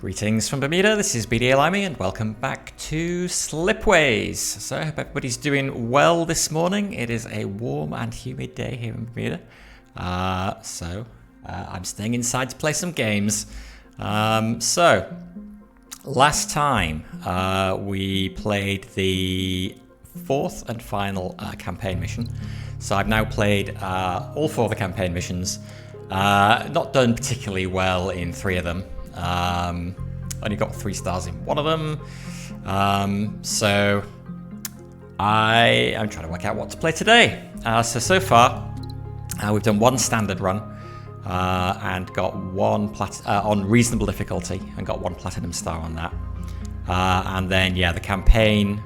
Greetings from Bermuda, this is BDA Limey and welcome back to Slipways. So I hope everybody's doing well this morning. It is a warm and humid day here in Bermuda. I'm staying inside to play some games. So last time we played the fourth and final campaign mission. So I've now played all four of the campaign missions. Not done particularly well in three of them. Only got 3 stars in one of them. So I am trying to work out what to play today. So far, we've done one standard run and got one on reasonable difficulty and got 1 platinum star on that. And then, yeah, the campaign,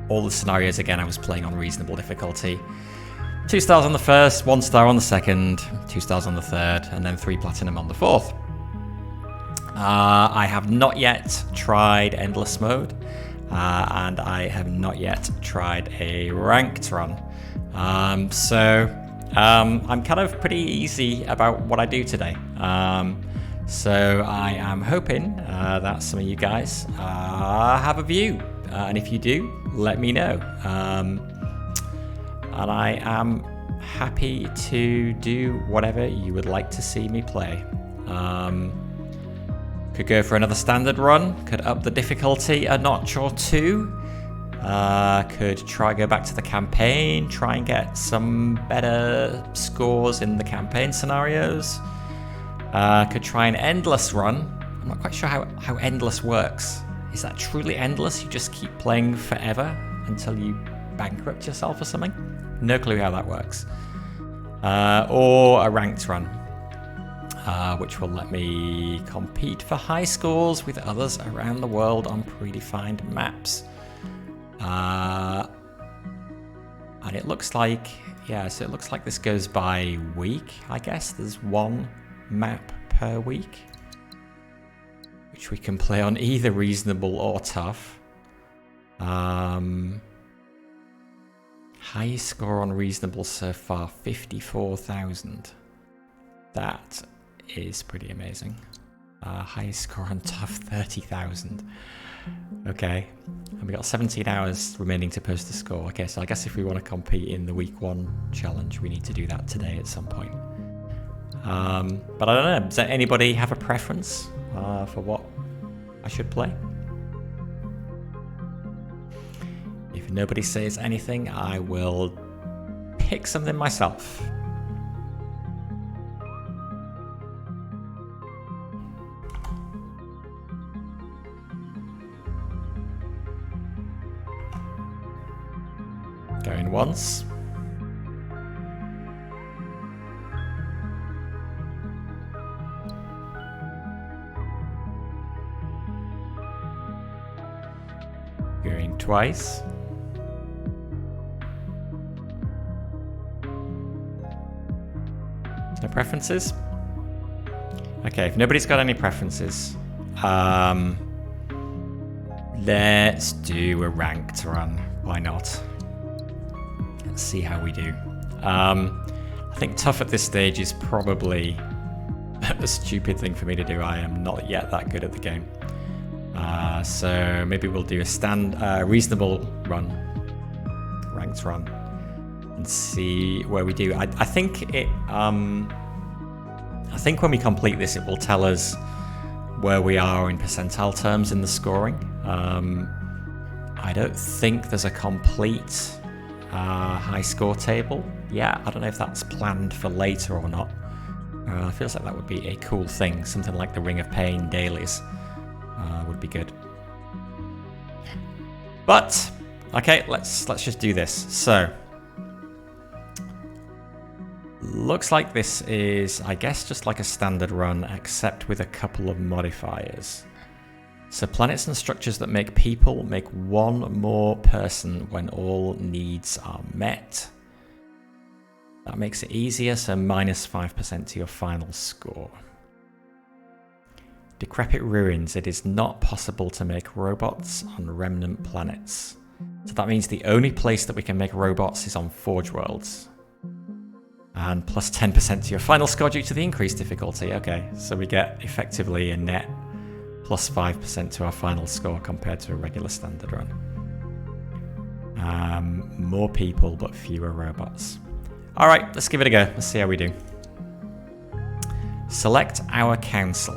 all the scenarios again, I was playing on reasonable difficulty. 2 stars on the first, 1 star on the second, 2 stars on the third, and then 3 platinum on the fourth. I have not yet tried endless mode, and I have not yet tried a ranked run. So I'm kind of pretty easy about what I do today. So I am hoping that some of you guys have a view, and if you do, let me know. And I am happy to do whatever you would like to see me play. Could go for another standard run, could up the difficulty a notch or 2, could try go back to the campaign, try and get some better scores in the campaign scenarios, could try an endless run. I'm not quite sure how endless works. Is that truly endless? You just keep playing forever until you bankrupt yourself or something? No clue how that works. Or a ranked run, which will let me compete for high scores with others around the world on predefined maps. And it looks like, yeah, so it looks like this goes by week, I guess. There's 1 map per week, which we can play on either reasonable or tough. Highest score on reasonable so far, 54,000. That is pretty amazing. Highest score on tough, 30,000. Okay, and we got 17 hours remaining to post the score. Okay, so I guess if we want to compete in the week 1 challenge, we need to do that today at some point. But I don't know, does anybody have a preference for what I should play? If nobody says anything, I will pick something myself. Going once. Going twice. No preferences? Okay, if nobody's got any preferences, let's do a ranked run. Why not? Let's see how we do. I think tough at this stage is probably a stupid thing for me to do. I am not yet that good at the game. So maybe we'll do a reasonable run, ranked run, and see where we do. I think when we complete this, it will tell us where we are in percentile terms in the scoring. I don't think there's a complete high score table. Yeah, I don't know if that's planned for later or not. Feels like that would be a cool thing. Something like the Ring of Pain dailies would be good. But okay, let's just do this. So looks like this is, I guess, just like a standard run, except with a couple of modifiers. So planets and structures that make people make 1 more person when all needs are met. That makes it easier, so minus 5% to your final score. Decrepit ruins. It is not possible to make robots on remnant planets. So that means the only place that we can make robots is on Forge Worlds. And plus 10% to your final score due to the increased difficulty. Okay, so we get effectively a net plus 5% to our final score compared to a regular standard run. More people, but fewer robots. All right, let's give it a go. Let's see how we do. Select our council.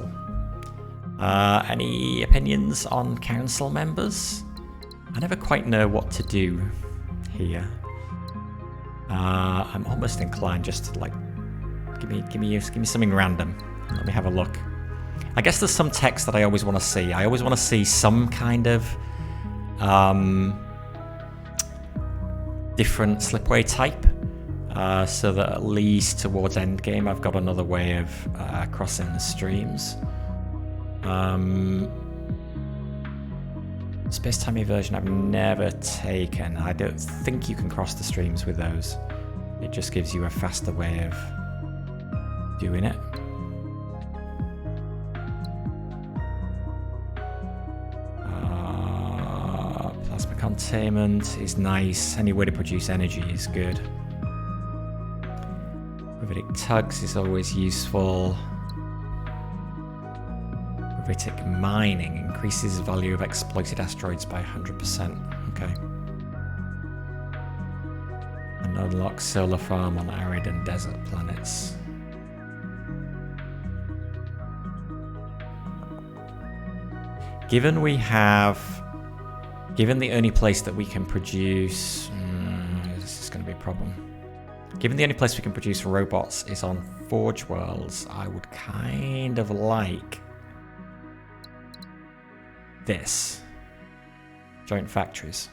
Any opinions on council members? I never quite know what to do here. I'm almost inclined just to like give me something random. Let me have a look. I guess there's some text that I always want to see. I always want to see some kind of different slipway type, so that at least towards endgame I've got another way of crossing the streams. Space-time version I've never taken. I don't think you can cross the streams with those. It just gives you a faster way of doing it. Plasma containment is nice. Any way to produce energy is good. Gravitic tugs is always useful. Gravitic mining increases the value of exploited asteroids by 100%. Okay. And unlock solar farm on arid and desert planets. Given the only place that we can produce, this is going to be a problem. Given the only place we can produce robots is on Forge Worlds, I would kind of like this. Joint factories.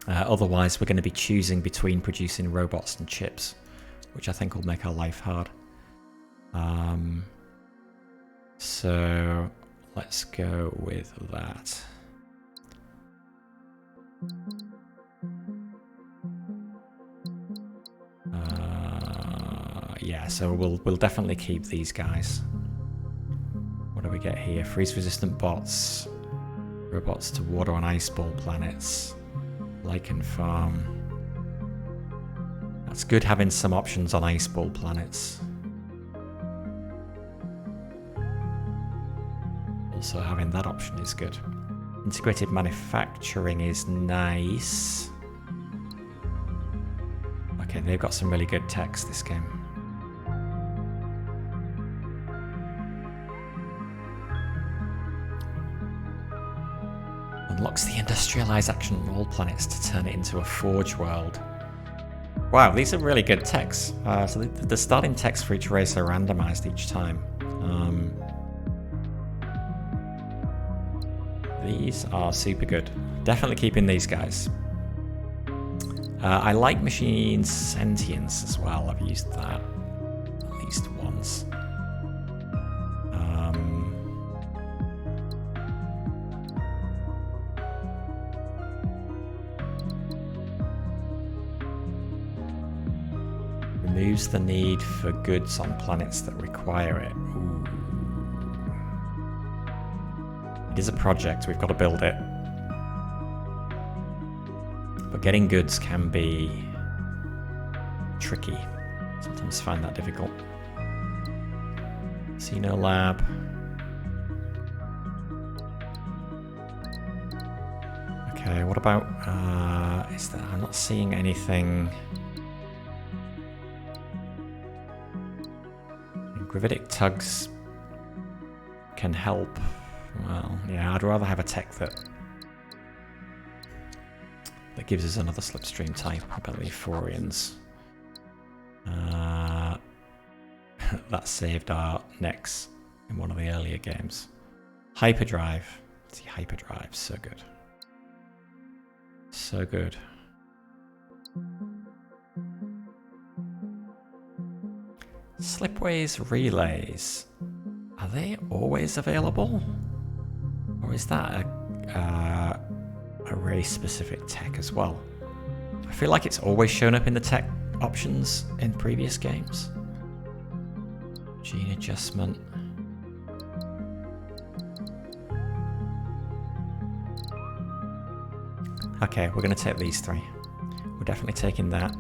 Otherwise, we're going to be choosing between producing robots and chips, which I think will make our life hard. So let's go with that. Yeah, so we'll definitely keep these guys. What do we get here? Freeze-resistant bots, robots to water on ice ball planets, lichen farm. That's good having some options on ice ball planets. Also having that option is good. Integrated manufacturing is nice. Okay, they've got some really good text this game. Unlocks the industrialized action on all planets to turn it into a forge world. Wow, these are really good texts. So the starting text for each race are randomized each time. These are super good. Definitely keeping these guys. I like machine sentience as well. I've used that at least once. Removes the need for goods on planets that require it. Ooh. It is a project, we've got to build it. But getting goods can be tricky. Sometimes find that difficult. Xeno Lab. Okay, what about is that I'm not seeing anything. Gravitic tugs can help. Well, yeah, I'd rather have a tech that gives us another slipstream type. I believe Forians. That saved our necks in one of the earlier games. Hyperdrive. See, hyperdrive, so good. So good. Slipways relays. Are they always available? Or is that a race-specific tech as well? I feel like it's always shown up in the tech options in previous games. Gene adjustment. Okay, we're going to take these three. We're definitely taking that.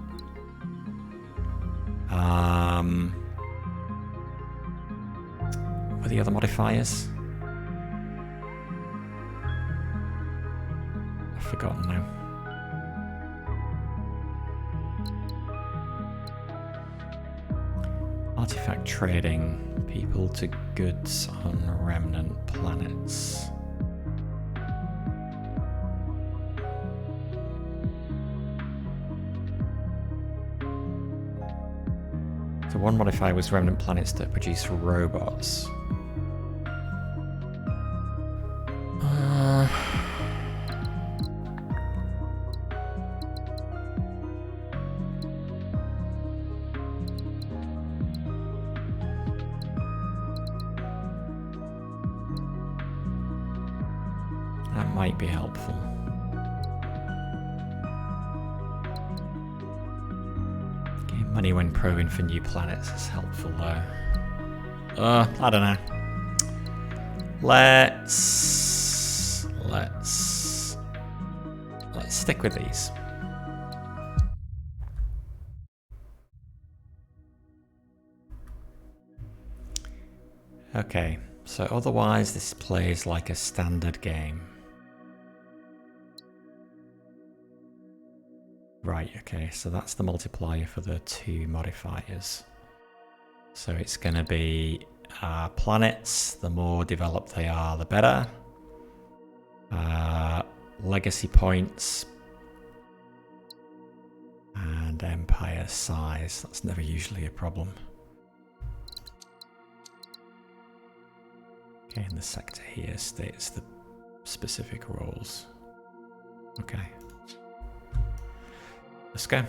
What are the other modifiers? I've forgotten now. Artifact trading. People to goods on remnant planets. So one modifier was remnant planets that produce robots. That might be helpful. Okay, money when probing for new planets is helpful though. I don't know. Let's stick with these. Okay, so otherwise this plays like a standard game. Right, okay, so that's the multiplier for the two modifiers. So it's going to be planets, the more developed they are, the better. Legacy points. And empire size, that's never usually a problem. Okay, and the sector here states the specific roles. Okay. Let's go.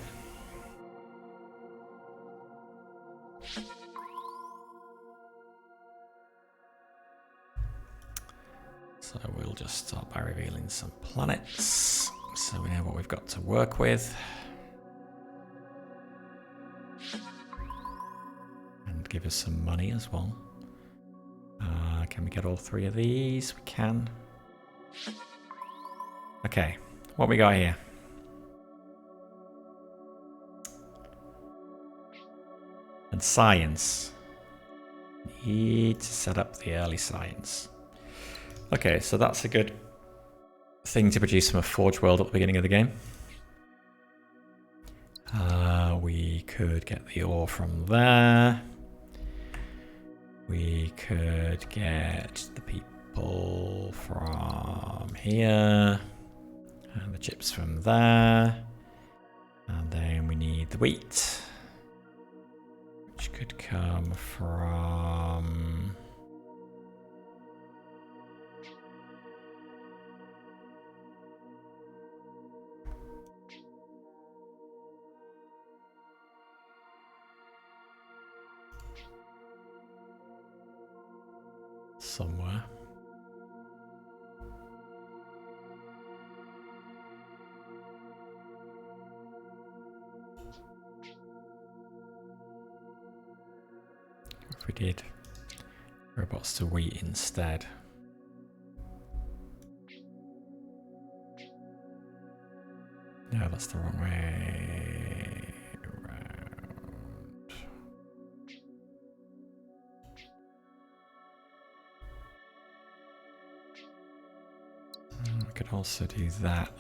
So we'll just start by revealing some planets, so we know what we've got to work with. And give us some money as well. Can we get all three of these? We can. Okay, what we got here? And science. Need to set up the early science. Okay, so that's a good thing to produce from a Forge world at the beginning of the game. We could get the ore from there. We could get the people from here. And the chips from there. And then we need the wheat. Which could come from... somewhere. If we did robots to wheat instead. No, that's the wrong way around. I could also do that.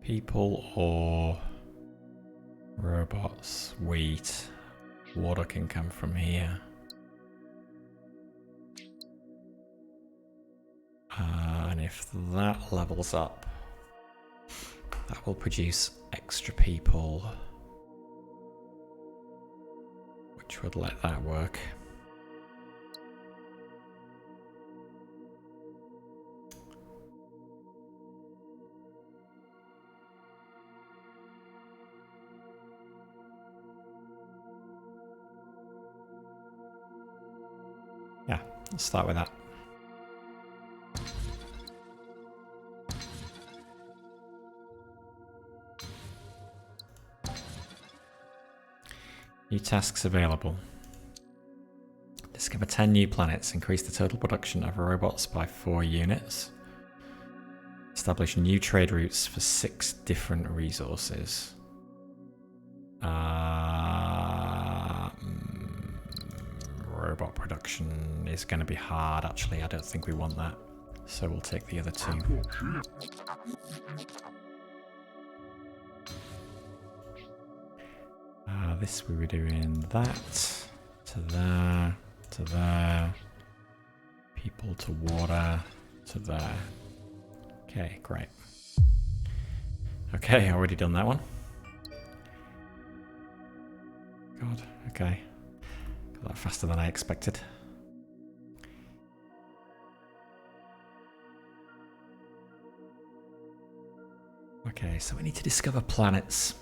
People or robots, wheat, water can come from here. And if that levels up, that will produce extra people, which would let that work. Yeah, let's start with that. New tasks available. Discover 10 new planets. Increase the total production of robots by 4 units. Establish new trade routes for 6 different resources. Robot production is going to be hard, actually. I don't think we want that. So we'll take the other 2. This we were doing that. To there. To there. People to water. To there. Okay, great. Okay, already done that one. God, okay. Got that faster than I expected. Okay, so we need to discover planets.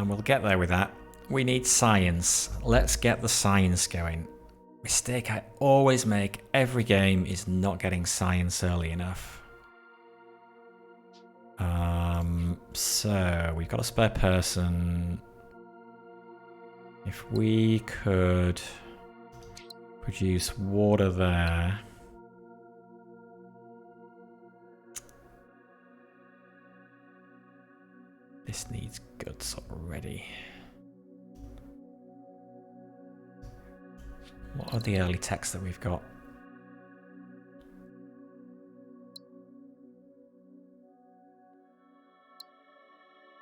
We'll get there with that. We need science. Let's get the science going. Mistake I always make every game is not getting science early enough. So we've got a spare person. If we could produce water there. This needs guts already. What are the early texts that we've got?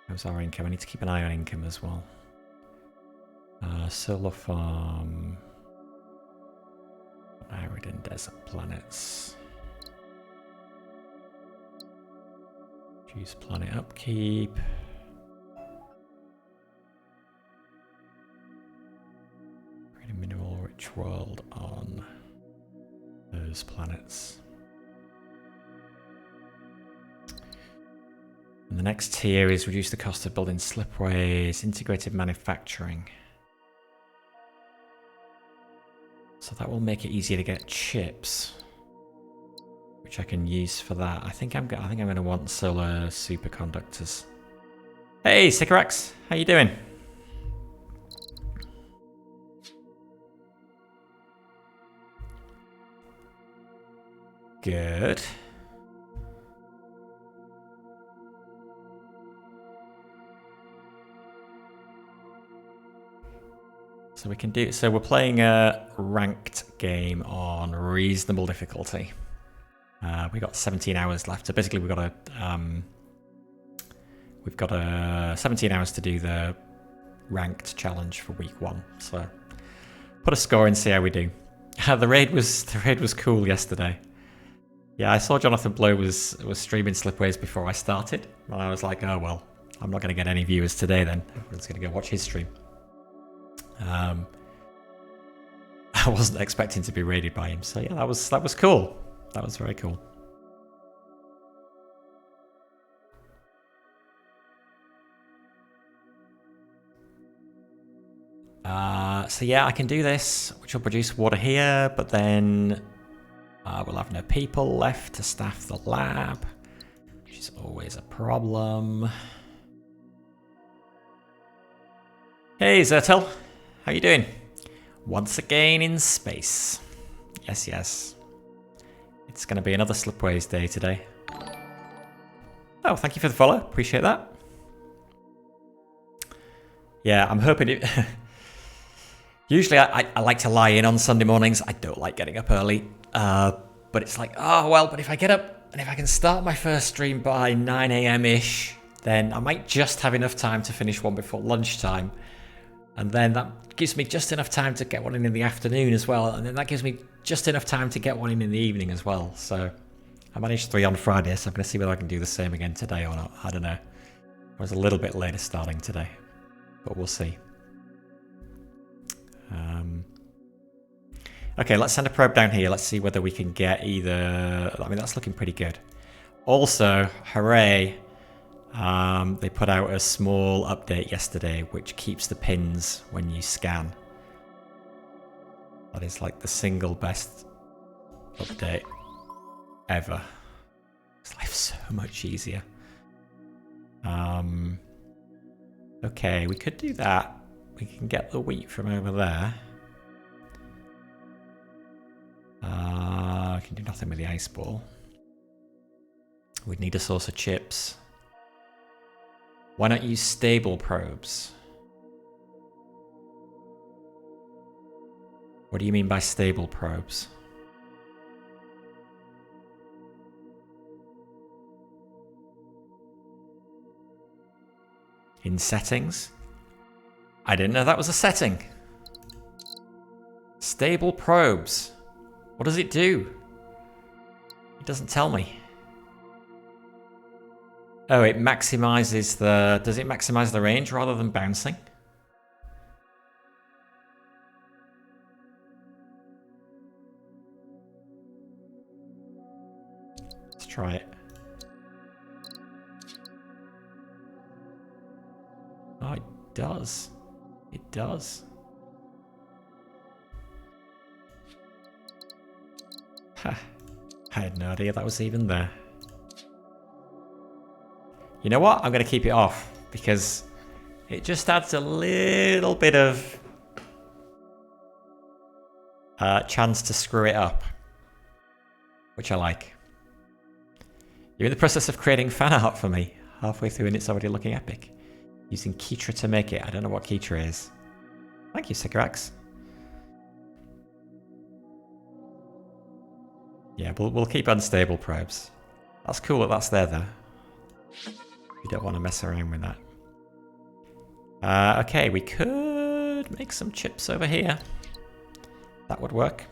How's our income? I need to keep an eye on income as well. Solar farm. Arid and desert planets. Choose planet upkeep. Create a mineral rich world on those planets. And the next tier is reduce the cost of building slipways, integrated manufacturing. So that will make it easier to get chips, which I can use for that. I think I'm going to want solar superconductors. Hey, Sycorax, how you doing? Good. So we can do. So we're playing a ranked game on reasonable difficulty. We got 17 hours left. So basically, we've got 17 hours to do the ranked challenge for week 1. So put a score and see how we do. The raid was cool yesterday. Yeah, I saw Jonathan Blow was streaming Slipways before I started, and I was like, oh well, I'm not going to get any viewers today. Then everyone's going to go watch his stream. I wasn't expecting to be raided by him, so yeah, that was cool. That was very cool. So yeah, I can do this, which will produce water here, but then we'll have no people left to staff the lab, which is always a problem. Hey Zertel, how you doing? Once again in space. Yes, yes. It's going to be another Slipways day today. Oh, thank you for the follow. Appreciate that. Yeah, I'm hoping it... Usually I like to lie in on Sunday mornings. I don't like getting up early. But it's like, oh, well, but if I get up and if I can start my first stream by 9 a.m.-ish, then I might just have enough time to finish one before lunchtime. And then that gives me just enough time to get one in the afternoon as well. And then that gives me just enough time to get one in the evening as well. So I managed 3 on Friday, so I'm going to see whether I can do the same again today or not. I don't know. I was a little bit later starting today, but we'll see. Okay, let's send a probe down here. Let's see whether we can get either... I mean, that's looking pretty good. Also, hooray, they put out a small update yesterday which keeps the pins when you scan. That is like the single best update ever. It's life so much easier. Okay, we could do that. We can get the wheat from over there. I can do nothing with the ice ball. We'd need a source of chips. Why not use stable probes? What do you mean by stable probes? In settings? I didn't know that was a setting. Stable probes. What does it do? It doesn't tell me. Oh, it maximizes the... Does it maximize the range rather than bouncing? Let's try it. Oh, it does. It does. Ha. I had no idea that was even there. You know what? I'm going to keep it off because it just adds a little bit of chance to screw it up, which I like. You're in the process of creating fan art for me. Halfway through and it's already looking epic. Using Keitra to make it. I don't know what Keitra is. Thank you, Sycorax. Yeah, we'll keep unstable probes. That's cool that that's there though. You don't want to mess around with that. Okay, we could make some chips over here. That would work.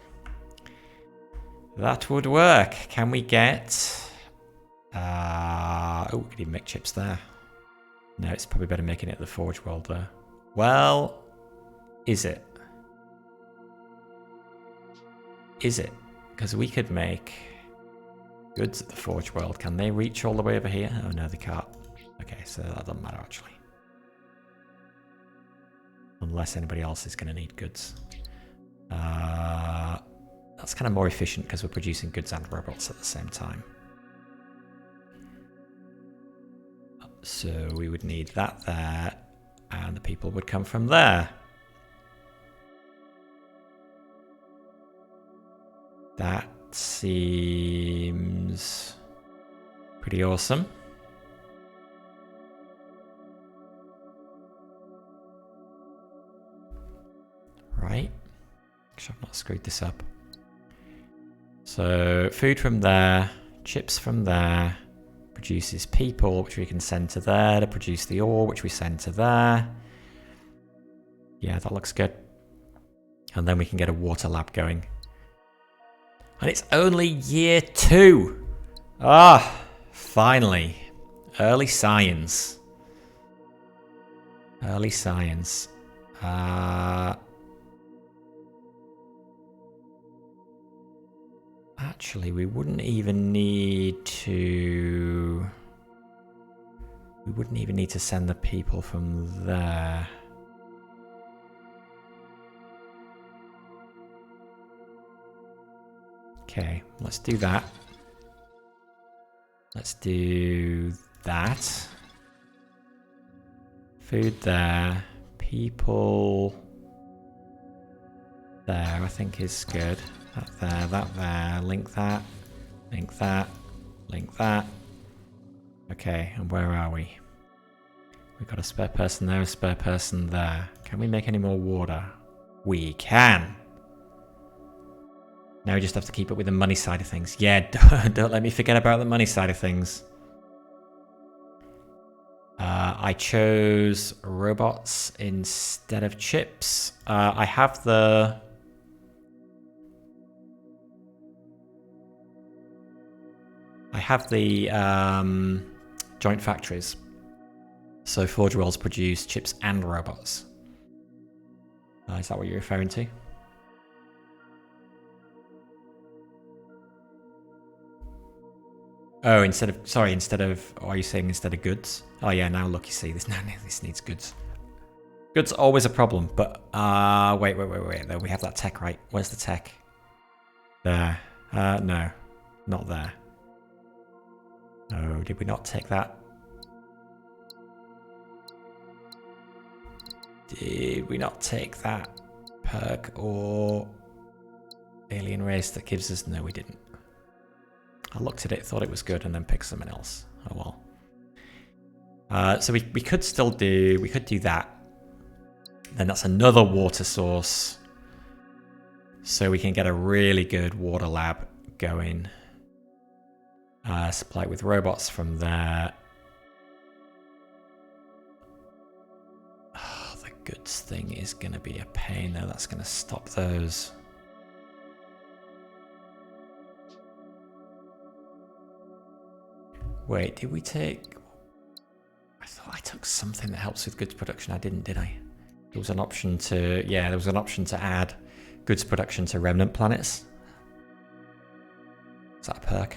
That would work. Can we get... oh, we could even make chips there. No, it's probably better making it at the Forge World there. Well, is it? Is it? Because we could make goods at the Forge World. Can they reach all the way over here? Oh no, they can't. Okay, so that doesn't matter actually. Unless anybody else is going to need goods. That's kind of more efficient because we're producing goods and robots at the same time. So we would need that there, and the people would come from there. That seems pretty awesome. Right. Actually, I've not screwed this up. So food from there, chips from there, produces people, which we can send to there to produce the ore, which we send to there. Yeah, that looks good. And then we can get a water lab going. And it's only year 2. Ah, finally. Early science. Early science. Actually, we wouldn't even need to... We wouldn't even need to send the people from there. Okay, let's do that. Let's do that. Food there. People there, I think is good. That there, link that, link that, link that. Okay, and where are we? We've got a spare person there, a spare person there. Can we make any more water? We can. Now we just have to keep up with the money side of things. Yeah, don't let me forget about the money side of things. I chose robots instead of chips. I have the... joint factories. So Forge Worlds produce chips and robots. Is that what you're referring to? Oh, instead of, or are you saying instead of goods? Oh yeah, now look, you see, this needs goods. Goods are always a problem, but, wait, though, we have that tech, right? Where's the tech? There. No, not there. Oh, did we not take that? Did we not take that perk or alien race that gives us... No, we didn't. I looked at it, thought it was good, and then picked something else. Oh well. So we could still do... We could do that. Then that's another water source. So we can get a really good water lab going. Supply it with robots from there. Oh, the goods thing is going to be a pain though. That's going to stop those. Wait, did we take... I thought I took something that helps with goods production. I didn't, did I? There was an option to... Yeah, there was an option to add goods production to remnant planets. Is that a perk?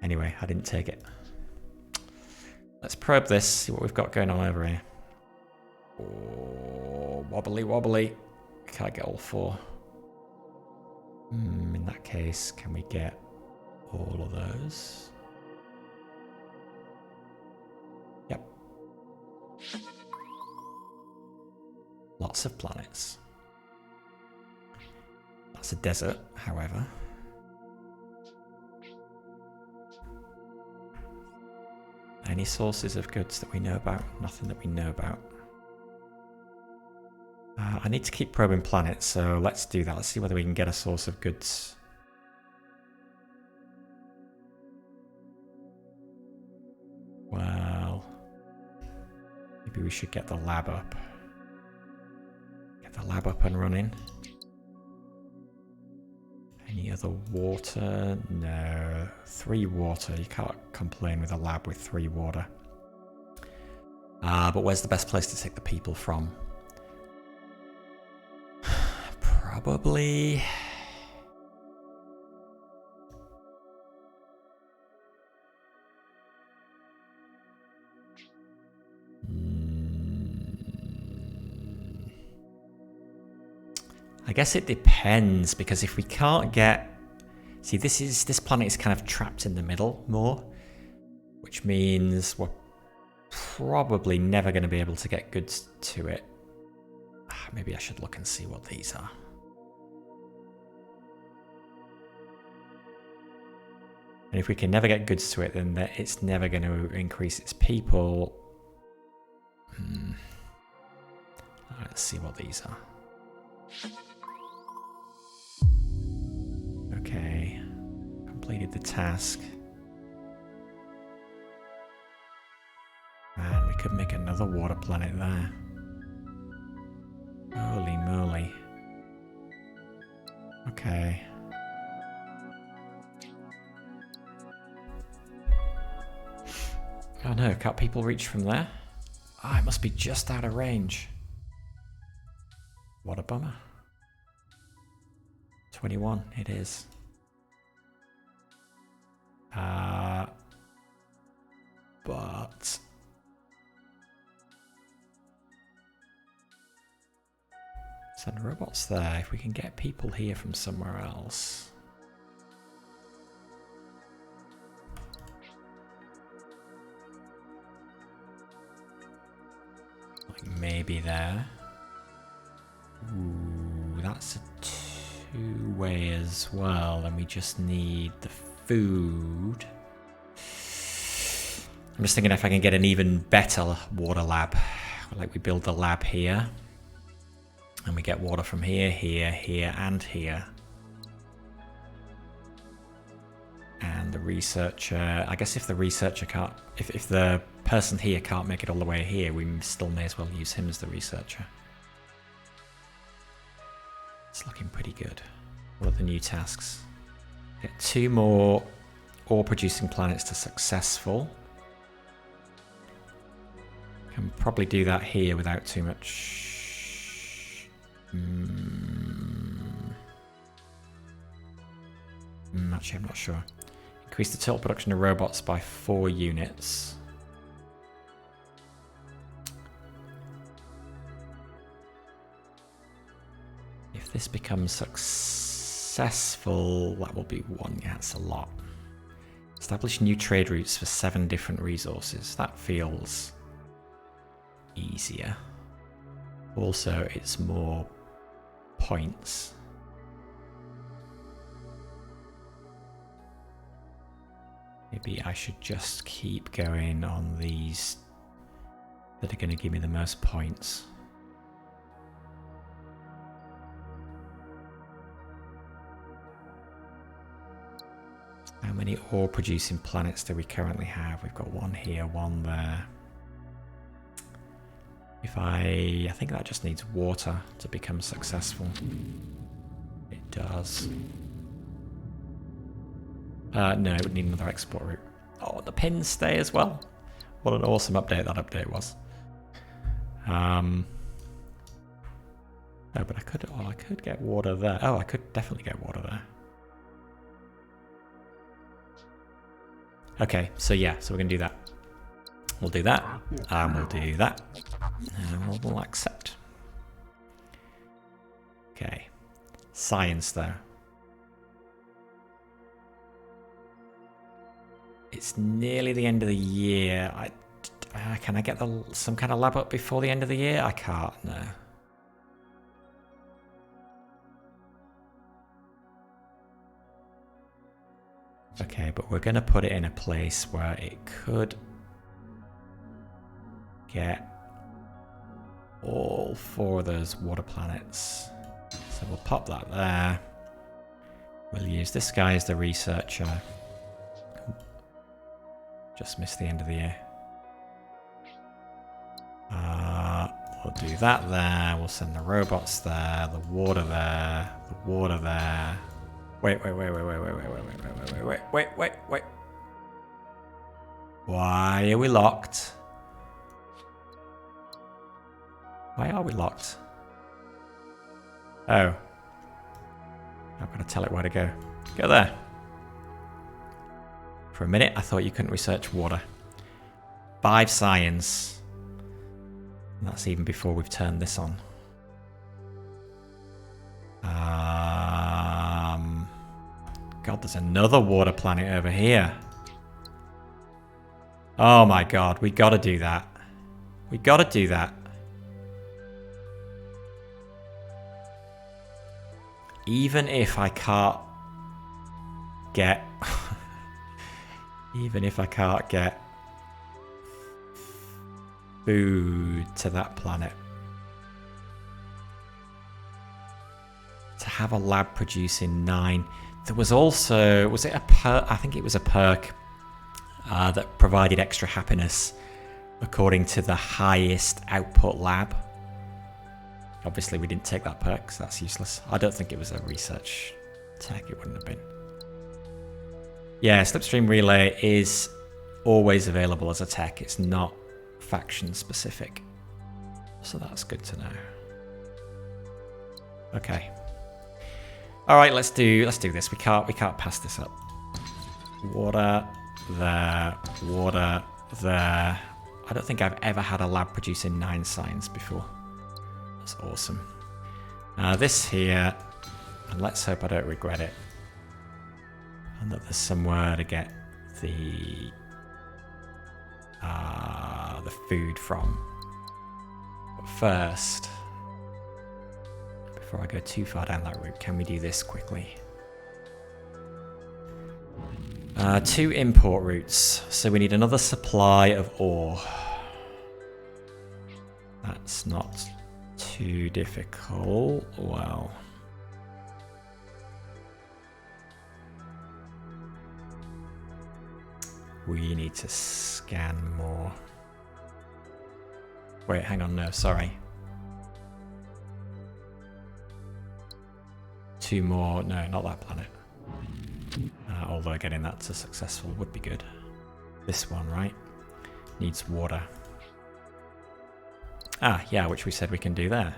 Anyway, I didn't take it. Let's probe this, see what we've got going on over here. Oh, wobbly, wobbly. Can't get all four. In that case, can we get all of those? Yep. Lots of planets. That's a desert, however. Any sources of goods that we know about? Nothing that we know about. I need to keep probing planets, so let's do that. Let's see whether we can get a source of goods. Well, maybe we should get the lab up. Get the lab up and running. Any other water? No. 3 water. You can't complain with a lab with 3 water. But where's the best place to take the people from? Probably... I guess it depends, because if we can't get... See, this planet is kind of trapped in the middle more, which means we're probably never going to be able to get goods to it. Maybe I should look and see what these are. And if we can never get goods to it, then it's never going to increase its people. Let's see what these are. Okay, completed the task. Man, we could make another water planet there. Holy moly. Okay. Oh no, can't people reach from there? Ah, it must be just out of range. What a bummer. 21, it is. But... send robots there, if we can get people here from somewhere else. Like maybe there. Ooh, that's a 2-way as well, and we just need the food. I'm just thinking if I can get an even better water lab. Like we build the lab here, and we get water from here, here, here, and here. And the researcher, I guess if the researcher can't, if the person here can't make it all the way here, we still may as well use him as the researcher. It's looking pretty good. What are the new tasks? Get 2 more ore producing planets to successful. Can probably do that here without too much... Actually, I'm not sure. Increase the total production of robots by 4 units. If this becomes successful, that will be 1. Yeah, that's a lot. Establish new trade routes for 7 different resources. That feels easier. Also, it's more points. Maybe I should just keep going on these that are going to give me the most points. How many ore producing planets do we currently have? We've got one here, one there. If I think that just needs water to become successful. It does. No, it would need another export route. Oh, the pins stay as well. What an awesome update that update was. Oh, but I could get water there. Oh, I could definitely get water there. Okay, so yeah, so we're gonna do that. We'll do that, and we'll do that, and we'll accept. Okay, science though. It's nearly the end of the year. Can I get some kind of lab up before the end of the year? I can't, no. Okay, but we're going to put it in a place where it could get all 4 of those water planets. So we'll pop that there. We'll use this guy as the researcher. Just missed the end of the year. We'll do that there. We'll send the robots there, the water there, the water there. Wait. Why are we locked? Why are we locked? Oh. I'm going to tell it where to go. Go there. For a minute, I thought you couldn't research water. 5 science. And that's even before we've turned this on. God, there's another water planet over here. Oh my God, we gotta do that. We gotta do that. Even if I can't get... even if I can't get food to that planet. To have a lab producing 9. There was also, was it a perk? I think it was a perk that provided extra happiness according to the highest output lab. Obviously we didn't take that perk, so that's useless. I don't think it was a research tech, it wouldn't have been. Yeah, Slipstream Relay is always available as a tech. It's not faction specific. So that's good to know. Okay. All right, let's do this. We can't pass this up. Water there, water there. I don't think I've ever had a lab producing 9 science before. That's awesome. This here, and let's hope I don't regret it. And that there's somewhere to get the food from. But first, before I go too far down that route, can we do this quickly? 2 import routes, so we need another supply of ore. That's not too difficult. Well, we need to scan more. Wait, hang on, no, sorry. 2 more, no, not that planet. Although getting that to successful would be good. This one, right? Needs water. Ah, yeah, which we said we can do there.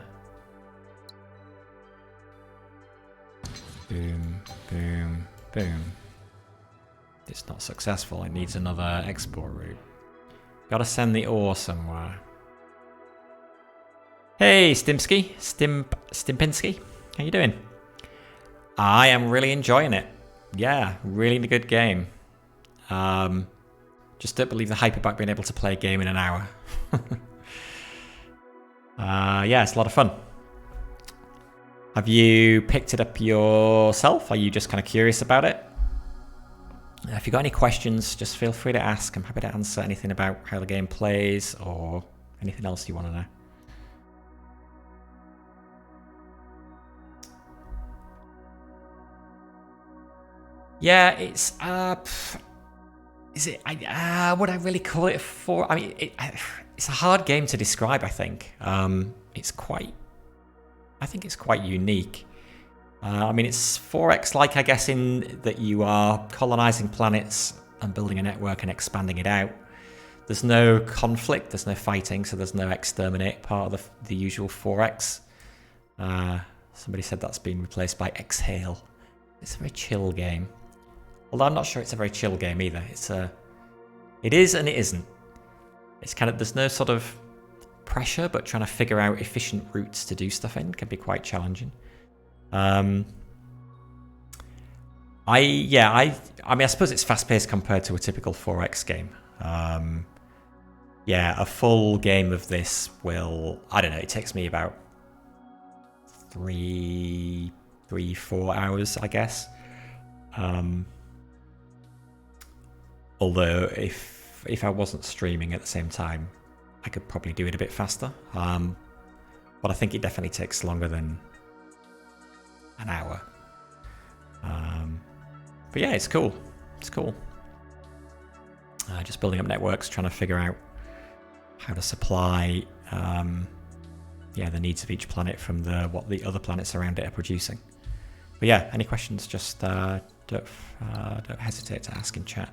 Boom, boom, boom. It's not successful. It needs another export route. Gotta send the ore somewhere. Hey, Stimpinski. How you doing? I am really enjoying it. Yeah, really good game. Just don't believe the hype about being able to play a game in an hour. Yeah, it's a lot of fun. Have you picked it up yourself? Are you just kind of curious about it? If you've got any questions, just feel free to ask. I'm happy to answer anything about how the game plays or anything else you want to know. Yeah, it's is it? Would I really call it I mean, it's a hard game to describe. I think I think it's quite unique. I mean, it's 4X like, I guess, in that you are colonizing planets and building a network and expanding it out. There's no conflict, there's no fighting, so there's no exterminate part of the usual 4X. Somebody said that's been replaced by Exhale. It's a very chill game. Although I'm not sure it's a very chill game either. It is and it isn't. It's kind of, there's no sort of pressure, but trying to figure out efficient routes to do stuff in can be quite challenging. I mean, I suppose it's fast-paced compared to a typical 4X game. Yeah, a full game of this will, I don't know, it takes me about 3-4 hours, I guess. Although if I wasn't streaming at the same time, I could probably do it a bit faster. But I think it definitely takes longer than an hour. But yeah, it's cool. It's cool. Just building up networks, trying to figure out how to supply the needs of each planet from what the other planets around it are producing. But yeah, any questions, just don't hesitate to ask in chat.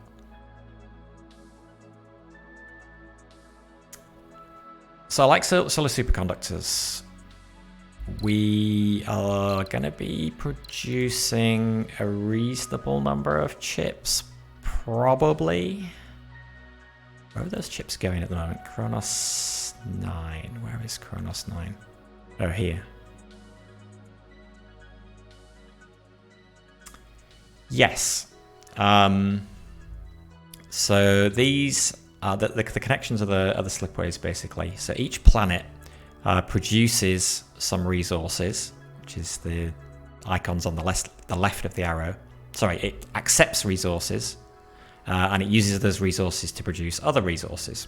So like solar superconductors, we are going to be producing a reasonable number of chips, probably. Where are those chips going at the moment? Kronos 9. Where is Kronos 9? Oh, here. Yes. So these are the connections are the slipways, basically. So each planet produces some resources, which is the icons on the left of the arrow. Sorry, it accepts resources, and it uses those resources to produce other resources,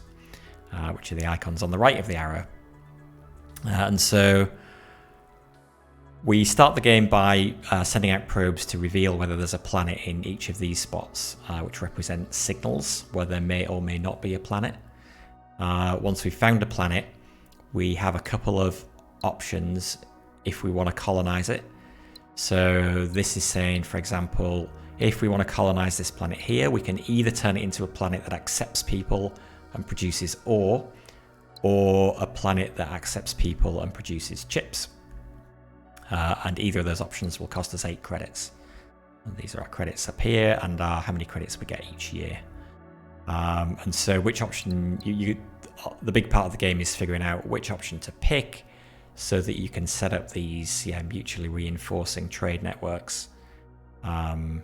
which are the icons on the right of the arrow. And so we start the game by sending out probes to reveal whether there's a planet in each of these spots, which represent signals where there may or may not be a planet. Once we've found a planet, we have a couple of options if we want to colonize it. So this is saying, for example, if we want to colonize this planet here, we can either turn it into a planet that accepts people and produces ore, or a planet that accepts people and produces chips. And either of those options will cost us 8 credits. And these are our credits up here, and how many credits we get each year. And so which option, the big part of the game is figuring out which option to pick so that you can set up these mutually reinforcing trade networks. And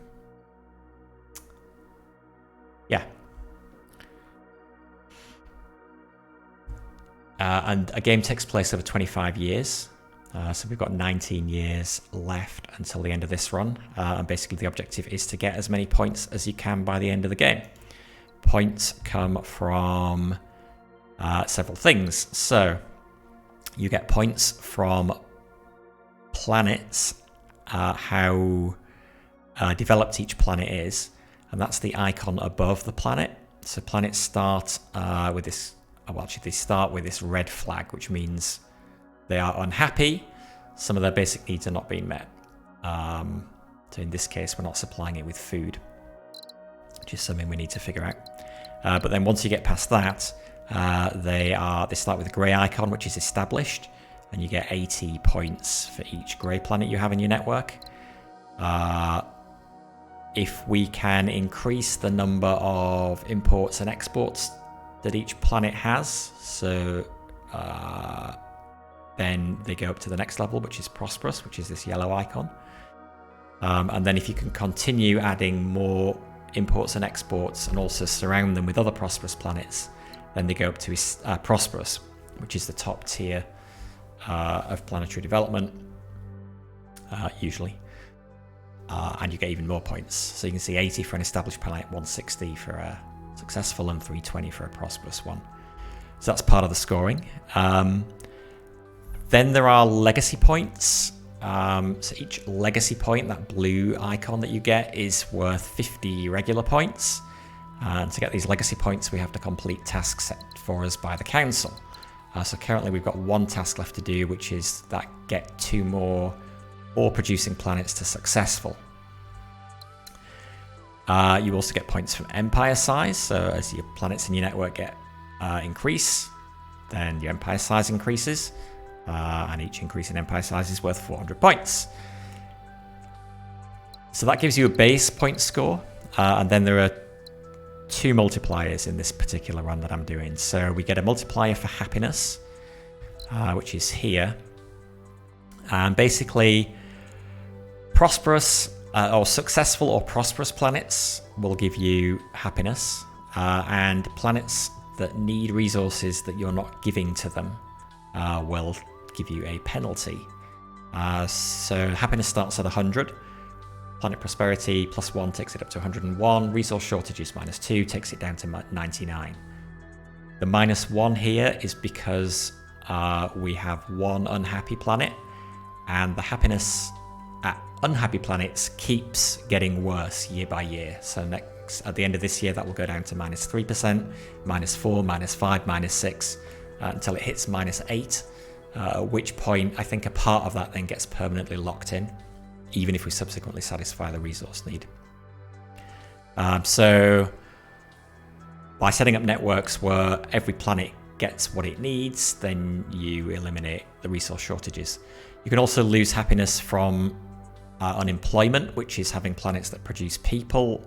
a game takes place over 25 years. So we've got 19 years left until the end of this run. And basically the objective is to get as many points as you can by the end of the game. Points come from several things. So you get points from planets, how developed each planet is. And that's the icon above the planet. So planets start with this, they start with this red flag, which means they are unhappy. Some of their basic needs are not being met. So in this case, we're not supplying it with food, which is something we need to figure out. But then once you get past that, they start with a grey icon, which is established, and you get 80 points for each grey planet you have in your network. If we can increase the number of imports and exports that each planet has, so then they go up to the next level, which is prosperous, which is this yellow icon. And then if you can continue adding more imports and exports and also surround them with other prosperous planets, then they go up to prosperous, which is the top tier of planetary development, usually. And you get even more points. So you can see 80 for an established planet, 160 for a successful, and 320 for a prosperous one. So that's part of the scoring. Then there are legacy points. So each legacy point, that blue icon that you get, is worth 50 regular points. And to get these legacy points, we have to complete tasks set for us by the council. So currently we've got one task left to do, which is that get 2 more ore-producing planets to successful. You also get points from empire size. So as your planets in your network get increase, then your empire size increases. And each increase in empire size is worth 400 points. So that gives you a base point score. And then there are 2 multipliers in this particular run that I'm doing. So we get a multiplier for happiness, which is here. And basically, prosperous or successful or prosperous planets will give you happiness. And planets that need resources that you're not giving to them will give you a penalty. So happiness starts at 100. Planet prosperity +1 takes it up to 101. Resource shortages -2 takes it down to 99. The -1 here is because we have one unhappy planet, and the happiness at unhappy planets keeps getting worse year by year. So at the end of this year, that will go down to -3%, -4, -5, -6, until it hits -8. At which point, I think a part of that then gets permanently locked in, even if we subsequently satisfy the resource need. So by setting up networks where every planet gets what it needs, then you eliminate the resource shortages. You can also lose happiness from unemployment, which is having planets that produce people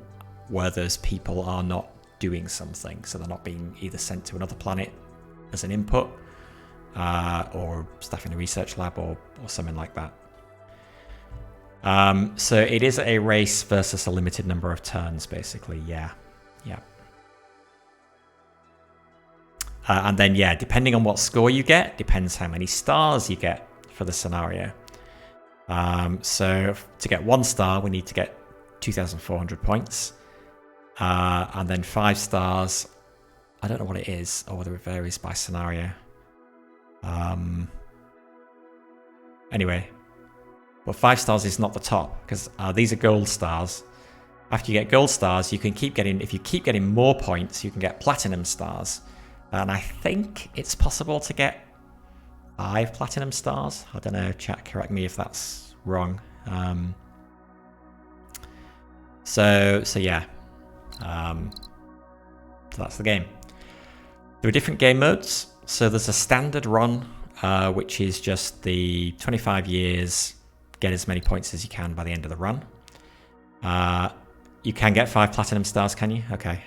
where those people are not doing something. So they're not being either sent to another planet as an input, or staff in a research lab, or something like that. So it is a race versus a limited number of turns, basically. Yeah. And then, depending on what score you get, depends how many stars you get for the scenario. So to get 1 star, we need to get 2,400 points. And then 5 stars, I don't know what it is, or whether it varies by scenario. Anyway, but 5 stars is not the top, because these are gold stars. After you get gold stars, you can keep getting, if you keep getting more points, you can get platinum stars. And I think it's possible to get 5 platinum stars. I don't know, chat, correct me if that's wrong. So yeah. So that's the game. There are different game modes. So there's a standard run, which is just the 25 years, get as many points as you can by the end of the run. You can get 5 platinum stars, can you? Okay.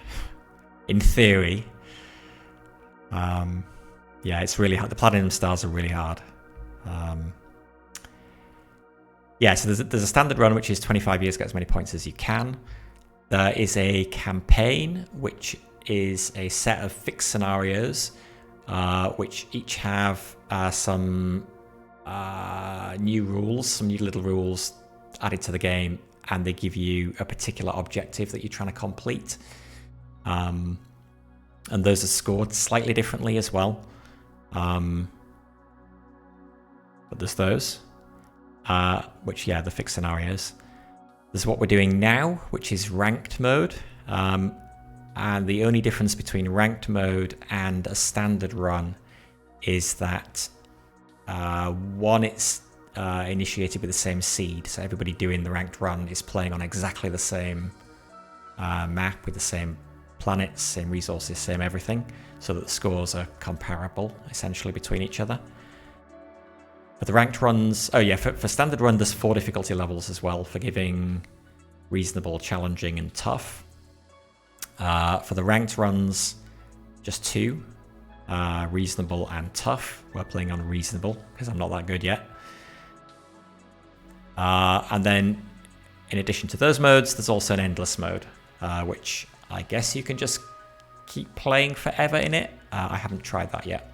In theory. Yeah, it's really hard. The platinum stars are really hard. Yeah, so there's a standard run, which is 25 years, get as many points as you can. There is a campaign, which is a set of fixed scenarios, which each have some new rules, some new little rules added to the game, and they give you a particular objective that you're trying to complete. And those are scored slightly differently as well. But there's those, which, the fixed scenarios. There's what we're doing now, which is ranked mode. And the only difference between ranked mode and a standard run is that one, it's initiated with the same seed. So everybody doing the ranked run is playing on exactly the same map with the same planets, same resources, same everything, so that the scores are comparable essentially between each other. For the ranked runs, for standard run, there's 4 difficulty levels as well: forgiving, reasonable, challenging, and tough. For the ranked runs, just 2, reasonable and tough. We're playing on reasonable because I'm not that good yet. And then, in addition to those modes, there's also an endless mode, which I guess you can just keep playing forever in it. I haven't tried that yet.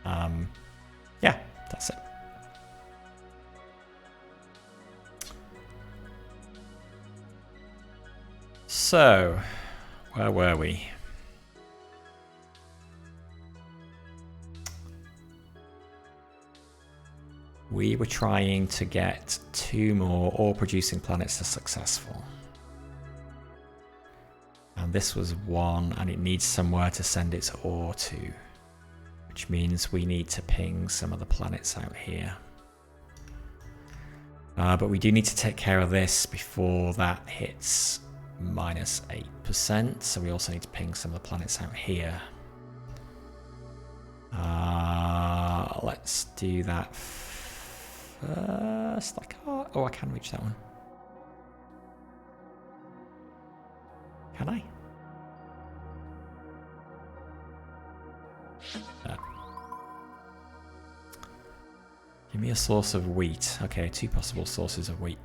Yeah, that's it. So, where were we? We were trying to get 2 more ore-producing planets to successful. And this was 1, and it needs somewhere to send its ore to. Which means we need to ping some of the planets out here. But we do need to take care of this before that hits minus 8%. So we also need to ping some of the planets out here. Let's do that first. Oh, I can reach that one. Can I? Give me a source of wheat. Okay, 2 possible sources of wheat.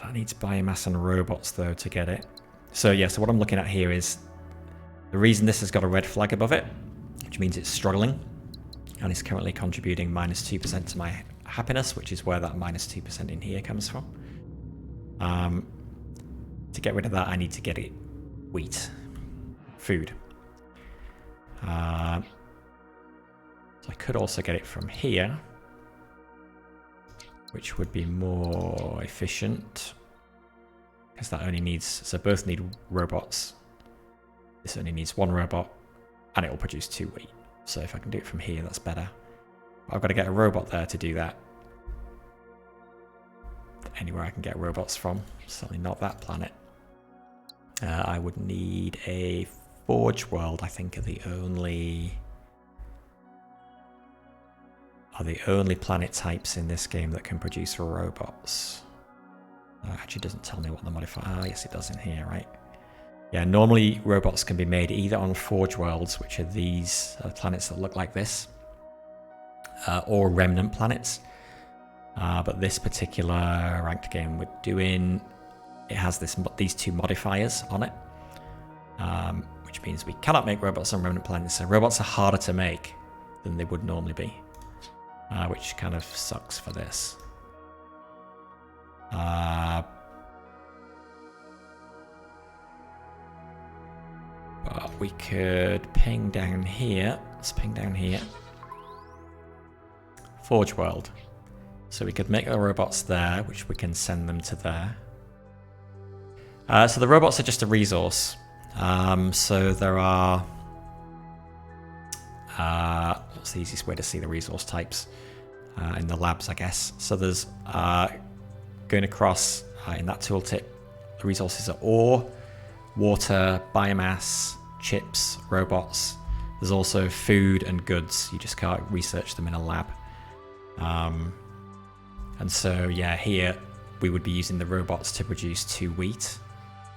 That needs biomass and robots though to get it. So yeah, so what I'm looking at here is the reason this has got a red flag above it, which means it's struggling, and it's currently contributing minus 2% to my happiness, which is where that minus 2% in here comes from. To get rid of that, I need to get it wheat, food. So I could also get it from here, which would be more efficient, because that only needs, so both need robots. This only needs 1 robot, and it will produce 2 wheat. So if I can do it from here, that's better. But I've got to get a robot there to do that. Anywhere I can get robots from, certainly not that planet. I would need a Forge World, I think, are the only planet types in this game that can produce robots. It actually doesn't tell me what the modifier. Ah, yes, it does in here, right? Yeah, normally robots can be made either on Forge Worlds, which are these planets that look like this, or remnant planets. But this particular ranked game we're doing, it has these 2 modifiers on it, which means we cannot make robots on remnant planets. So robots are harder to make than they would normally be, which kind of sucks for this. But we could ping down here. Let's ping down here. Forge World. So we could make the robots there, which we can send them to there. So the robots are just a resource. So there are... what's the easiest way to see the resource types? In the labs, I guess. So there's... going across in that tooltip, the resources are ore, water, biomass, chips, robots. There's also food and goods. You just can't research them in a lab. And so, yeah, here we would be using the robots to produce 2 wheat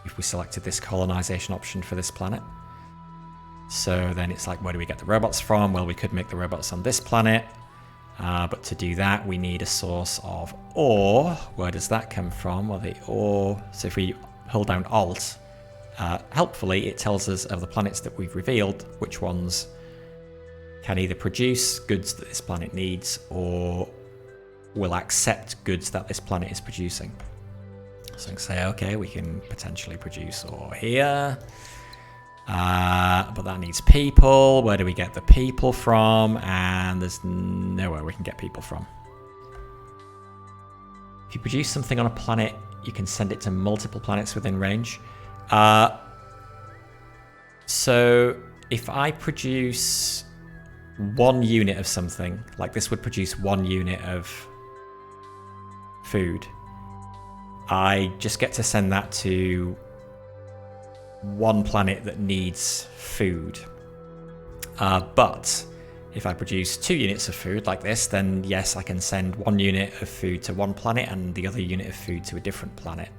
if we selected this colonization option for this planet. So then it's like, where do we get the robots from? Well, we could make the robots on this planet. But to do that, we need a source of ore. Where does that come from? Well, the ore... So if we hold down Alt, helpfully, it tells us of the planets that we've revealed, which ones can either produce goods that this planet needs or will accept goods that this planet is producing. So I can say, okay, we can potentially produce ore here. But that needs people. Where do we get the people from? And there's nowhere we can get people from. If you produce something on a planet, you can send it to multiple planets within range. So if I produce 1 unit of something, like this would produce 1 unit of food, I just get to send that to 1 planet that needs food. But if I produce 2 units of food like this, then yes, I can send 1 unit of food to 1 planet and the other unit of food to a different planet.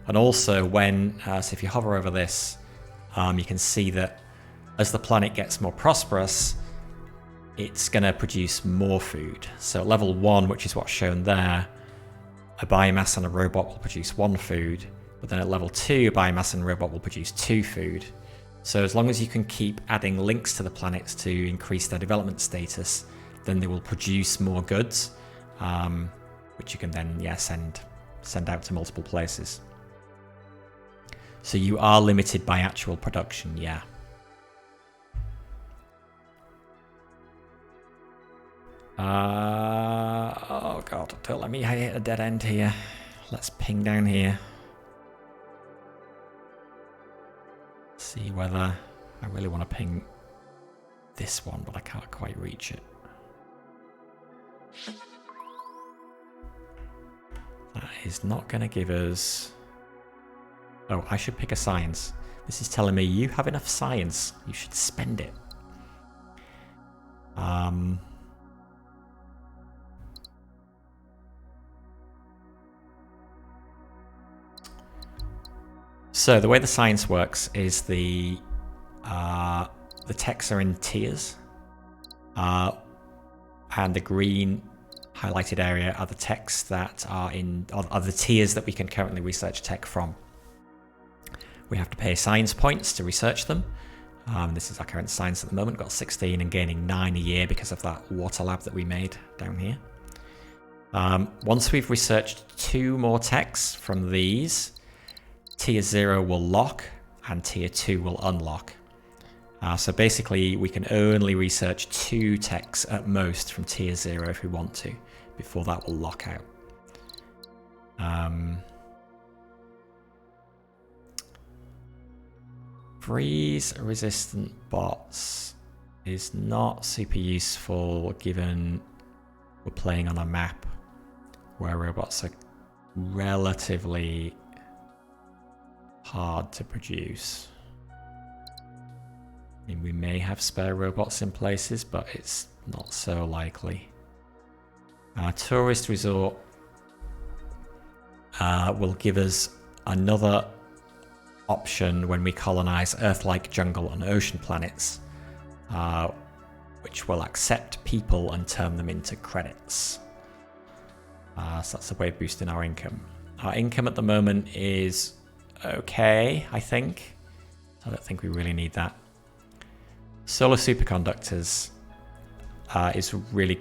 And also when, so if you hover over this, you can see that as the planet gets more prosperous, it's going to produce more food. So at level 1, which is what's shown there, a biomass and a robot will produce 1 food. But then at level 2, a biomass and robot will produce 2 food. So as long as you can keep adding links to the planets to increase their development status, then they will produce more goods, which you can then, yeah, send send out to multiple places. So you are limited by actual production, yeah. Oh god, don't let me hit a dead end here. Let's ping down here. See whether I really want to ping this one, but I can't quite reach it. That is not going to give us... Oh, I should pick a science. This is telling me you have enough science. You should spend it. So the way the science works is the techs are in tiers, and the green highlighted area are the techs that are the tiers that we can currently research tech from. We have to pay science points to research them. This is our current science at the moment, got 16 and gaining 9 a year because of that water lab that we made down here. Once we've researched 2 more techs from these, tier 0 will lock and tier 2 will unlock. So basically we can only research 2 techs at most from tier 0 if we want to, before that will lock out. Freeze resistant bots is not super useful given we're playing on a map where robots are relatively hard to produce. I mean, we may have spare robots in places, but it's not so likely. Tourist resort will give us another option when we colonize Earth-like jungle and ocean planets, which will accept people and turn them into credits. So that's a way of boosting our income. Our income at the moment is okay, I think. I don't think we really need that. Solar superconductors is really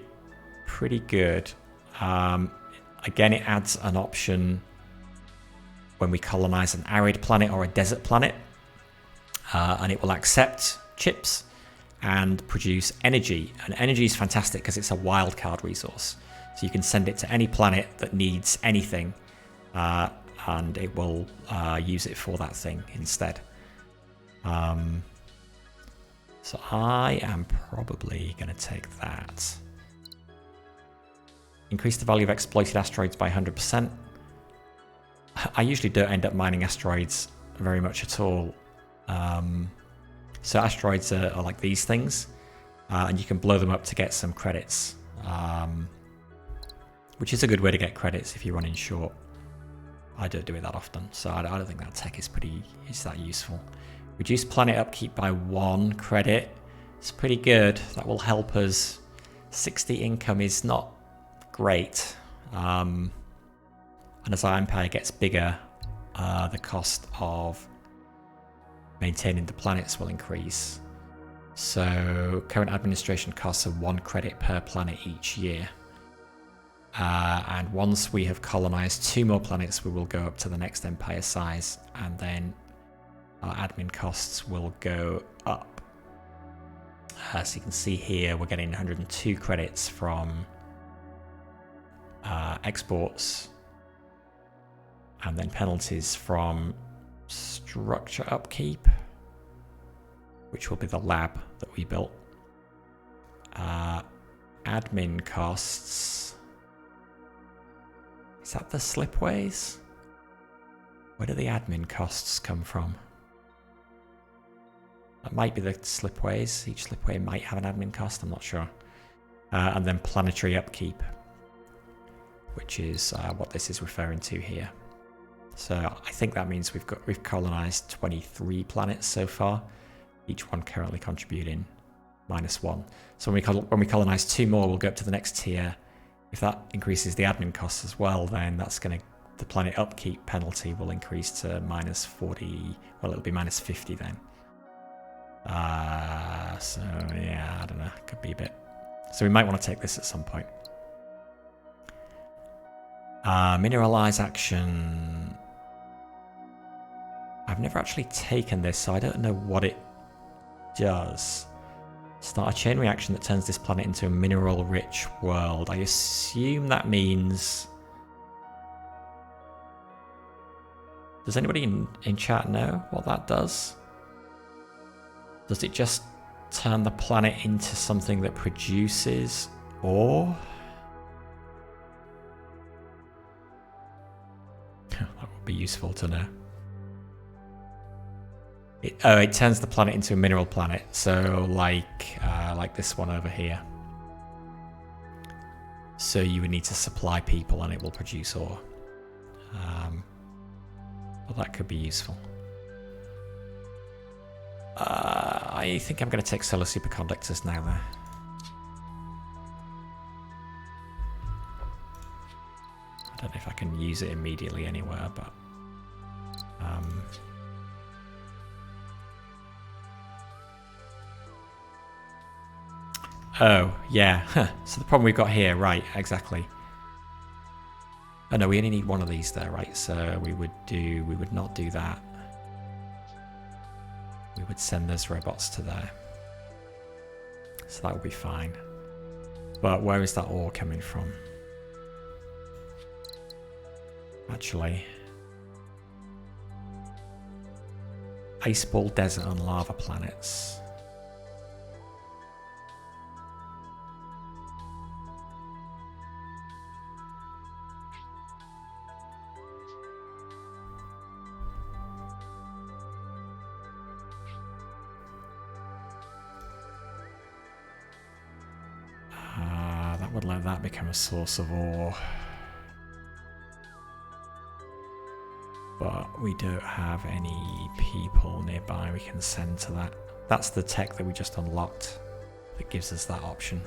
pretty good. Again, it adds an option when we colonize an arid planet or a desert planet, and it will accept chips and produce energy. And energy is fantastic because it's a wildcard resource. So you can send it to any planet that needs anything, and it will use it for that thing instead. So I am probably going to take that. Increase the value of exploited asteroids by 100%. I usually don't end up mining asteroids very much at all. So asteroids are like these things, and you can blow them up to get some credits, which is a good way to get credits if you're running short. I don't do it that often, so I don't think that tech is that useful. Reduce planet upkeep by 1 credit. It's pretty good. That will help us. 60 income is not great. And as our empire gets bigger, the cost of maintaining the planets will increase. So current administration costs are 1 credit per planet each year. And once we have colonized 2 more planets, we will go up to the next empire size, and then our admin costs will go up. So you can see here we're getting 102 credits from exports, and then penalties from structure upkeep, which will be the lab that we built. Admin costs. Is that the Slipways? Where do the admin costs come from? That might be the Slipways. Each Slipway might have an admin cost, I'm not sure. And then planetary upkeep, which is what this is referring to here. So I think that means we've colonized 23 planets so far, each one currently contributing -1. So when we colonize 2 more, we'll go up to the next tier. If that increases the admin costs as well, then the planet upkeep penalty will increase to -40. Well, it'll be -50 then. So yeah, I don't know. Could be a bit. So we might want to take this at some point. Mineralize action. I've never actually taken this, so I don't know what it does. Start a chain reaction that turns this planet into a mineral-rich world. I assume that means... Does anybody in chat know what that does? Does it just turn the planet into something that produces ore? That would be useful to know. It turns the planet into a mineral planet, so like this one over here. So you would need to supply people and it will produce ore. Well, that could be useful. I think I'm going to take solar superconductors now, though. I don't know if I can use it immediately anywhere, but... Oh, yeah. So the problem we've got here, right, exactly. Oh no, we only need one of these there, right? So we would not do that. We would send those robots to there. So that would be fine. But where is that ore coming from? Actually. Ice ball desert and lava planets. That would let that become a source of ore. But we don't have any people nearby we can send to that. That's the tech that we just unlocked that gives us that option.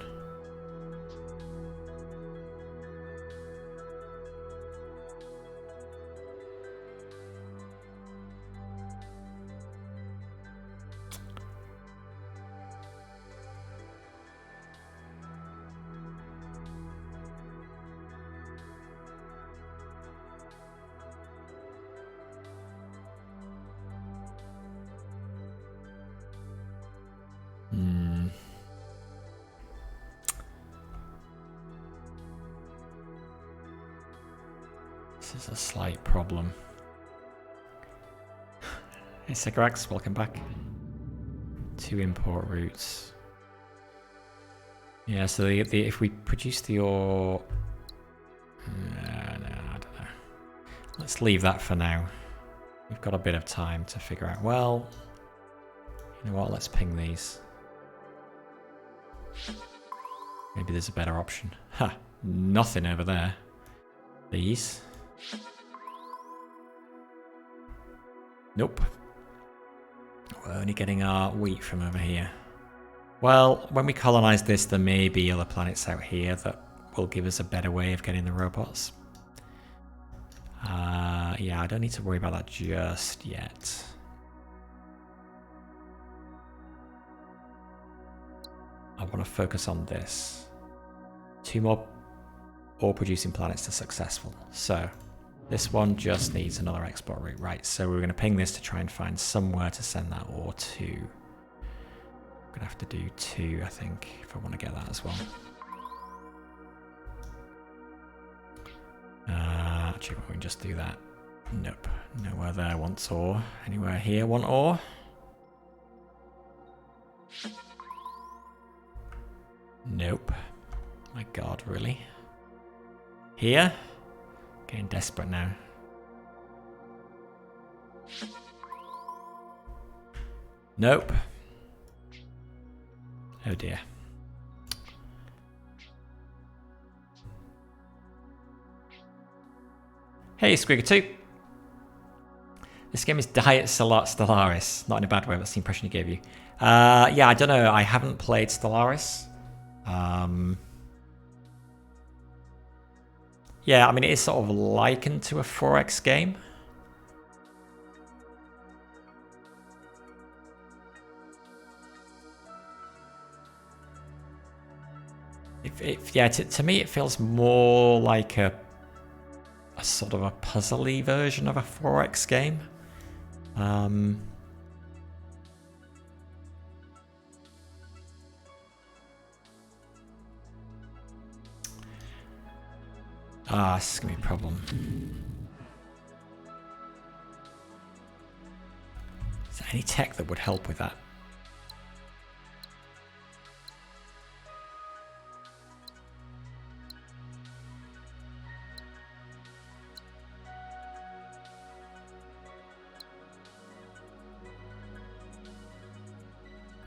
This is a slight problem. Hey Cigarettes, welcome back. 2 import routes. Yeah, so if we produce the ore... No, I don't know. Let's leave that for now. We've got a bit of time to figure out... Well, you know what, let's ping these. Maybe there's a better option. Ha! Nothing over there. These. Nope. We're only getting our wheat from over here. Well, when we colonize this, there may be other planets out here that will give us a better way of getting the robots. Yeah, I don't need to worry about that just yet. I want to focus on this. 2 more ore producing planets to successful. So this one just needs another export route. Right, so we're going to ping this to try and find somewhere to send that ore to. I'm going to have to do 2, I think, if I want to get that as well. Actually, we can just do that. Nope, nowhere there wants ore. Anywhere here want ore? Nope. My god, really? Here? Getting desperate now. Nope. Oh dear. Hey, Squigger2. This game is Diet Stellaris. Not in a bad way, that's the impression he gave you. Yeah, I don't know. I haven't played Stellaris. Yeah, I mean, it is sort of likened to a 4X game. Yeah, to me, it feels more like a a sort of a puzzly version of a 4X game. This is gonna be a problem. Is there any tech that would help with that?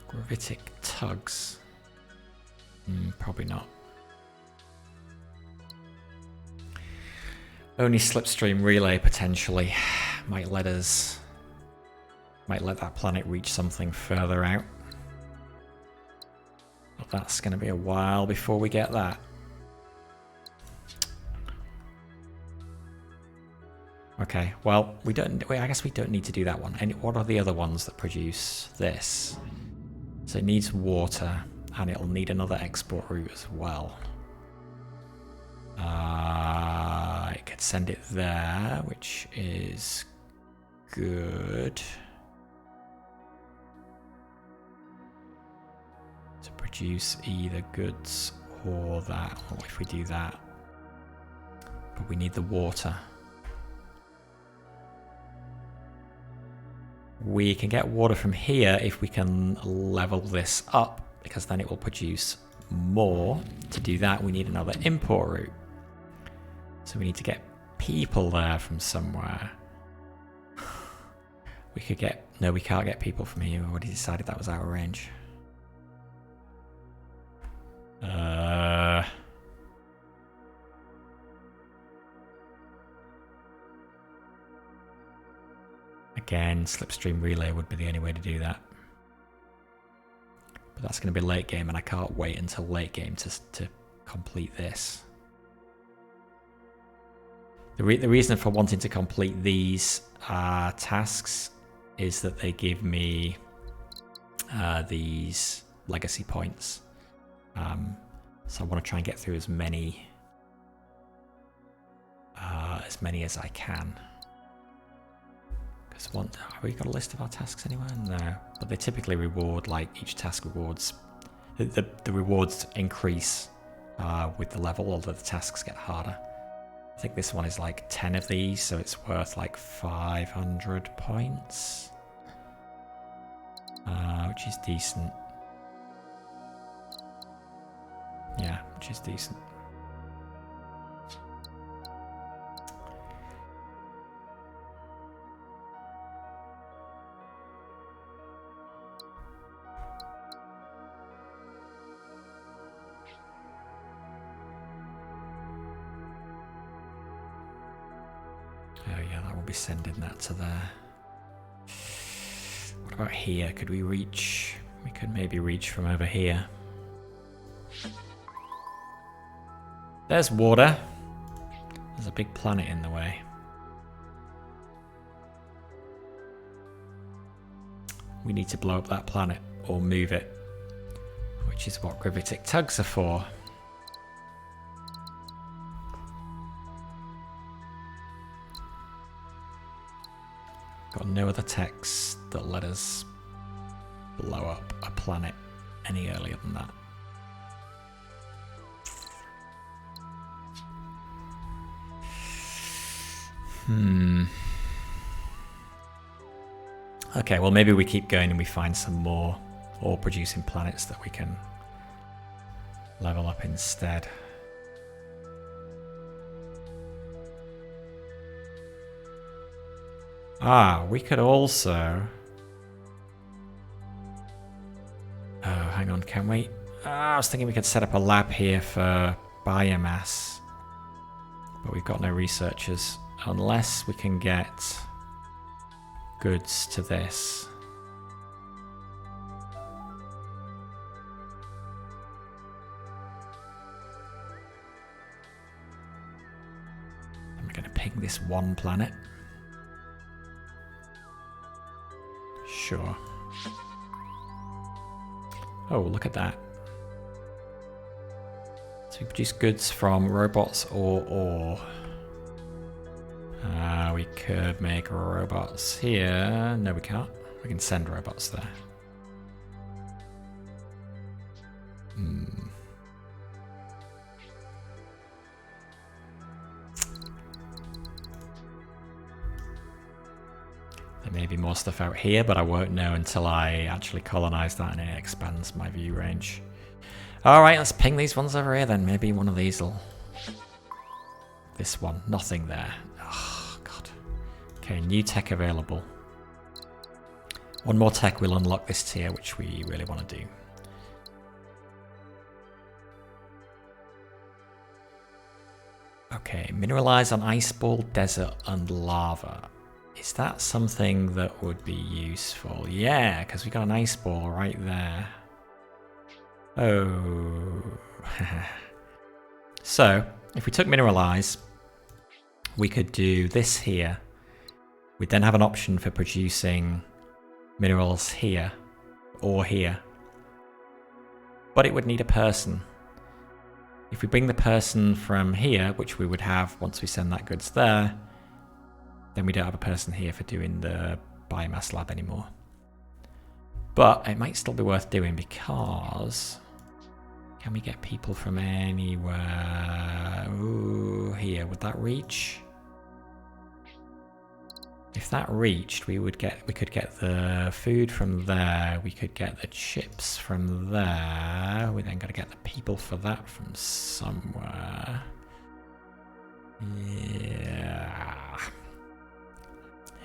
Gravitic tugs. Probably not. Only slipstream relay potentially might let that planet reach something further out. But that's going to be a while before we get that. Okay, well, I guess we don't need to do that one. What are the other ones that produce this? So it needs water, and it'll need another export route as well. I could send it there, which is good. To produce either goods or that, or if we do that. But we need the water. We can get water from here if we can level this up, because then it will produce more. To do that, we need another import route. So we need to get people there from somewhere. We could get... No, we can't get people from here. We already decided that was out of range. Again, slipstream relay would be the only way to do that. But that's going to be late game, and I can't wait until late game to complete this. The reason for wanting to complete these tasks is that they give me these legacy points. So I want to try and get through as many as I can. Because have we got a list of our tasks anywhere? No, but they typically reward, like each task rewards. The rewards increase with the level, although the tasks get harder. I think this one is like 10 of these, so it's worth like 500 points, which is decent. Yeah, which is decent. Oh yeah, that will be sending that to there. What about here? Could we reach? We could maybe reach from over here. There's water. There's a big planet in the way. We need to blow up that planet or move it, which is what gravitic tugs are for. Got no other techs that let us blow up a planet any earlier than that. Okay, well maybe we keep going and we find some more ore producing planets that we can level up instead. We could also... Oh, hang on, can we? I was thinking we could set up a lab here for biomass, but we've got no researchers. Unless we can get goods to this. I'm going to ping this one planet. Sure. Oh, look at that. So we produce goods from robots or ore. we could make robots here. No, we can't. We can send robots there. There may be more stuff out here, but I won't know until I actually colonize that and it expands my view range. Alright, let's ping these ones over here then. Maybe one of these will... This one, nothing there. Oh, God. Okay, new tech available. One more tech will unlock this tier, which we really want to do. Okay, mineralize on ice ball, desert, and lava. Is that something that would be useful? Yeah, because we got an ice ball right there. Oh. So, if we took mineralize, we could do this here. We'd then have an option for producing minerals here or here. But it would need a person. If we bring the person from here, which we would have once we send that goods there, then we don't have a person here for doing the biomass lab anymore. But it might still be worth doing because... Can we get people from anywhere? Ooh, here, would that reach? If that reached, we could get the food from there. We could get the chips from there. We then got to get the people for that from somewhere. Yeah.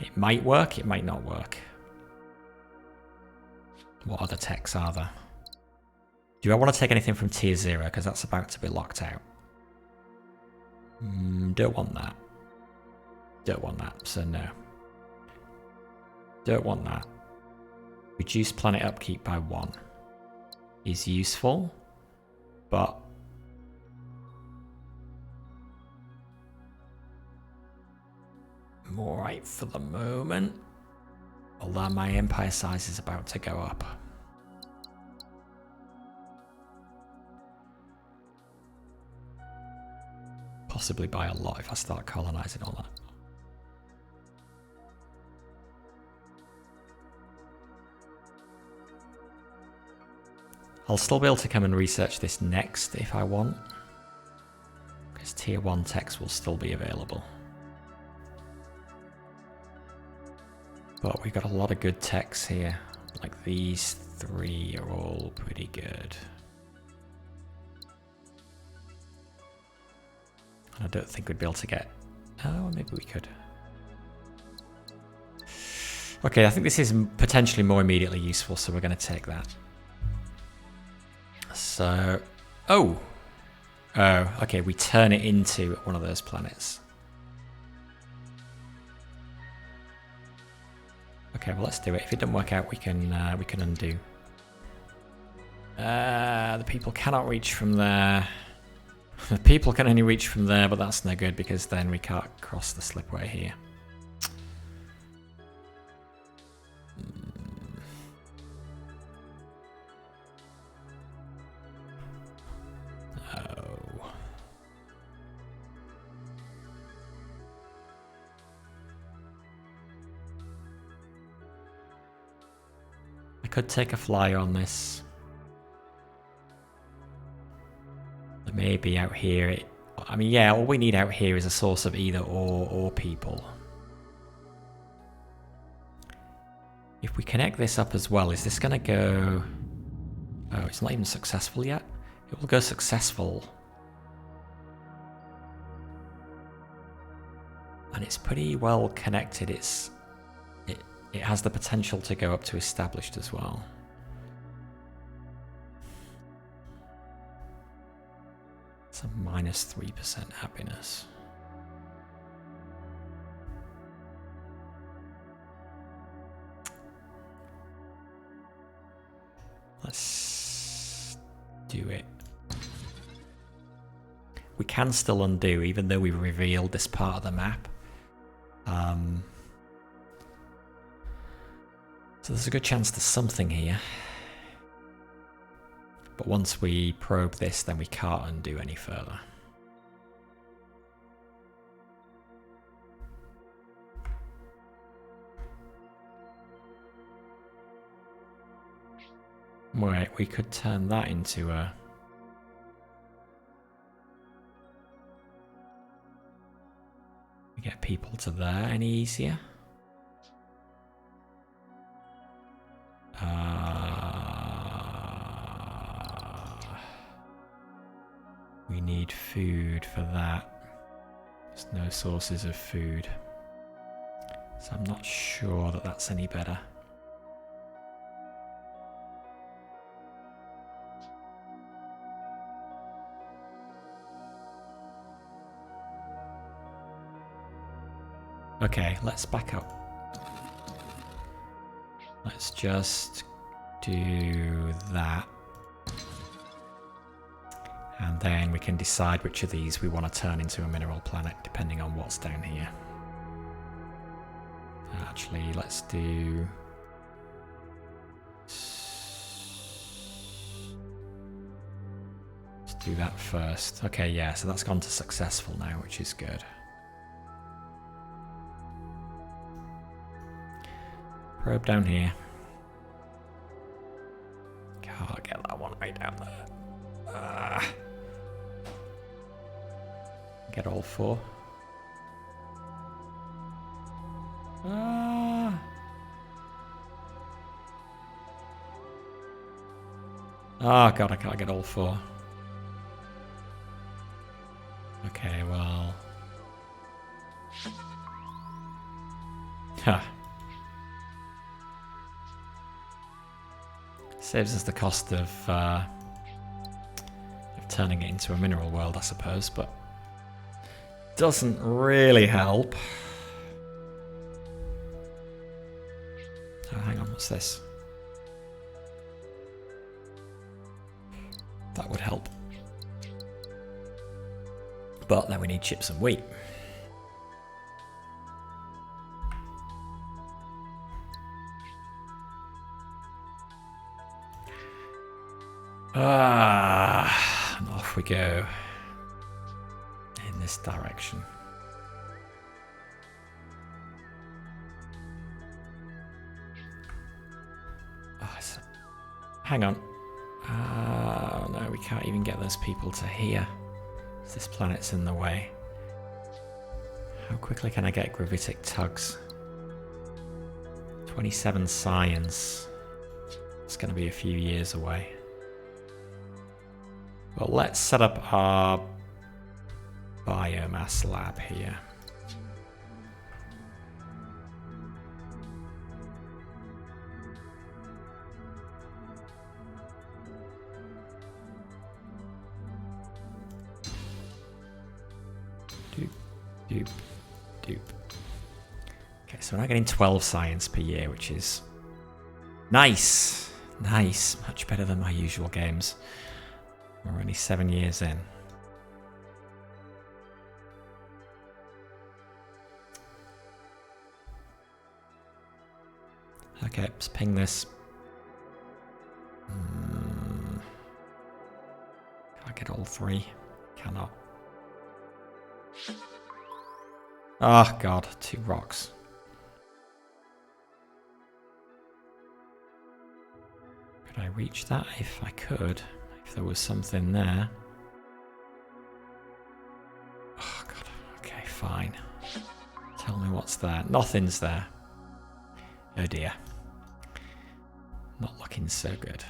It might work, it might not work. What other techs are there? Do I want to take anything from tier 0? Because that's about to be locked out. Don't want that. Don't want that, so no. Don't want that. Reduce planet upkeep by 1 is useful, but I'm alright for the moment. Although my empire size is about to go up. Possibly by a lot if I start colonizing all that. I'll still be able to come and research this next if I want, because tier 1 techs will still be available. But we've got a lot of good techs here, like these 3 are all pretty good. And I don't think we'd be able to get... Oh, maybe we could. Okay, I think this is potentially more immediately useful, so we're going to take that. So, oh, okay, we turn it into one of those planets. Okay, well, let's do it. If it doesn't work out, we can undo. The people cannot reach from there. The people can only reach from there, but that's no good because then we can't cross the slipway here. Could take a flyer on this. Maybe out here, I mean, yeah, all we need out here is a source of either or people. If we connect this up as well, is this going to go... Oh, it's not even successful yet. It will go successful. And it's pretty well connected. It has the potential to go up to established as well. It's a minus 3% happiness. Let's do it. We can still undo, even though we've revealed this part of the map. So there's a good chance there's something here. But once we probe this, then we can't undo any further. Wait, we could turn that into a... We get people to there any easier? We need food for that. There's no sources of food. So I'm not sure that that's any better. Okay, let's back up. Let's just do that. And then we can decide which of these we want to turn into a mineral planet, depending on what's down here. Actually, let's do... Let's do that first. Okay, yeah, so that's gone to successful now, which is good. Probe down here. Can't get that one right down there. Get all four. Oh god, I can't get all four. Okay, well... Huh. Saves us the cost of turning it into a mineral world, I suppose, but doesn't really help. Oh, hang on, what's this? That would help. But then we need chips and wheat. And off we go in this direction. Hang on. No, we can't even get those people to here. This planet's in the way. How quickly can I get gravitic tugs? 27 science. It's going to be a few years away. Well, let's set up our biomass lab here. Doop, doop, doop. Okay, so we're now getting 12 science per year, which is nice. Nice. Much better than my usual games. We're only 7 years in. Okay, let's ping this. Can I get all three? Cannot. Oh god, 2 rocks. Could I reach that? If I could. If there was something there. Oh god, okay, fine. Tell me what's there. Nothing's there. Oh dear. Not looking so good.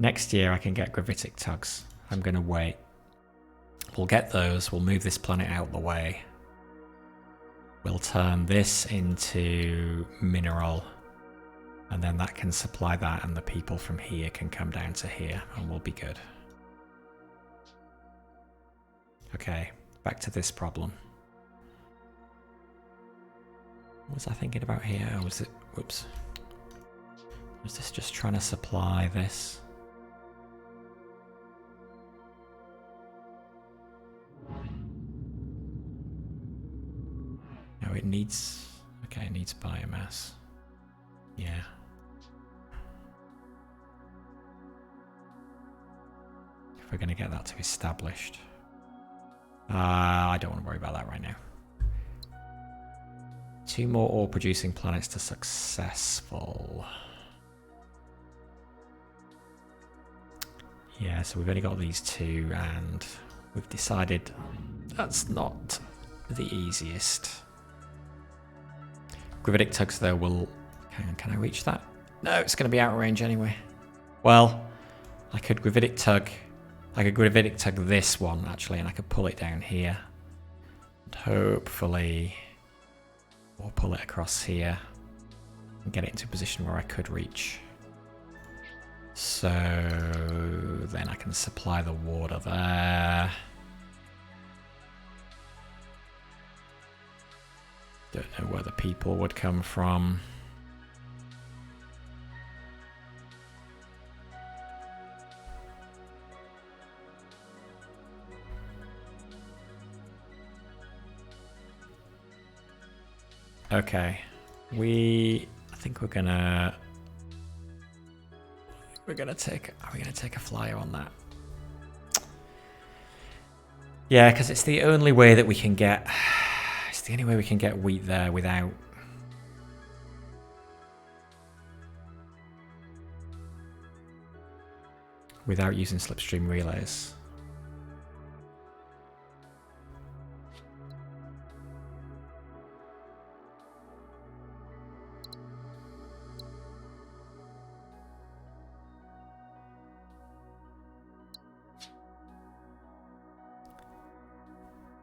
Next year I can get gravitic tugs. I'm going to wait. We'll get those. We'll move this planet out of the way. We'll turn this into mineral. And then that can supply that, and the people from here can come down to here, and we'll be good. Okay, back to this problem. What was I thinking about here? Or was it... Whoops. Was this just trying to supply this? No, it needs... Okay, it needs biomass. Yeah. If we're going to get that to established. I don't want to worry about that right now. 2 more ore producing planets to successful. Yeah, so we've only got these 2 and we've decided that's not the easiest. Gravitic tugs though will... Can I reach that? No, it's going to be out of range anyway. Well, I could gravitic tug this one actually, and I could pull it down here. And hopefully, or pull it across here and get it into a position where I could reach. So then I can supply the water there. Don't know where the people would come from. Okay, I think we're gonna take, are we gonna take a flyer on that? Yeah, because it's the only way that we can get, it's the only way we can get wheat there without using slipstream relays.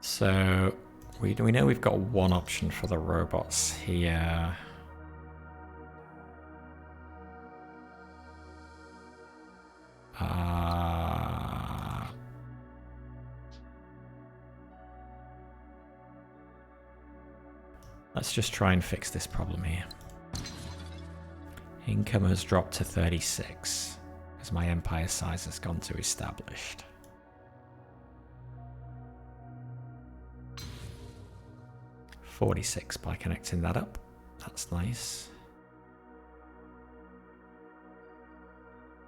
So we know we've got one option for the robots here. Let's just try and fix this problem here. Income has dropped to 36 as my empire size has gone to established. $46 by connecting that up. That's nice.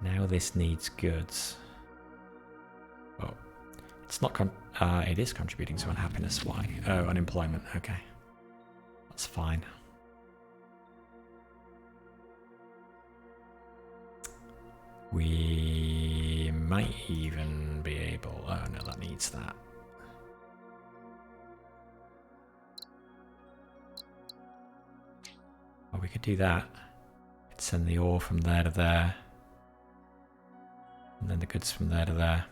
Now this needs goods. Oh, it's not. It is contributing to unhappiness. Why? Oh, unemployment. Okay, that's fine. We might even be able. Oh no, that needs that. Oh, we could do that. Could send the ore from there to there. And then the goods from there to there.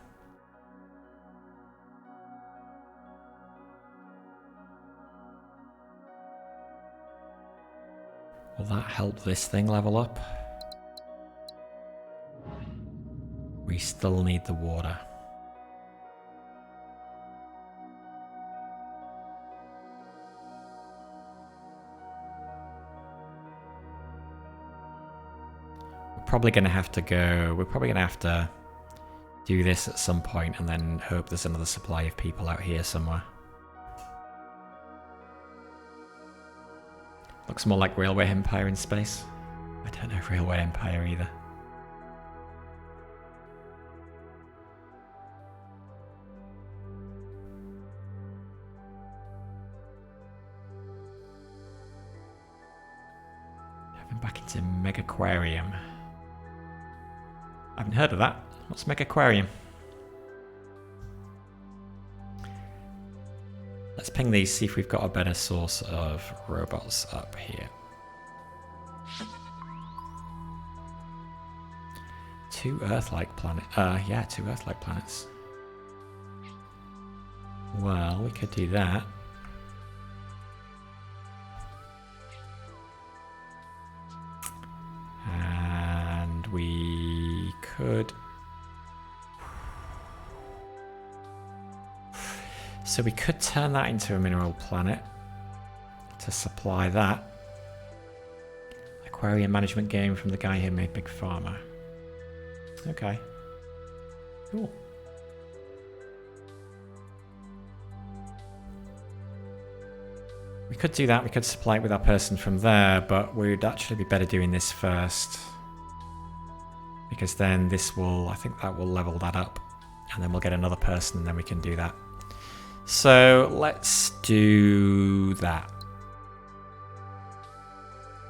Will that help this thing level up? We still need the water. Probably going to have to go, we're probably going to have to do this at some point and then hope there's another supply of people out here somewhere. Looks more like Railway Empire in space. I don't know Railway Empire either. Diving back into Megaquarium. I haven't heard of that. What's Megaquarium? Let's ping these, see if we've got a better source of robots up here. 2 Earth-like planet. Yeah, 2 Earth-like planets. Well, we could do that. And we could... So we could turn that into a mineral planet to supply that. Aquarium management game from the guy who made Big Pharma. Okay. Cool. We could do that, we could supply it with our person from there, but we'd actually be better doing this first. Because then this will, I think that will level that up. And then we'll get another person and then we can do that. So let's do that.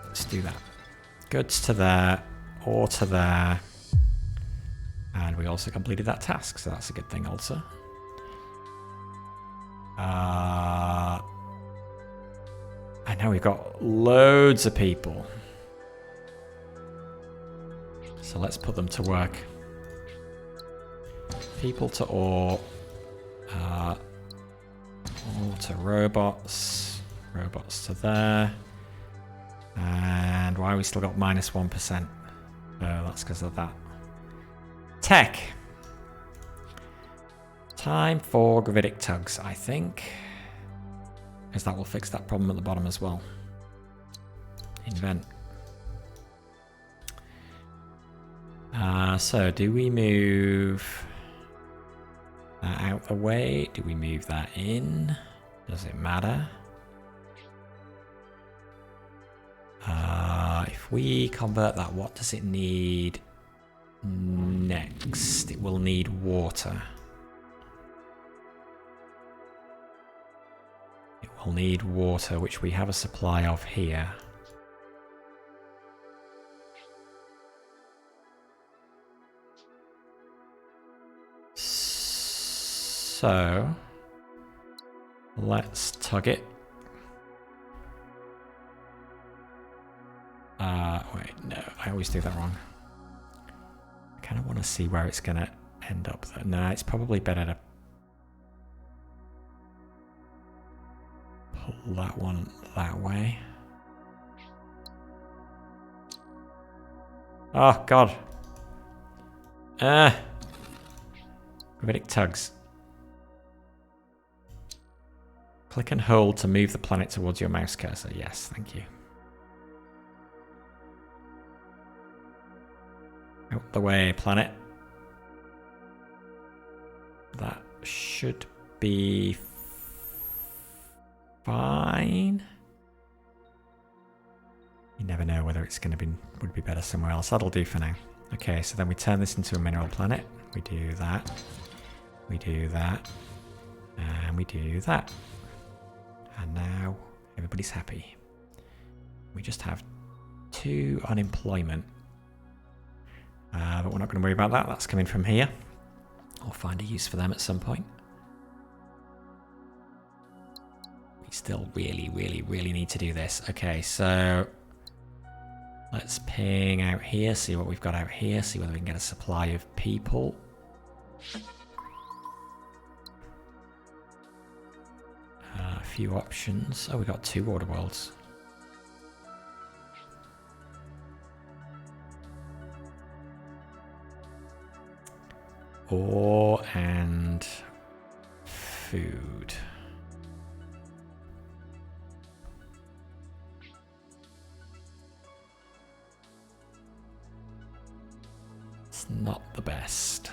Let's do that. Goods to there, ore to there. And we also completed that task, so that's a good thing also. I know we've got loads of people. So let's put them to work. People to ore. Ore to robots. Robots to there. And why we still got minus 1%? Oh, that's because of that. Tech. Time for gravitic tugs, I think. Because that will fix that problem at the bottom as well. Invent. So do we move that out the way? Do we move that in? Does it matter? If we convert that, what does it need next? It will need water. It will need water, which we have a supply of here. So let's tug it. Wait, no, I always do that wrong. I kind of want to see where it's going to end up. No, it's probably better to pull that one that way. Oh, God. Gravitic tugs. Click and hold to move the planet towards your mouse cursor. Yes, thank you. Out the way, planet. That should be fine. You never know whether it's going to be would be better somewhere else. That'll do for now. Okay, so then we turn this into a mineral planet. We do that. We do that. And we do that. And now everybody's happy. We just have 2 unemployment. But we're not going to worry about that. That's coming from here. I'll find a use for them at some point. We still really need to do this. Okay, so let's ping out here, see what we've got out here, see whether we can get a supply of people. A few options. Oh, we got 2 order worlds. Ore and food. It's not the best.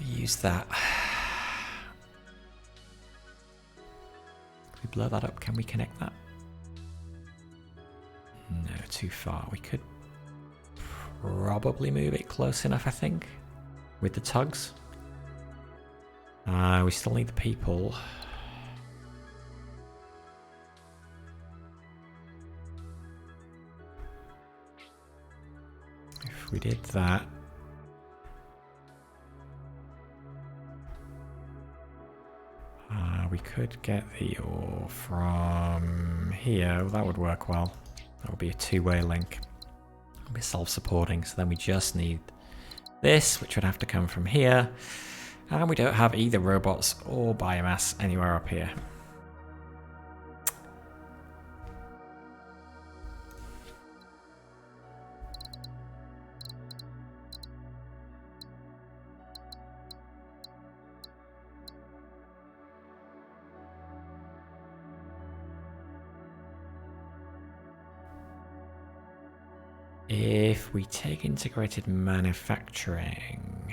Use that. Can we blow that up? Can we connect that? No, too far. We could probably move it close enough, I think, with the tugs. We still need the people. If we did that. We could get the ore from here. That would work well. That would be a 2-way link. It would be self-supporting. So then we just need this, which would have to come from here. And we don't have either robots or biomass anywhere up here. If we take integrated manufacturing,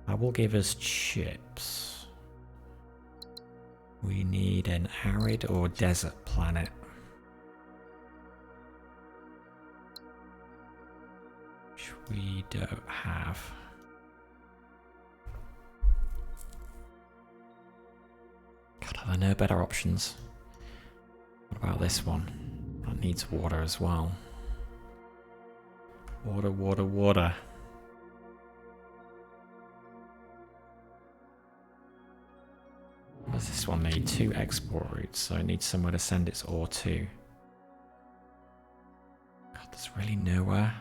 that will give us chips. We need an arid or desert planet. Which we don't have. God, are there no better options? What about this one? That needs water as well. Water, water, water. What does this one need? 2 export routes, so it needs somewhere to send its ore to. God, there's really nowhere.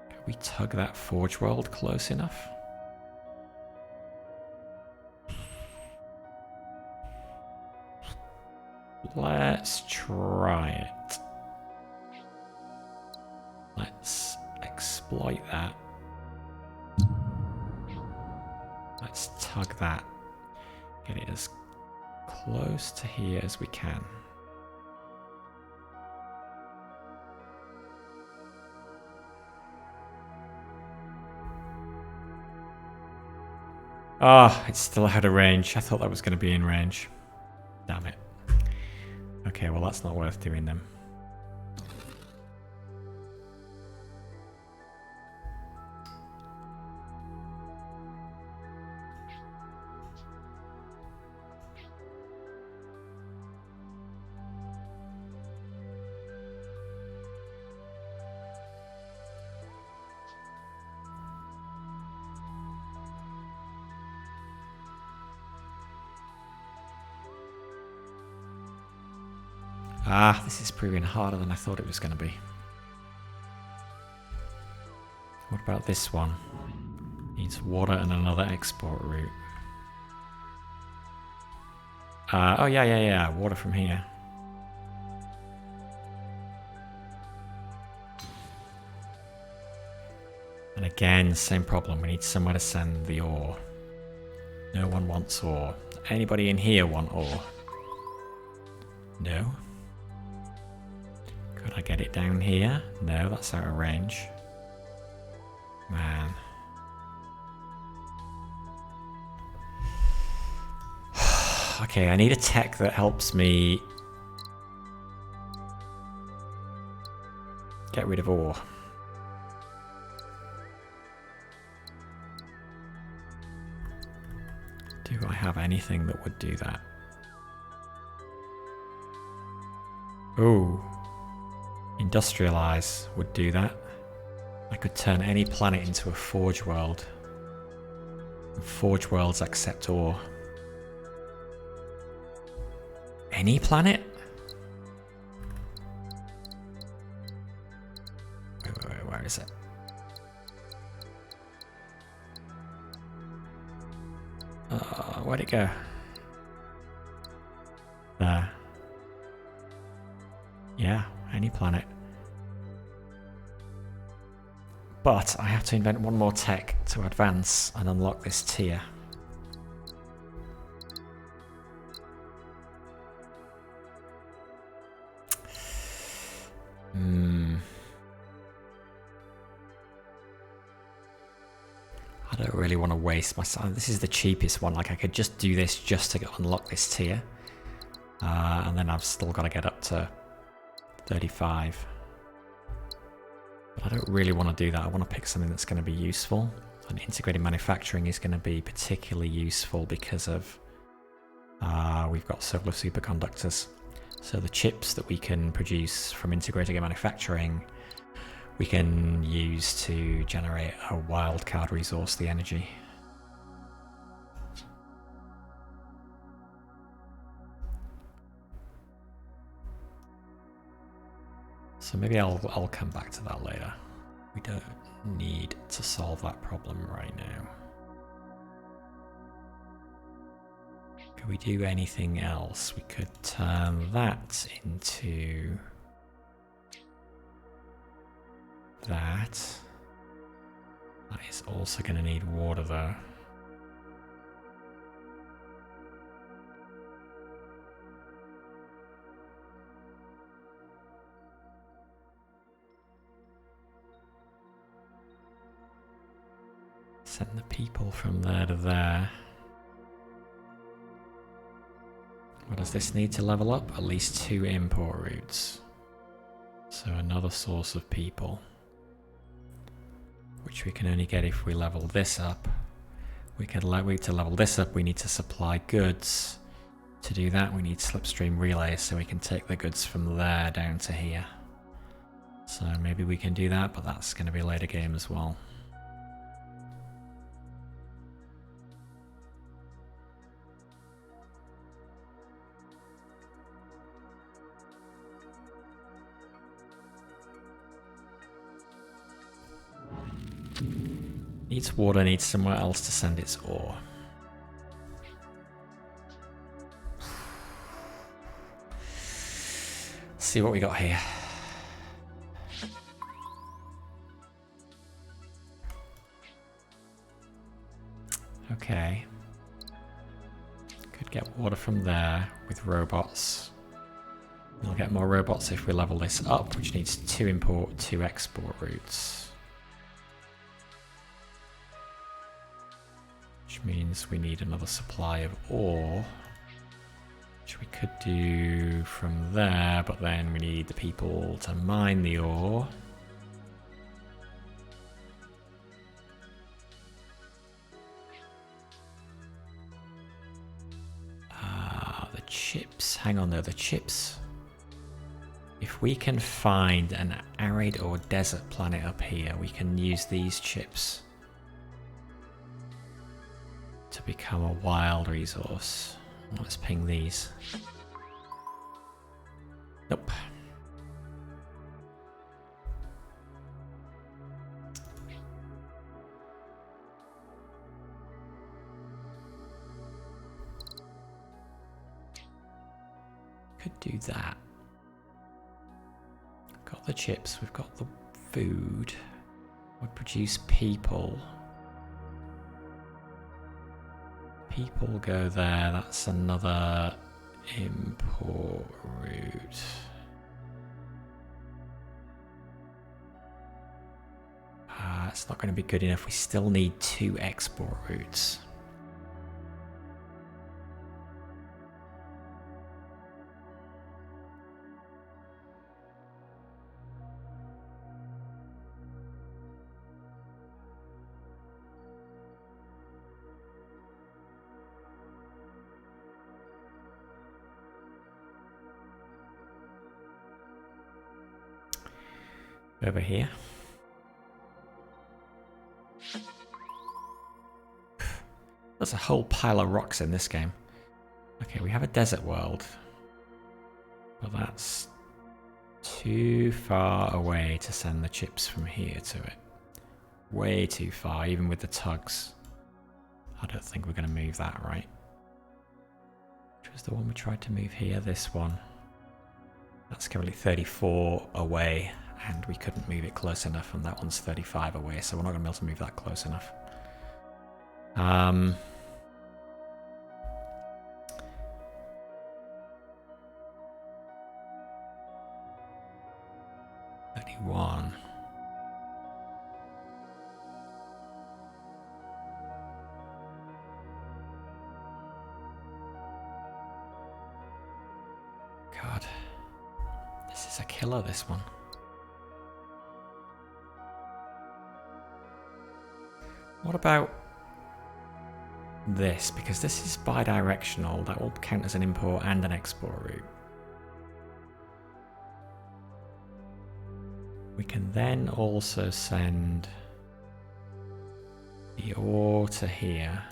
Can we tug that Forge World close enough? Let's try it. Let's exploit that. Let's tug that. Get it as close to here as we can. Ah, it's still out of range. I thought that was going to be in range. Damn it. Okay, well that's not worth doing then. Ah, this is proving harder than I thought it was going to be. What about this one? Needs water and another export route. Oh yeah, water from here. And again, same problem, we need somewhere to send the ore. No one wants ore. Anybody in here want ore? No. Could I get it down here? No, that's out of range. Man. Okay, I need a tech that helps me get rid of ore. Do I have anything that would do that? Oh. Industrialize would do that. I could turn any planet into a forge world. And forge worlds accept ore. Any planet? Wait, where is it? Where'd it go? There. Yeah, any planet. But I have to invent one more tech to advance and unlock this tier. I don't really want to waste my time. This is the cheapest one. Like, I could just do this just to unlock this tier. And then I've still got to get up to 35. But I don't really want to do that. I want to pick something that's going to be useful. And integrated manufacturing is going to be particularly useful because of we've got solar superconductors. So the chips that we can produce from integrated manufacturing, we can use to generate a wildcard resource, the energy. So maybe I'll come back to that later. We don't need to solve that problem right now. Could we do anything else? We could turn that into that. That is also going to need water though. Send the people from there to there. What does this need to level up? At least 2 import routes. So another source of people, which we can only get if we level this up. To level this up, we need to supply goods. To do that, we need slipstream relays, so we can take the goods from there down to here. So maybe we can do that, but that's going to be a later game as well. Needs water, needs somewhere else to send its ore. Let's see what we got here. Okay. Could get water from there with robots. We'll get more robots if we level this up, which needs 2 import, 2 export routes. Which means we need another supply of ore, which we could do from there, but then we need the people to mine the ore. The chips, hang on though, the chips. If we can find an arid or desert planet up here, we can use these chips to become a wild resource. Let's ping these. Nope. Could do that. Got the chips, we've got the food. Would produce people. People go there, that's another import route. It's not going to be good enough, we still need 2 export routes. Over here. There's a whole pile of rocks in this game. Okay, we have a desert world. Well, that's too far away to send the chips from here to it. Way too far, even with the tugs. I don't think we're going to move that, right? Which was the one we tried to move here? This one. That's currently 34 away. And we couldn't move it close enough, and that one's 35 away, so we're not going to be able to move that close enough. 31. God. This is a killer, this one. What about this? Because this is bi-directional, that will count as an import and an export route. We can then also send the ore to here,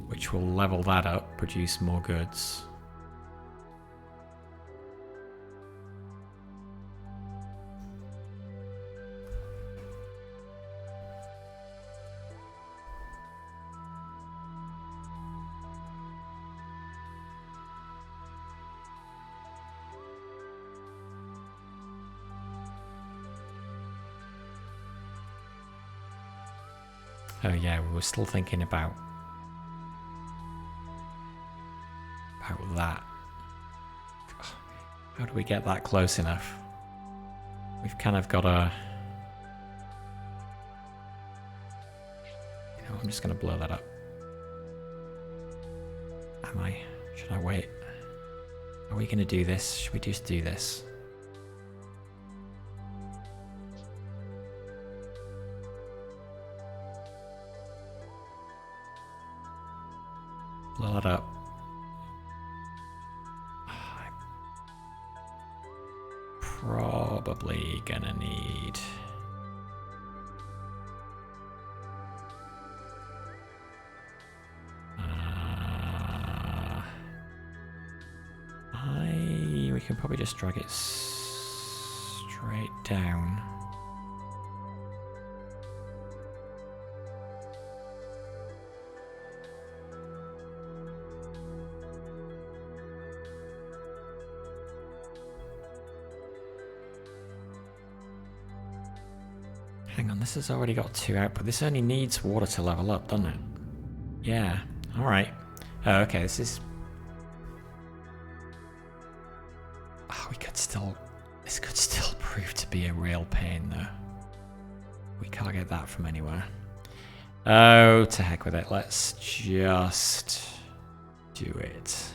which will level that up, produce more goods. Oh yeah, we were still thinking about that. How do we get that close enough? We've kind of got to I'm just going to blow that up. Am I? Should I wait? Are we going to do this? Should we just do this? Blow that up. I'm probably gonna need... we can probably just drag it straight down. Hang on, this has already got 2 output. This only needs water to level up, doesn't it? Yeah, alright. Oh, okay, this is... Oh, this could still prove to be a real pain, though. We can't get that from anywhere. Oh, to heck with it. Let's just do it.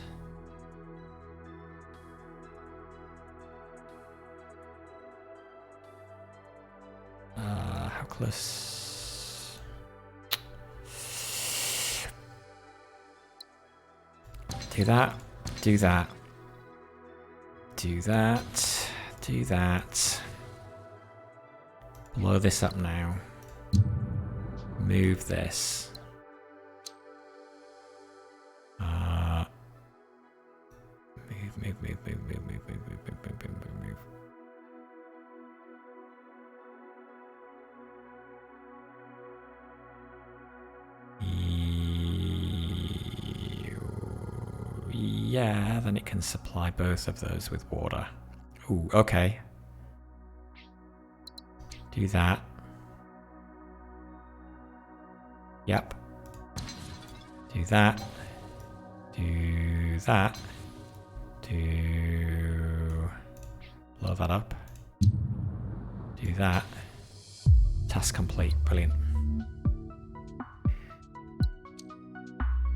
How close? Do that. Do that. Do that. Do that. Blow this up now. Move this. Move. Yeah, then it can supply both of those with water. Ooh, okay. Do that. Yep. Do that. Do that. Blow that up. Do that. Task complete. Brilliant.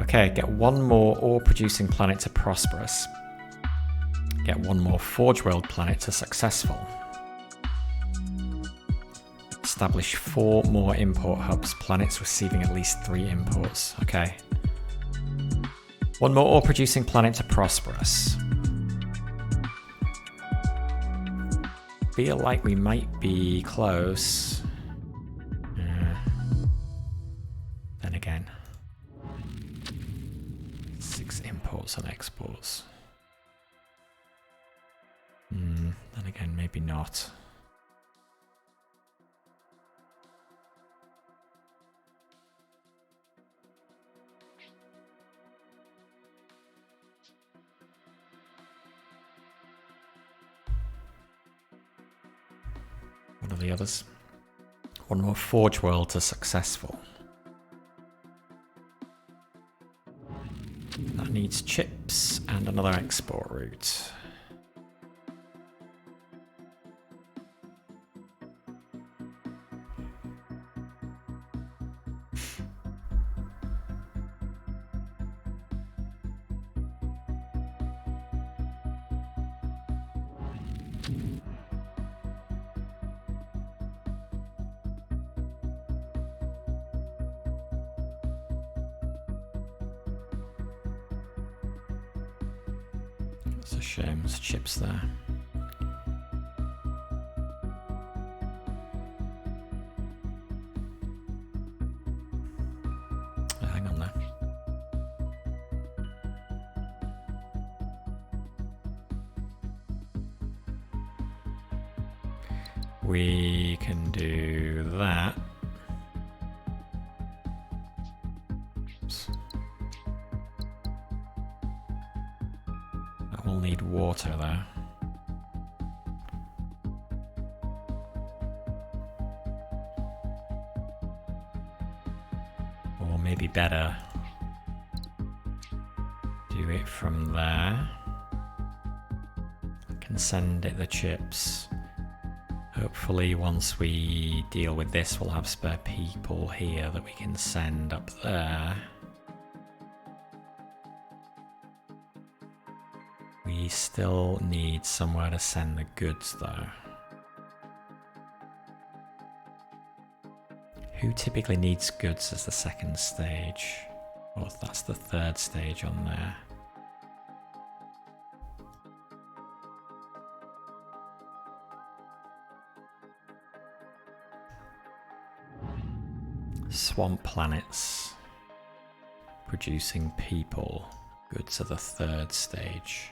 Okay, get 1 more ore-producing planet to prosperous. Get 1 more Forge World planet to successful. Establish 4 more import hubs, planets receiving at least 3 imports. Okay. 1 more ore-producing planet to prosperous. Feel like we might be close. Then again. 6 imports and exports. Then again, maybe not. What are the others? 1 more Forge World to successful. That needs chips and another export route. It's a shame, there's chips there. Oh, hang on there. We can do that. We'll need water there. Or maybe better, do it from there. I can send it the chips. Hopefully once we deal with this, we'll have spare people here that we can send up there. We still need somewhere to send the goods though. Who typically needs goods as the second stage? Or that's the third stage on there. Swamp planets. Producing people. Goods are the third stage.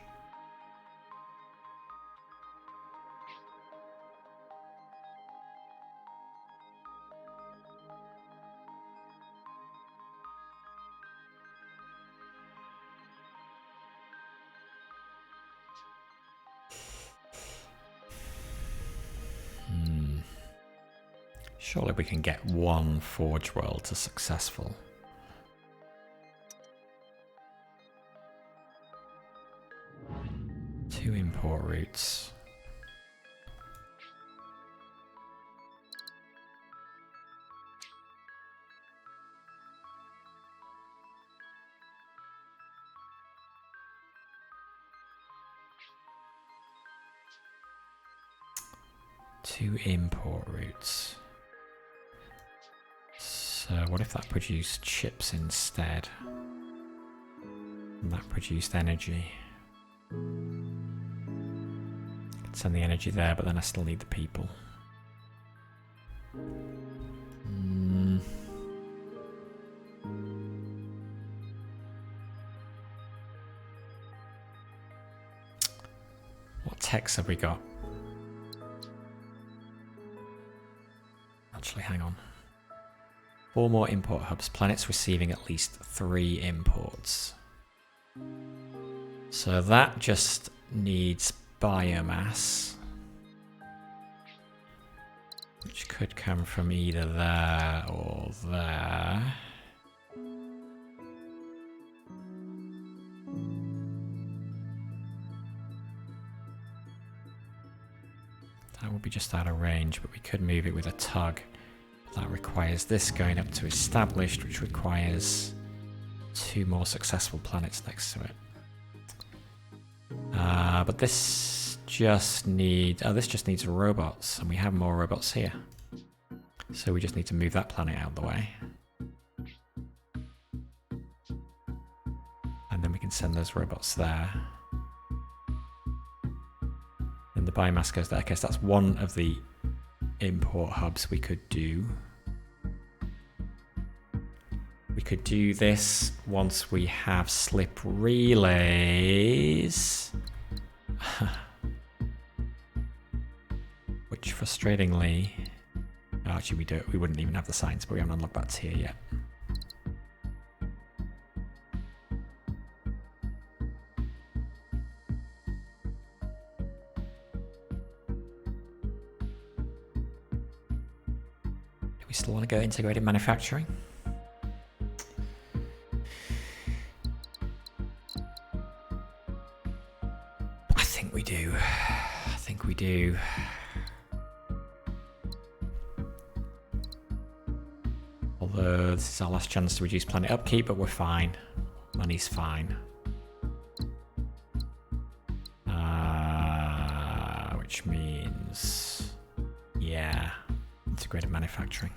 Surely we can get one Forge World to successful. Two import routes. Two import routes. So what if that produced chips instead? And that produced energy. Could send the energy there, but then I still need the people. What techs have we got? Actually, hang on. 4 more import hubs. Planets receiving at least 3 imports. So that just needs biomass. Which could come from either there or there. That would be just out of range, but we could move it with a tug. That requires this going up to established, which requires 2 more successful planets next to it. But this just needs... Oh, this just needs robots, and we have more robots here. So we just need to move that planet out of the way. And then we can send those robots there. And the biomass goes there. Okay, so that's one of the import hubs we could do. We could do this once we have slip relays. Which frustratingly, actually we wouldn't even have the science, but we haven't unlocked that tier yet. Do we still want to go integrated manufacturing? We do. Although this is our last chance to reduce planet upkeep, but we're fine. Money's fine. Which means, yeah, integrated manufacturing.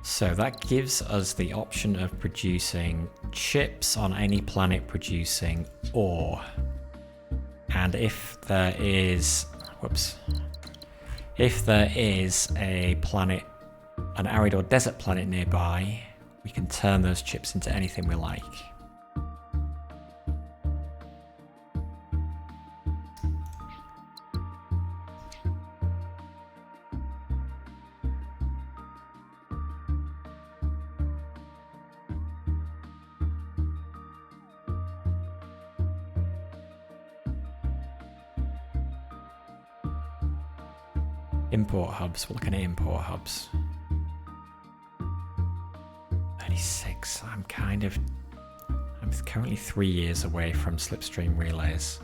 So that gives us the option of producing chips on any planet producing ore. And if there is, if there is a planet, an arid or desert planet nearby, we can turn those chips into anything we like. Import hubs, we're looking at import hubs. 36, I'm currently 3 years away from slipstream relays.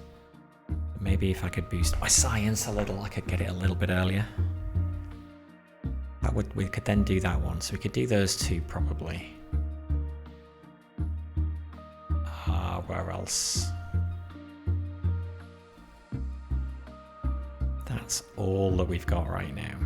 Maybe if I could boost my science a little, I could get it a little bit earlier. We could then do that one, so we could do those two probably. Where else? That's all that we've got right now.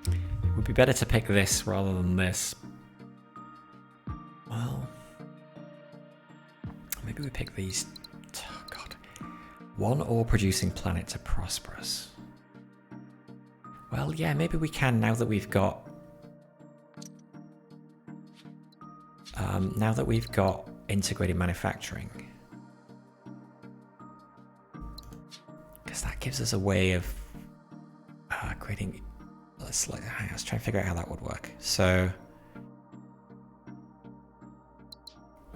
It would be better to pick this rather than this. Well, maybe we pick these. Oh God. One ore producing planet to prosperous. Well, yeah, maybe we can now that we've got integrated manufacturing, because that gives us a way of creating. Let's try and figure out how that would work. So,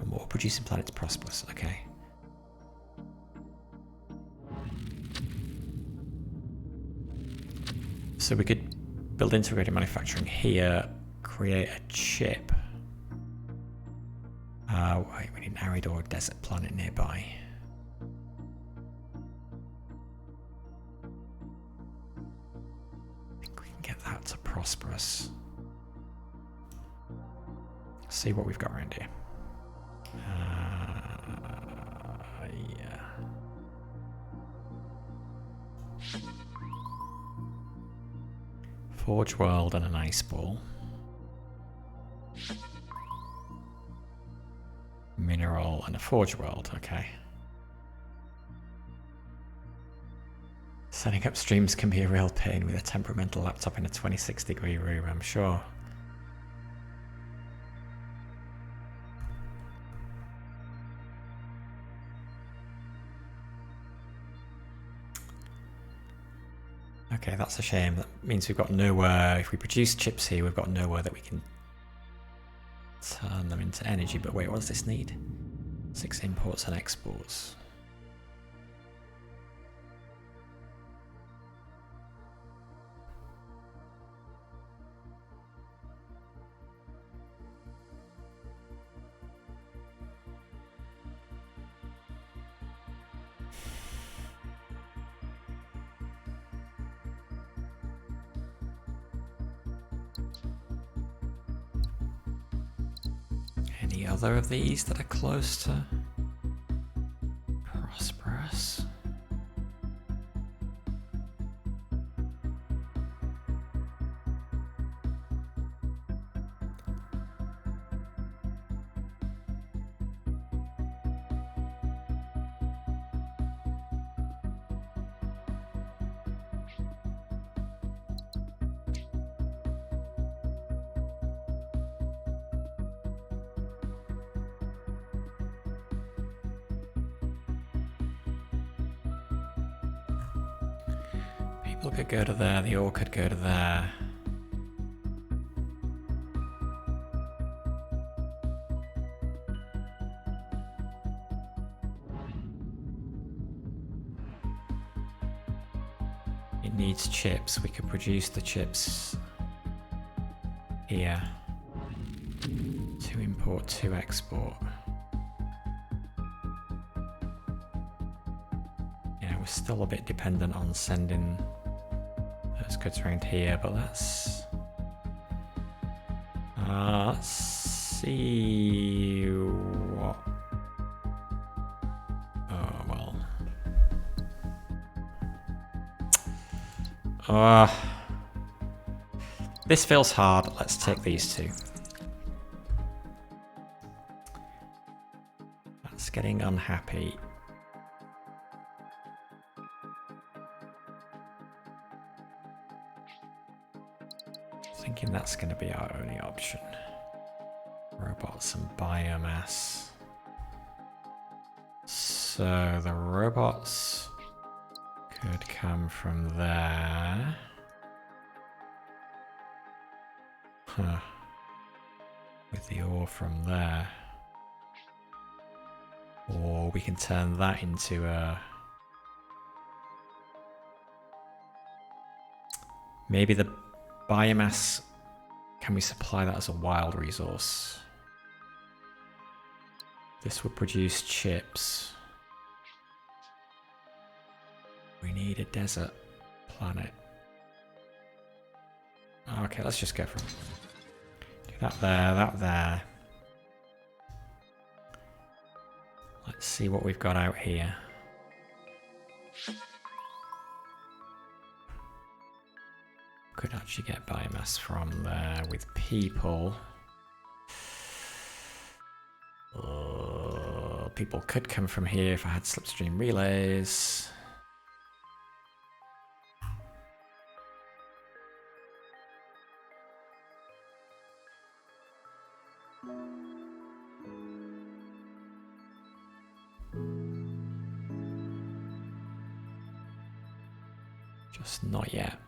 more producing planets prosperous. Okay. So we could build integrated manufacturing here, create a chip. Wait, we need an arid or desert planet nearby. I think we can get that to prosperous. See what we've got around here. Yeah. Forge World and an ice ball. Mineral and a Forge World, okay. Setting up streams can be a real pain with a temperamental laptop in a 26-degree room, I'm sure. Okay, that's a shame. That means we've got nowhere. If we produce chips here, we've got nowhere that we can turn them into energy. But wait, what does this need? 6 imports and exports. Any other of these that are close to prosperous? People could go to there, the ore could go to there. It needs chips. We could produce the chips here. 2 import, 2 export. Yeah, we're still a bit dependent on sending those goods around here, but let's see what. Oh well. This feels hard. Let's take these two. That's getting unhappy. Thinking that's going to be our only option. Robots and biomass. So the robots could come from there. Huh. With the ore from there. Or we can turn that into a Maybe the biomass, can we supply that as a wild resource? This would produce chips. We need a desert planet. Okay, let's just go from do that there, that there. Let's see what we've got out here. Could actually get biomass from there with people. People could come from here if I had slipstream relays. Just not yet.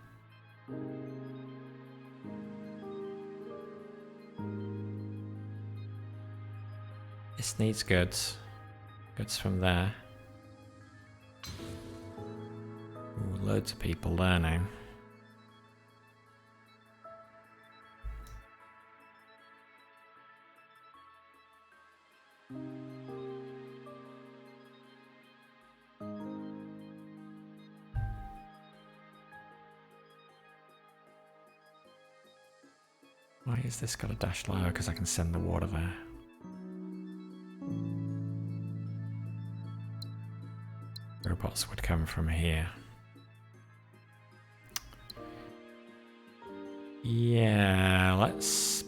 This needs goods. Goods from there. Ooh, loads of people learning. Why is this got a dash lower? Because I can send the water there. Robots would come from here. Yeah, let's...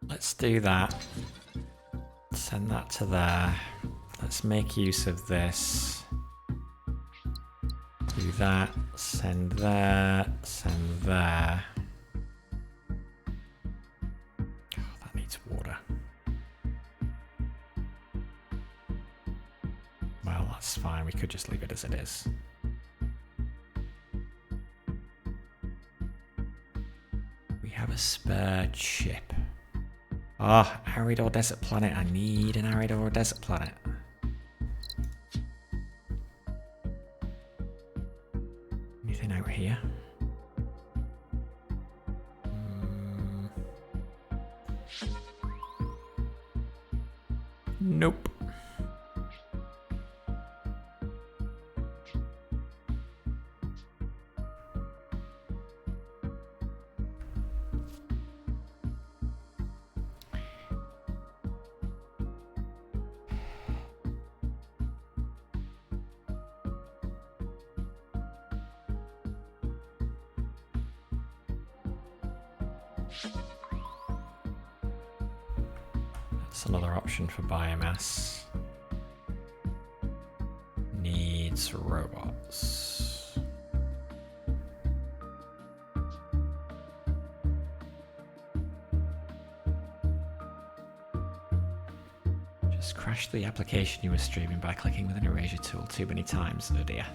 Let's do that. Send that to there. Let's make use of this. Do that, send there, send there. Oh, that needs water. Well, that's fine. We could just leave it as it is. We have a spare chip. Ah, arid or desert planet. I need an arid or desert planet. Anything out here? Nope. That's another option for biomass. Needs robots. Just crashed the application you were streaming by clicking with an erasure tool too many times. Oh dear.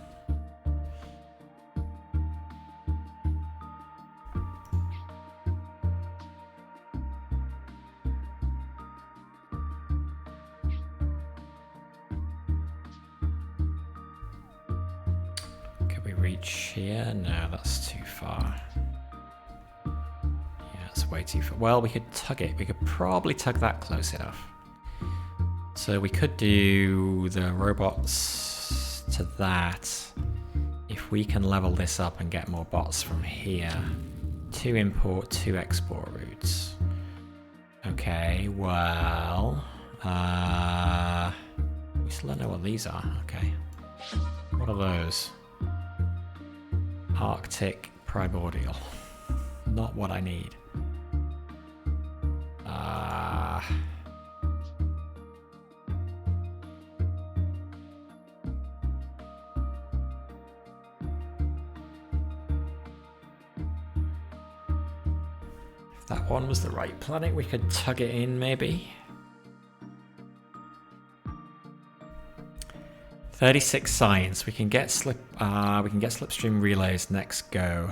Here? No, that's too far. Yeah, it's way too far. Well, we could tug it. We could probably tug that close enough. So we could do the robots to that. If we can level this up and get more bots from here. 2 import, 2 export routes. Okay, well... we still don't know what these are. Okay. What are those? Arctic primordial. Not what I need. If that one was the right planet, we could tug it in maybe. 36 science. We can get slipstream relays next go.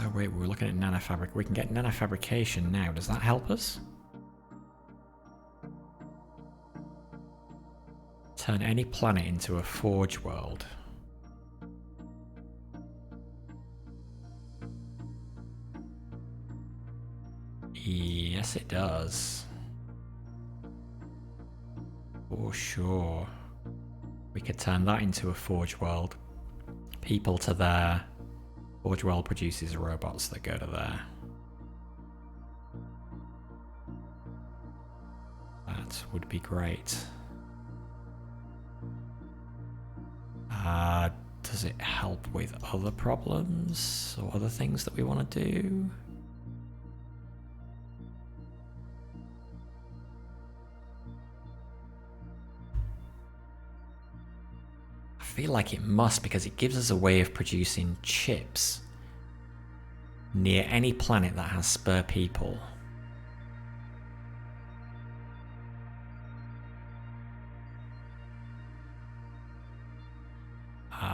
So wait, we were looking at nanofabric. We can get nanofabrication now. Does that help us? Turn any planet into a forge world. Yes, it does. For sure. We could turn that into a forge world. People to there. Forge world produces robots that go to there. That would be great. Does it help with other problems or other things that we want to do? I feel like it must, because it gives us a way of producing chips near any planet that has spare people.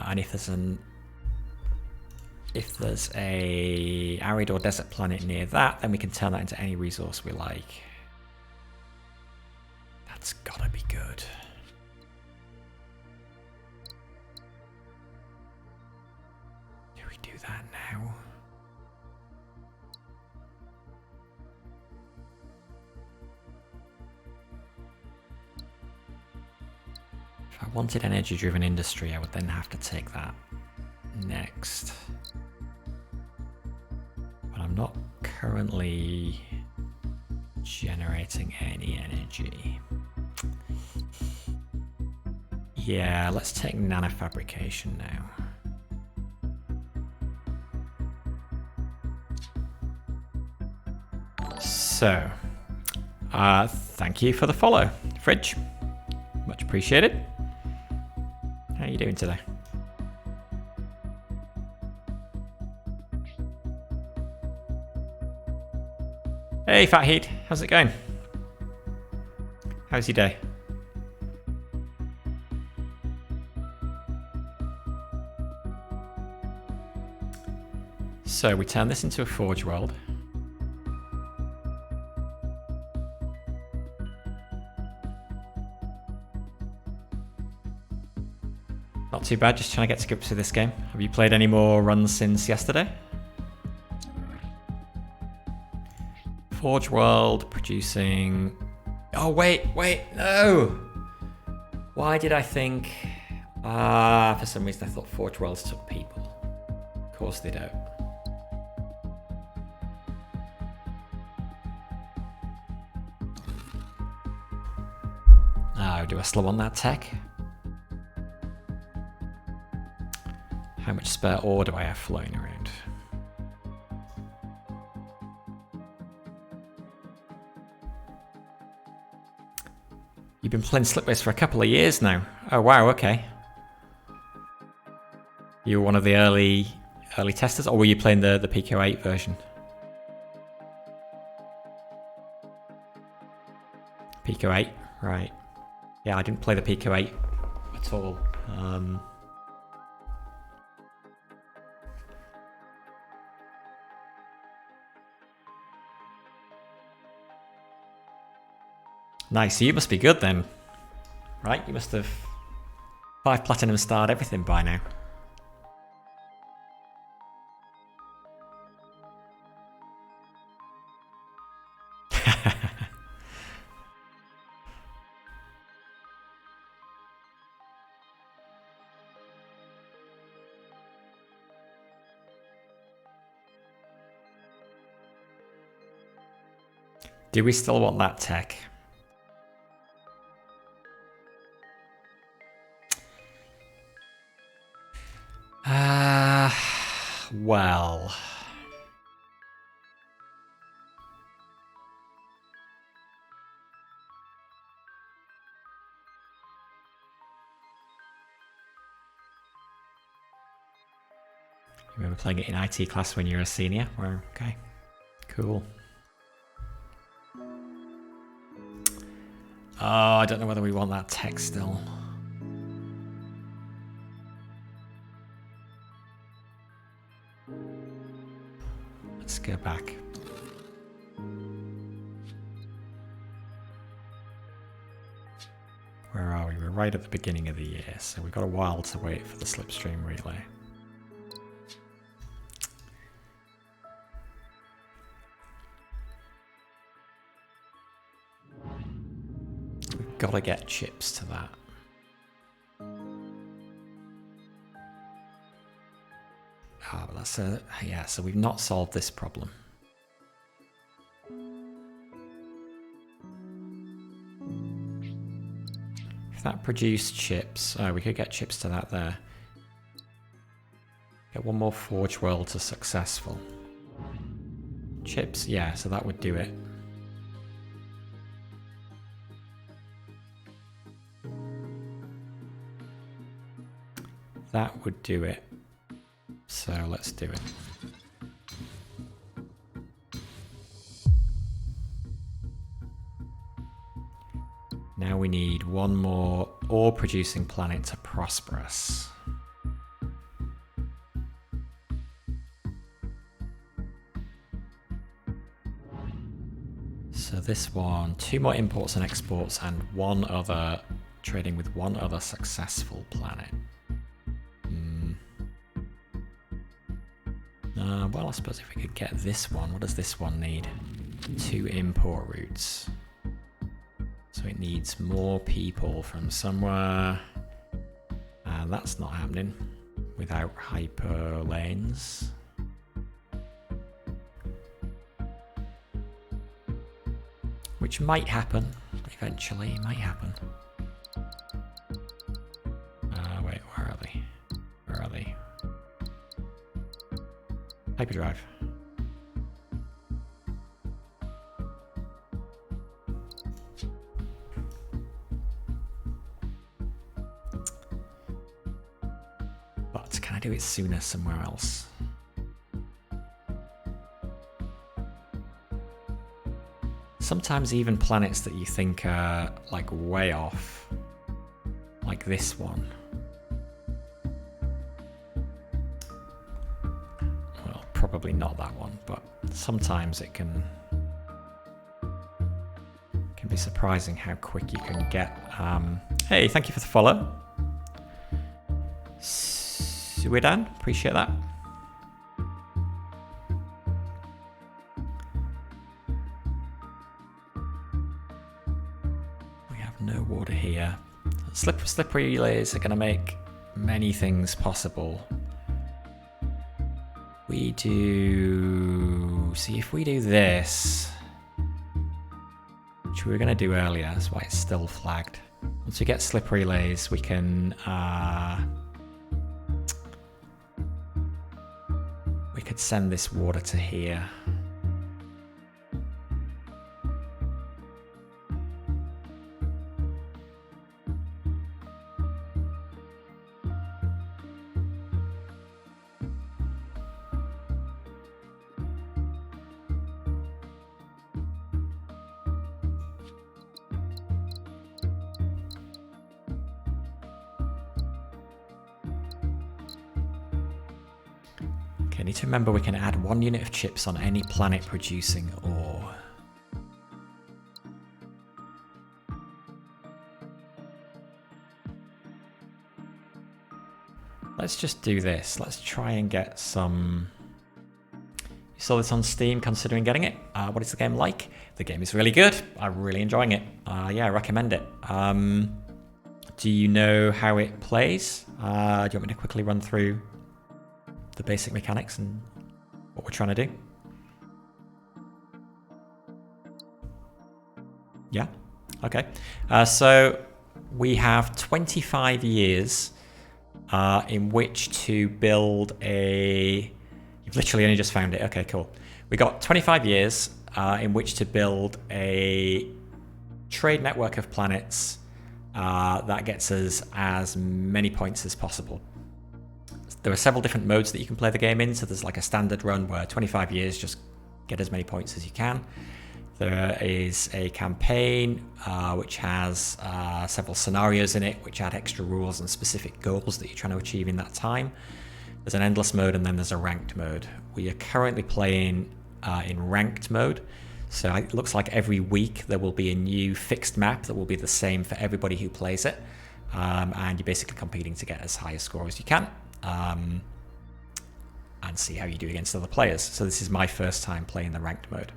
And if there's a arid or desert planet near that, then we can turn that into any resource we like. That's gotta be good. Do we do that now? If I wanted energy-driven industry, I would then have to take that next. But I'm not currently generating any energy. Yeah, let's take nanofabrication now. So, thank you for the follow, Fridge. Much appreciated. How are you doing today? Hey, Fat Heat, how's it going? How's your day? So we turn this into a forge world. Not too bad, just trying to get to grips with this game. Have you played any more runs since yesterday? Forge world producing... Oh, wait, no! Why did I think... for some reason I thought Forge worlds took people. Of course they don't. Oh, do I still want that tech? How much spare ore do I have floating around? You've been playing Slipways for a couple of years now. Oh wow, okay. You were one of the early testers, or were you playing the Pico 8 version? Pico 8, right. Yeah, I didn't play the Pico 8 at all. Nice, so you must be good then. Right, you must have 5 platinum starred everything by now. Do we still want that tech? Well... You remember playing it in IT class when you were a senior? Well, okay, cool. Oh, I don't know whether we want that tech still. go back. Where are we? We're right at the beginning of the year, so we've got a while to wait for the slipstream relay. We've got to get chips to that. But that's yeah, so we've not solved this problem. If that produced chips, we could get chips to that there. Get one more Forge World to successful. Chips, yeah, so that would do it. That would do it. So let's do it. Now we need one more ore producing planet to prosper us. So this one, 2 more imports and exports and one other, trading with one other successful planet. Well, I suppose if we could get this one, what does this one need? 2 import routes. So it needs more people from somewhere. And that's not happening without hyper lanes. Which might happen eventually, it might happen. Wait, where are they? Where are they? Hyperdrive. But can I do it sooner somewhere else? Sometimes even planets that you think are like way off, like this one. Well, probably not that one, but sometimes it can be surprising how quick you can get. Hey, thank you for the follow. Suidan, appreciate that. We have no water here. Slippery relays are going to make many things possible. We do... See, if we do this, which we were going to do earlier, that's why it's still flagged. Once we get slippery relays, we can... we could send this water to here. Need to remember we can add 1 unit of chips on any planet producing ore. Let's just do this. Let's try and get some... You saw this on Steam, considering getting it. What is the game like? The game is really good. I'm really enjoying it. Yeah, I recommend it. Do you know how it plays? Do you want me to quickly run through the basic mechanics and what we're trying to do? Yeah? Okay. So we have 25 years in which to build a... You've literally only just found it. Okay, cool. We got 25 years in which to build a trade network of planets that gets us as many points as possible. There are several different modes that you can play the game in. So there's like a standard run where 25 years, just get as many points as you can. There is a campaign which has several scenarios in it, which add extra rules and specific goals that you're trying to achieve in that time. There's an endless mode, and then there's a ranked mode. We are currently playing in ranked mode. So it looks like every week there will be a new fixed map that will be the same for everybody who plays it. And you're basically competing to get as high a score as you can. And see how you do against other players. So this is my first time playing the ranked mode.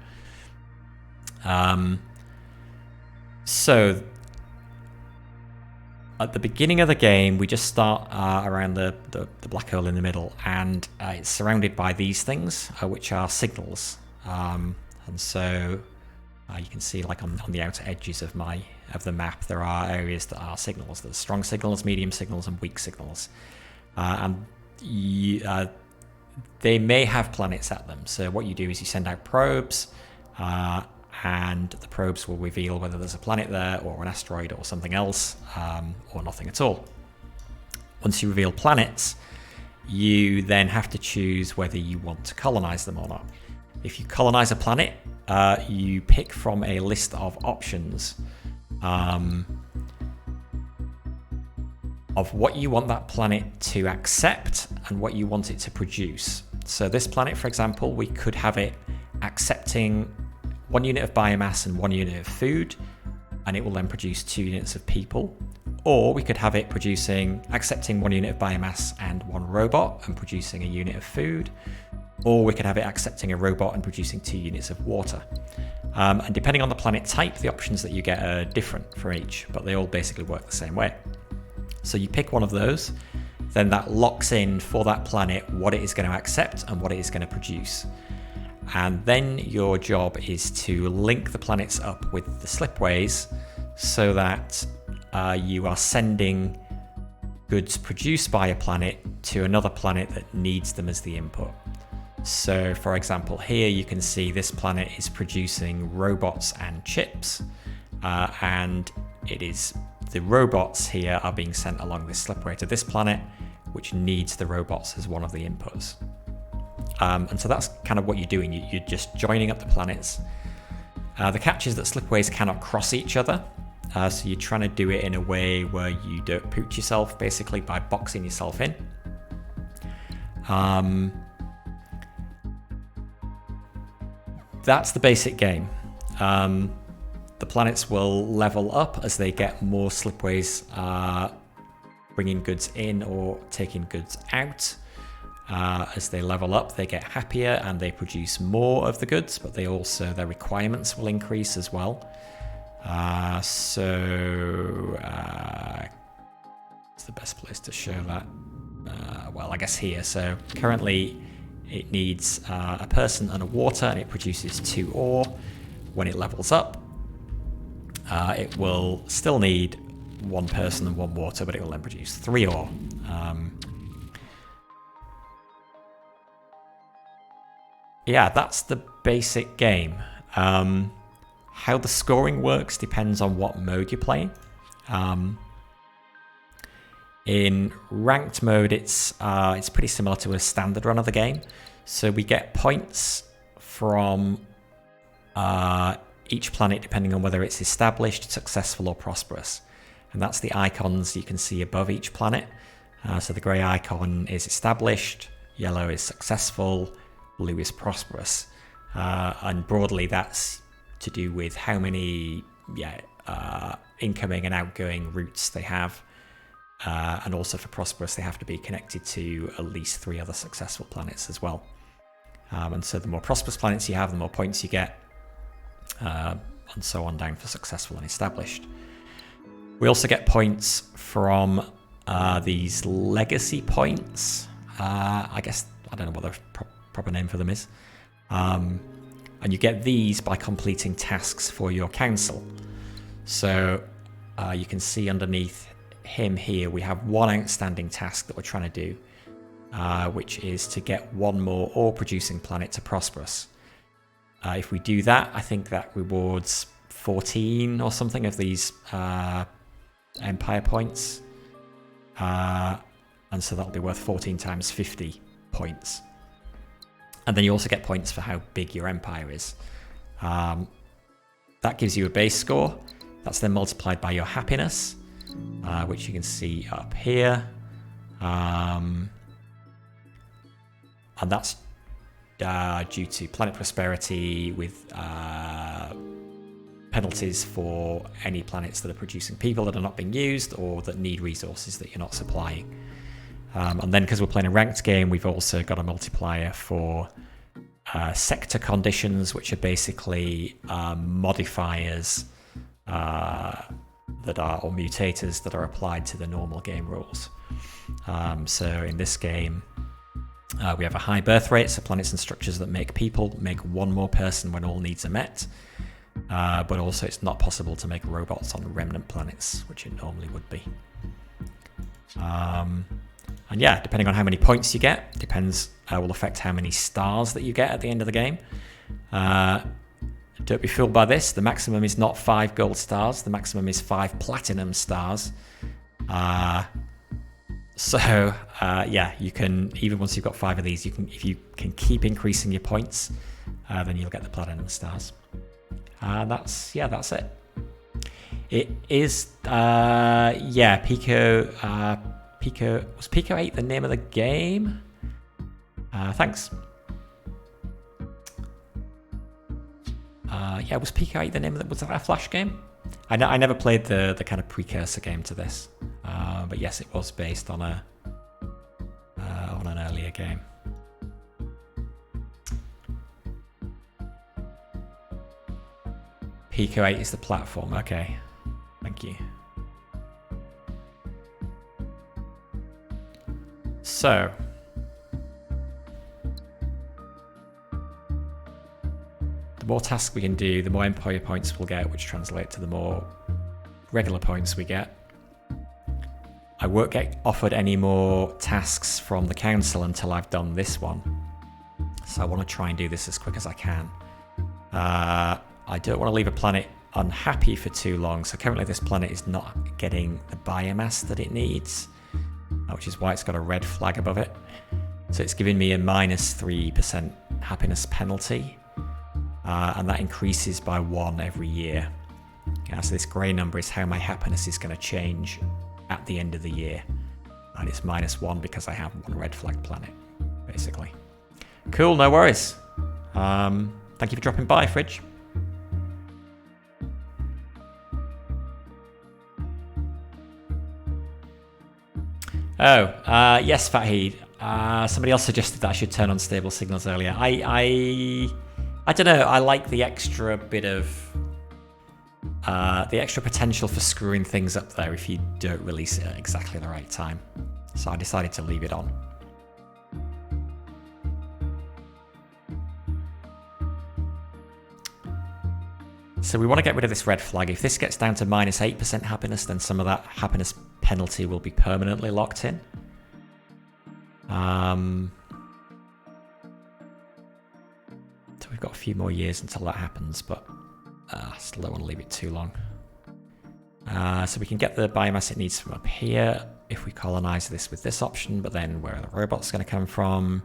So at the beginning of the game, we just start around the black hole in the middle, and it's surrounded by these things, which are signals. And so you can see, like on the outer edges of the map, there are areas that are signals. There's strong signals, medium signals, and weak signals. And they may have planets at them. So what you do is you send out probes, and the probes will reveal whether there's a planet there, or an asteroid, or something else, or nothing at all. Once you reveal planets, you then have to choose whether you want to colonize them or not. If you colonize a planet, you pick from a list of options of what you want that planet to accept and what you want it to produce. So this planet, for example, we could have it accepting 1 unit of biomass and 1 unit of food, and it will then produce 2 units of people. Or we could have it accepting 1 unit of biomass and 1 robot and producing a unit of food. Or we could have it accepting a robot and producing 2 units of water. And depending on the planet type, the options that you get are different for each, but they all basically work the same way. So you pick one of those, then that locks in for that planet what it is going to accept and what it is going to produce. And then your job is to link the planets up with the slipways so that you are sending goods produced by a planet to another planet that needs them as the input. So for example, here you can see this planet is producing robots and chips, and the robots here are being sent along this slipway to this planet, which needs the robots as one of the inputs. And so that's kind of what you're doing. You're just joining up the planets. The catch is that slipways cannot cross each other. So you're trying to do it in a way where you don't pooch yourself, basically by boxing yourself in. That's the basic game. The planets will level up as they get more slipways bringing goods in or taking goods out. As they level up, they get happier and they produce more of the goods, but their requirements will increase as well. It's the best place to show that. Well, I guess here. So currently it needs a person and a water, and it produces 2 ore. When it levels up, it will still need 1 person and 1 water, but it will then produce 3 ore. Yeah, that's the basic game. How the scoring works depends on what mode you're playing. In ranked mode, it's pretty similar to a standard run of the game. So we get points from each planet depending on whether it's established, successful, or prosperous. And that's the icons you can see above each planet. So the grey icon is established, yellow is successful, blue is prosperous. And broadly, that's to do with how many incoming and outgoing routes they have. And also for prosperous, they have to be connected to at least 3 other successful planets as well. And so the more prosperous planets you have, the more points you get, and so on down for successful and established. We also get points from these legacy points. I don't know what the proper name for them is. And you get these by completing tasks for your council. So you can see underneath him here, we have 1 outstanding task that we're trying to do, which is to get 1 more ore producing planet to prosperous. If we do that, I think that rewards 14 or something of these empire points. And so that'll be worth 14 times 50 points. And then you also get points for how big your empire is. That gives you a base score. That's then multiplied by your happiness, which you can see up here. And that's due to planet prosperity with penalties for any planets that are producing people that are not being used or that need resources that you're not supplying. And then because we're playing a ranked game, we've also got a multiplier for sector conditions, which are basically modifiers that are, or mutators that are applied to the normal game rules. So in this game, we have a high birth rate, so planets and structures that make people make one more person when all needs are met. But also it's not possible to make robots on remnant planets, which it normally would be. And yeah, depending on how many points you get, will affect how many stars that you get at the end of the game. Don't be fooled by this. The maximum is not 5 gold stars. The maximum is 5 platinum stars. Yeah, you can, even once you've got 5 of these, if you can keep increasing your points, then you'll get the platinum stars. That's it. It is, Pico, was Pico 8 the name of the game? Thanks. Was Pico 8 the name of was that a Flash game? I never played the kind of precursor game to this, but yes, it was based on an earlier game. Pico 8 is the platform. Okay, thank you. So, the more tasks we can do, the more employer points we'll get, which translate to the more regular points we get. I won't get offered any more tasks from the council until I've done this one. So I want to try and do this as quick as I can. I don't want to leave a planet unhappy for too long. So currently this planet is not getting the biomass that it needs, which is why it's got a red flag above it. So it's giving me a -3% happiness penalty. And that increases by 1 every year. So this grey number is how my happiness is going to change at the end of the year. And it's -1 because I have 1 red flag planet, basically. Cool, no worries. Thank you for dropping by, Fridge. Yes, Fahid. Somebody else suggested that I should turn on stable signals earlier. I don't know. I like the extra bit of the extra potential for screwing things up there if you don't release it at exactly the right time. So I decided to leave it on. So we want to get rid of this red flag. If this gets down to -8% happiness, then some of that happiness penalty will be permanently locked in. So we've got a few more years until that happens, but I still don't want to leave it too long. So we can get the biomass it needs from up here if we colonize this with this option, but then where are the robots going to come from?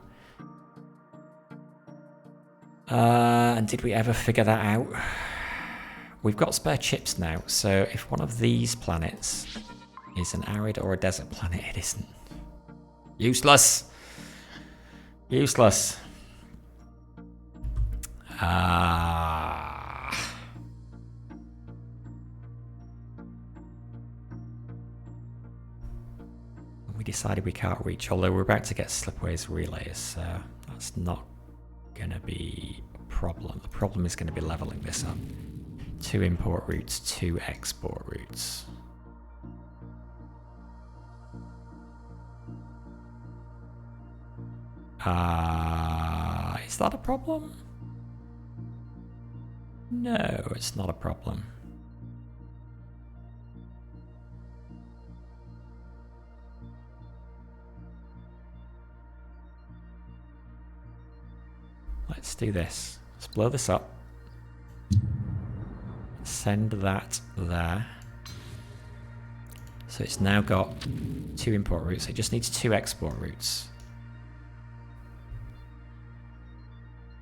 And did we ever figure that out? We've got spare chips now, so if one of these planets is an arid or a desert planet, it isn't. Useless! Useless. We decided we can't reach, although we're about to get Slipways relays, so that's not going to be a problem. The problem is going to be leveling this up. 2 import routes, 2 export routes. Is that a problem? No, it's not a problem. Let's do this. Let's blow this up. Send that there. So it's now got 2 import routes. It just needs 2 export routes.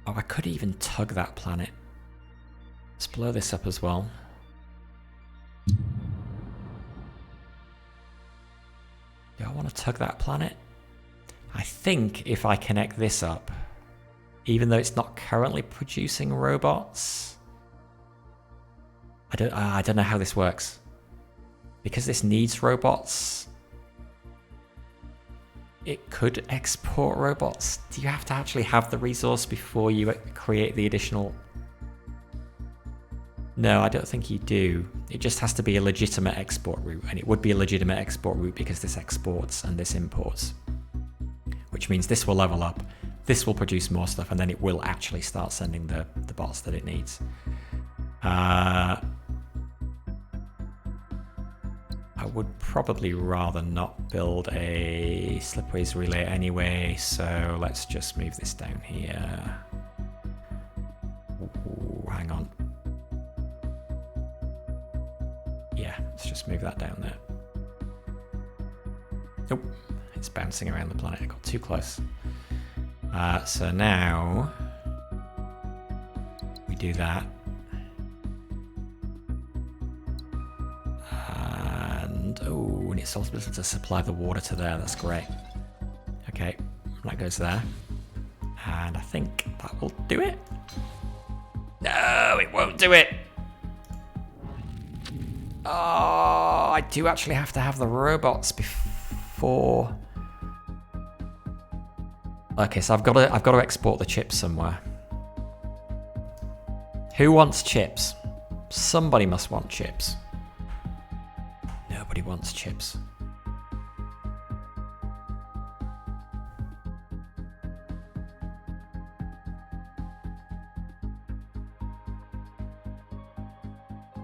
Oh, I could even tug that planet. Let's blow this up as well. Do I want to tug that planet? I think if I connect this up, even though it's not currently producing robots. I don't know how this works. Because this needs robots, it could export robots. Do you have to actually have the resource before you create the additional? No, I don't think you do. It just has to be a legitimate export route, and it would be a legitimate export route because this exports and this imports. Which means this will level up, this will produce more stuff, and then it will actually start sending the bots that it needs. I would probably rather not build a Slipways relay anyway, so let's just move this down here. Ooh, hang on. Yeah, let's just move that down there. Nope, it's bouncing around the planet. I got too close. So now we do that. Oh, and it's also able to supply the water to there. That's great. Okay, that goes there. And I think that will do it. No, it won't do it. Oh, I do actually have to have the robots before. Okay, so I've got to export the chips somewhere. Who wants chips? Somebody must want chips. Nobody wants chips.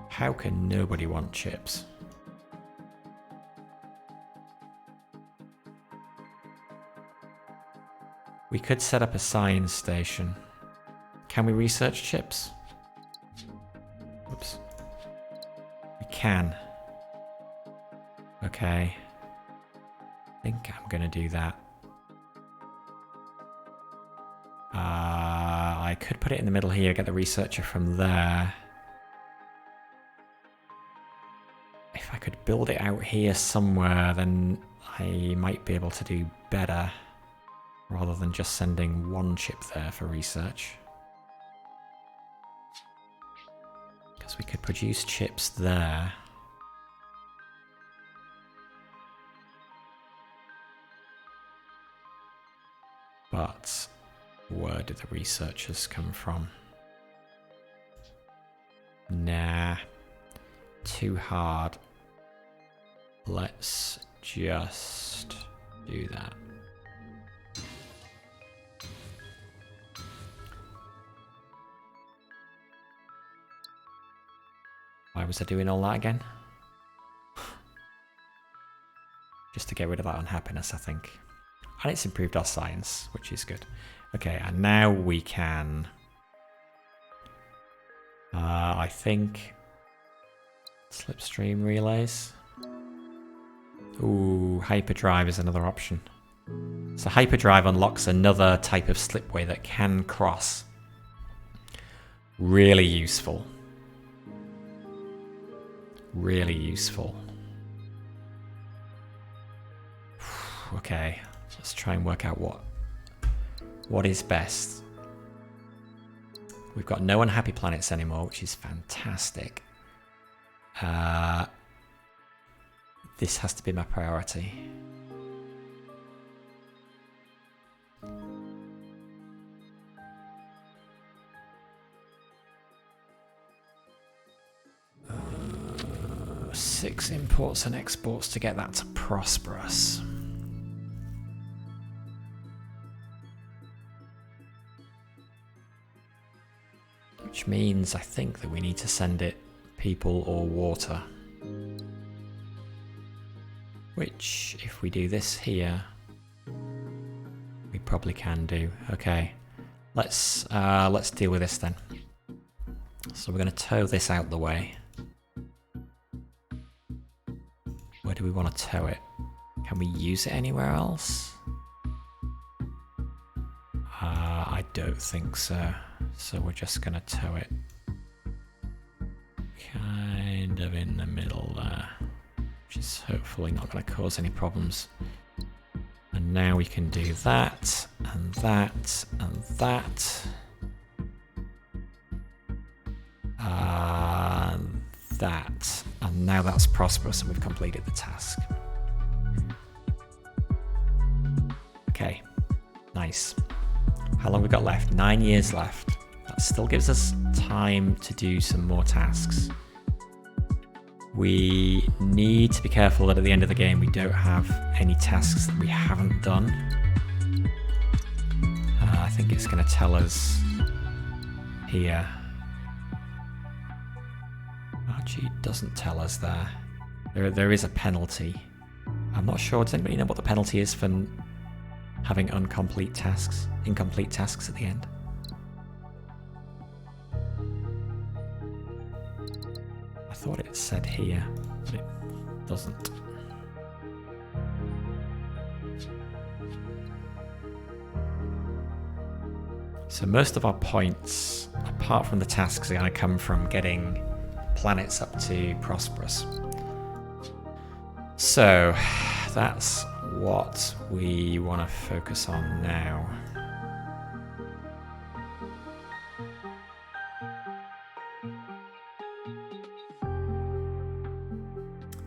How can nobody want chips? We could set up a science station. Can we research chips? Oops. We can. Okay. I think I'm going to do that. I could put it in the middle here, get the researcher from there. If I could build it out here somewhere, then I might be able to do better, rather than just sending one chip there for research. Because we could produce chips there. But where did the researchers come from? Nah, too hard. Let's just do that. Why was I doing all that again? Just to get rid of that unhappiness, I think. And it's improved our science, which is good. Okay, and now we can... I think... Slipstream relays. Ooh, hyperdrive is another option. So hyperdrive unlocks another type of slipway that can cross. Really useful. Really useful. Okay. Let's try and work out what is best. We've got no unhappy planets anymore, which is fantastic. This has to be my priority. Six imports and exports to get that to prosperous. Which means I think that we need to send it people or water. Which, if we do this here, we probably can do. Okay, let's deal with this then. So we're going to tow this out the way. Where do we want to tow it? Can we use it anywhere else? I don't think so. So we're just going to tow it kind of in the middle there, which is hopefully not going to cause any problems. And now we can do that, and that, and that. That. And now that's prosperous and we've completed the task. Okay, nice. How long have we got left? 9 years left. That still gives us time to do some more tasks. We need to be careful that at the end of the game we don't have any tasks that we haven't done. I think it's going to tell us here. Actually, it doesn't tell us there. There is a penalty. I'm not sure. Does anybody know what the penalty is for having incomplete tasks at the end? I thought it said here, but it doesn't. So most of our points, apart from the tasks, are going to come from getting planets up to prosperous. So that's what we want to focus on now.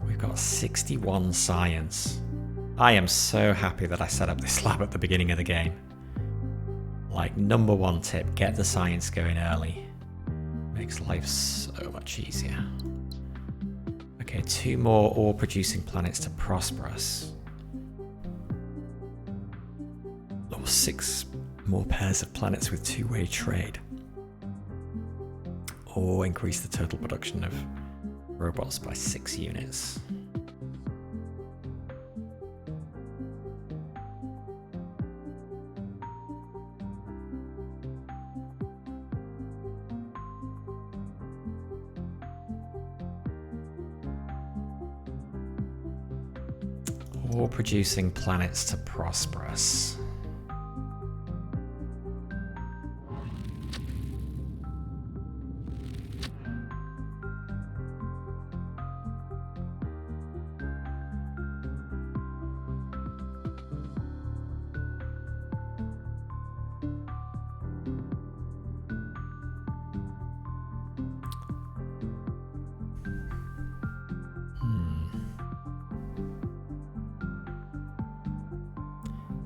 We've got 61 science. I am so happy that I set up this lab at the beginning of the game. Like, number one tip, get the science going early. Makes life so much easier. Okay, 2 more ore-producing planets to prosperous. Or 6 more pairs of planets with two-way trade. Or increase the total production of robots by 6 units. Or producing planets to prosperous.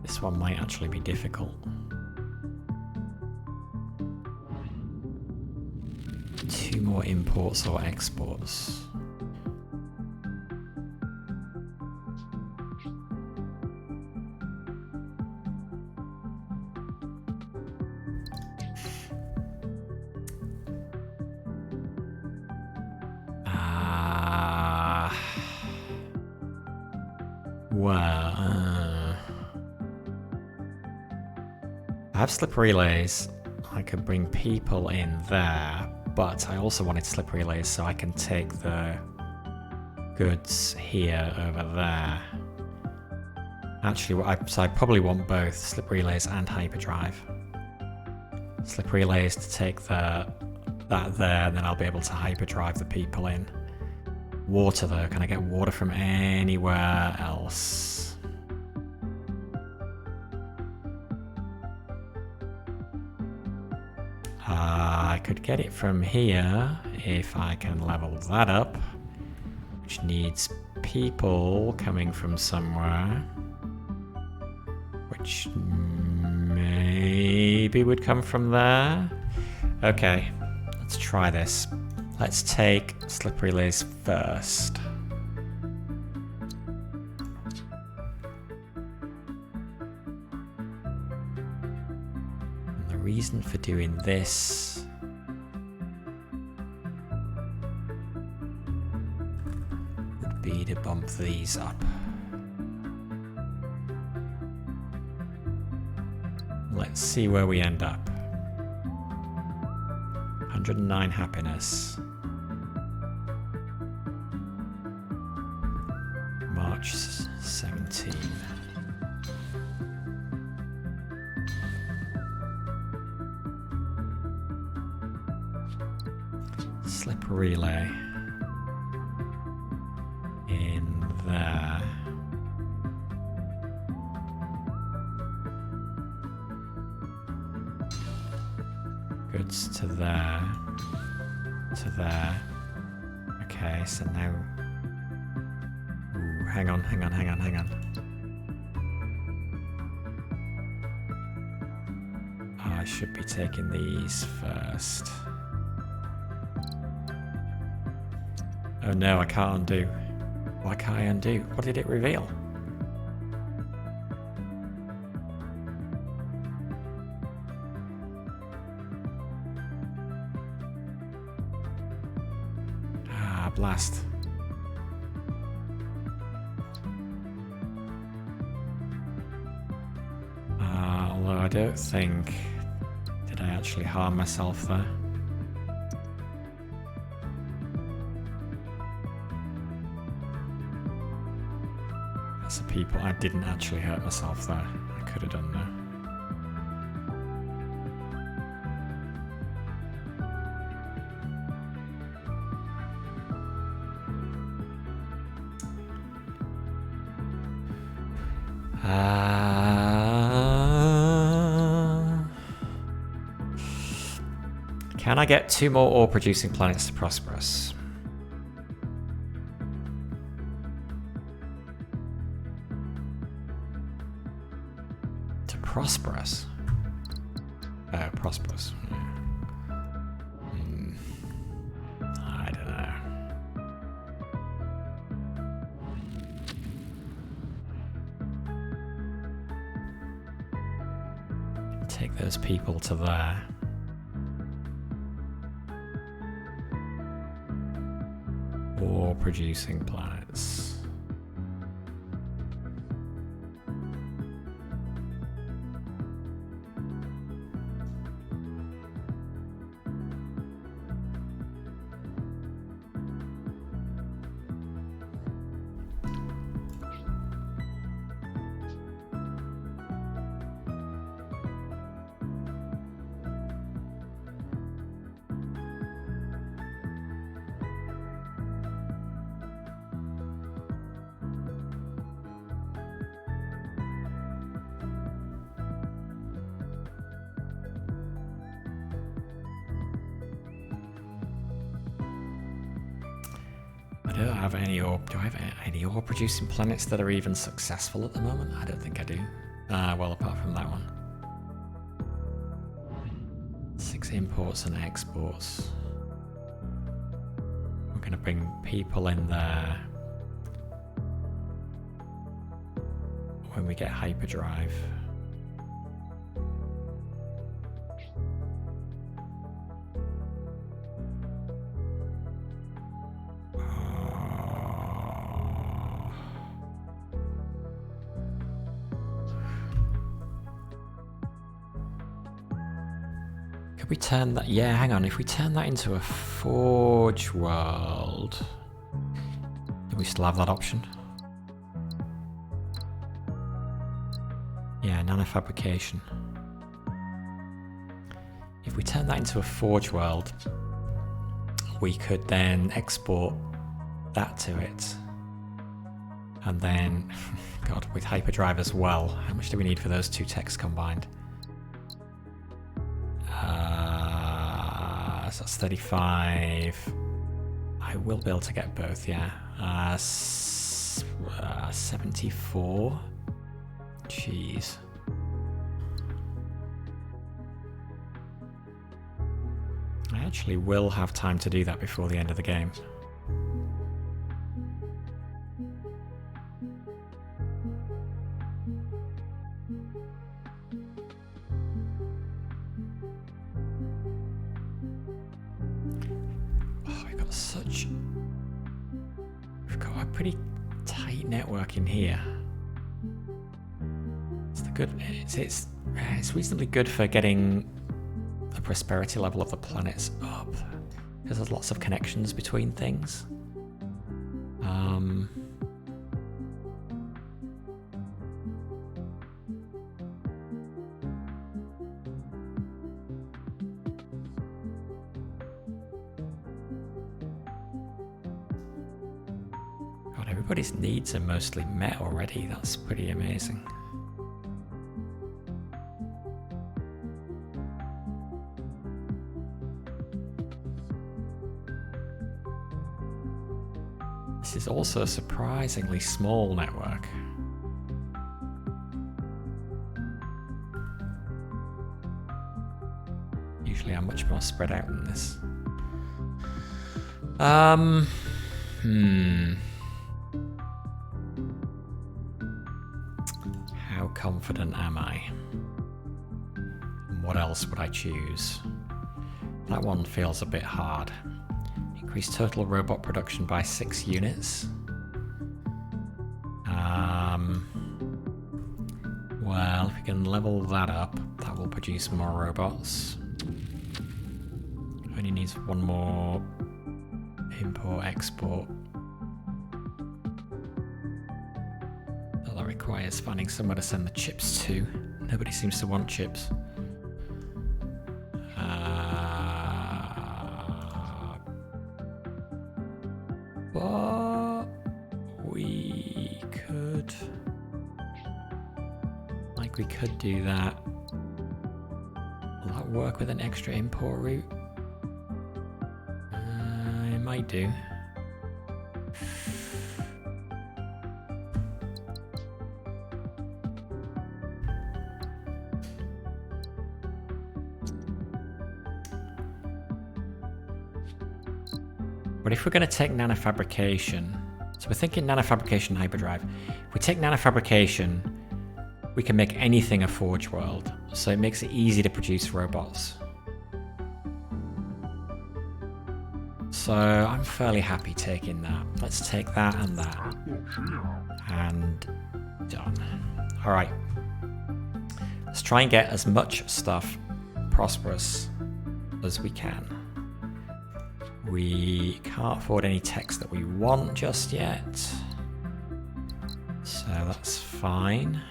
This one might actually be difficult. 2 more imports or exports. I have slip relays. I could bring people in there, but I also wanted slip relays so I can take the goods here over there. Actually, so I probably want both slip relays and hyperdrive. Slip relays to take that there, and then I'll be able to hyperdrive the people in. Water though, can I get water from anywhere else? I could get it from here if I can level that up, which needs people coming from somewhere, which maybe would come from there. Okay, let's try this. Let's take slip relays first. And the reason for doing this would be to bump these up. Let's see where we end up. 109 happiness. March 17. Slip relay in there. Goods to there. To there. Okay, so now... Ooh, hang on. I should be taking these first. Oh no, I can't undo. Why can't I undo? What did it reveal? Ah, blast. Although I don't think... Did I actually harm myself there? That's the people. I didn't actually hurt myself there. I could have done that. Can I get 2 more ore-producing planets to prosperous? To prosperous? Oh, prosperous. I don't know. Take those people to there. Ore producing planets. I don't have any ore. Do I have any ore producing planets that are even successful at the moment? I don't think I do. Well, apart from that one. 6 imports and exports. We're going to bring people in there when we get hyperdrive. Could we turn that? Yeah, hang on. If we turn that into a forge world, do we still have that option? Yeah, nanofabrication. If we turn that into a forge world, we could then export that to it. And then, God, with hyperdrive as well. How much do we need for those 2 techs combined? So that's 35. I will be able to get both, yeah. 74. Jeez. I actually will have time to do that before the end of the game. We've got a pretty tight network in here. It's reasonably good for getting the prosperity level of the planets up, because there's lots of connections between things. Everybody's needs are mostly met already. That's pretty amazing. This is also a surprisingly small network. Usually I'm much more spread out than this. How confident am I? And what else would I choose? That one feels a bit hard. Increase total robot production by 6 units. Well, if we can level that up, that will produce more robots. Only needs one more import, export. Well, that requires finding somewhere to send the chips to. Nobody seems to want chips. But we could... we could do that. Will that work with an extra import route? It might do. But if we're going to take nanofabrication, so we're thinking nanofabrication hyperdrive. If we take nanofabrication, we can make anything a Forge world, so it makes it easy to produce robots. So I'm fairly happy taking that. Let's take that and that. And done. Alright. Let's try and get as much stuff prosperous as we can. We can't afford any techs that we want just yet. So that's fine.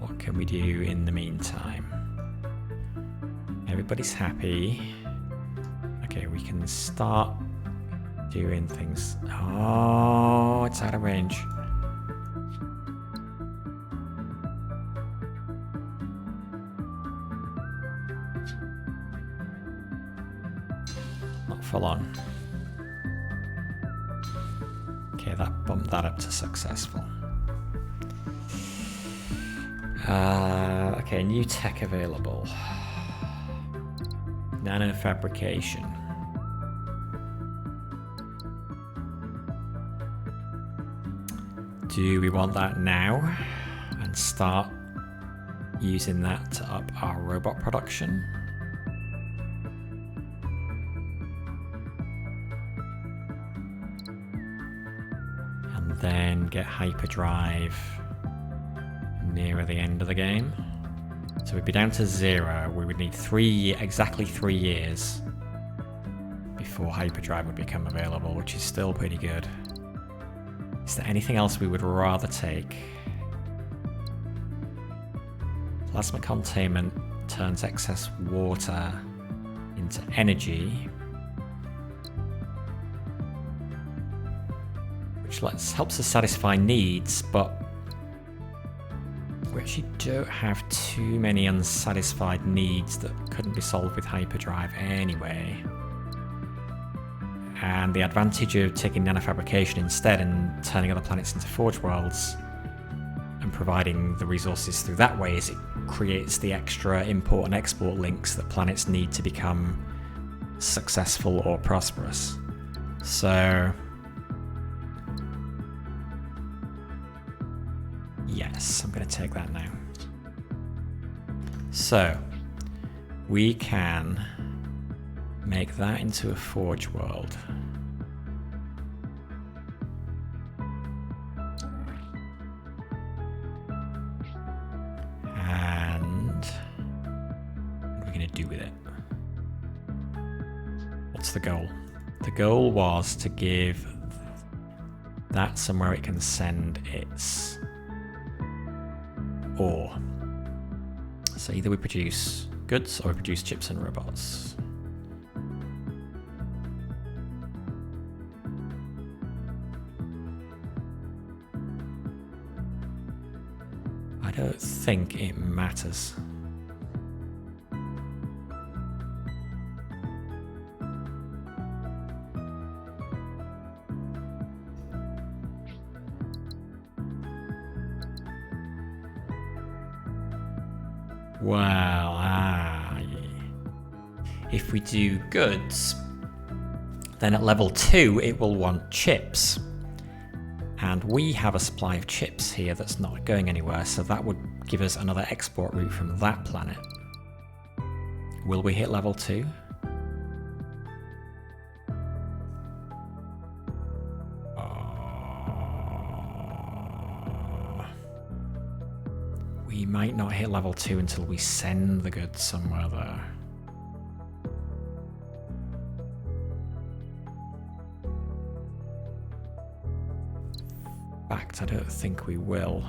What can we do in the meantime? Everybody's happy. Okay, we can start doing things. Oh, it's out of range. Not full on. Okay, that bumped that up to successful. Okay, new tech available. Nanofabrication. Do we want that now and start using that to up our robot production? And then get hyperdrive nearer the end of the game. So we'd be down to 0. We would need exactly 3 years before hyperdrive would become available, which is still pretty good. Is there anything else we would rather take? Plasma containment turns excess water into energy, which helps us satisfy needs, but we actually don't have too many unsatisfied needs that couldn't be solved with hyperdrive anyway. And the advantage of taking nanofabrication instead and turning other planets into Forge worlds and providing the resources through that way is it creates the extra import and export links that planets need to become successful or prosperous. So yes, I'm going to take that now. So we can make that into a Forge world. And what are we going to do with it? What's the goal? The goal was to give that somewhere it can send its ore. So either we produce goods or we produce chips and robots. I don't think it matters. Well, if we do goods, then at level 2 it will want chips. And we have a supply of chips here that's not going anywhere, so that would give us another export route from that planet. Will we hit level 2? We might not hit level 2 until we send the goods somewhere there. In fact, I don't think we will.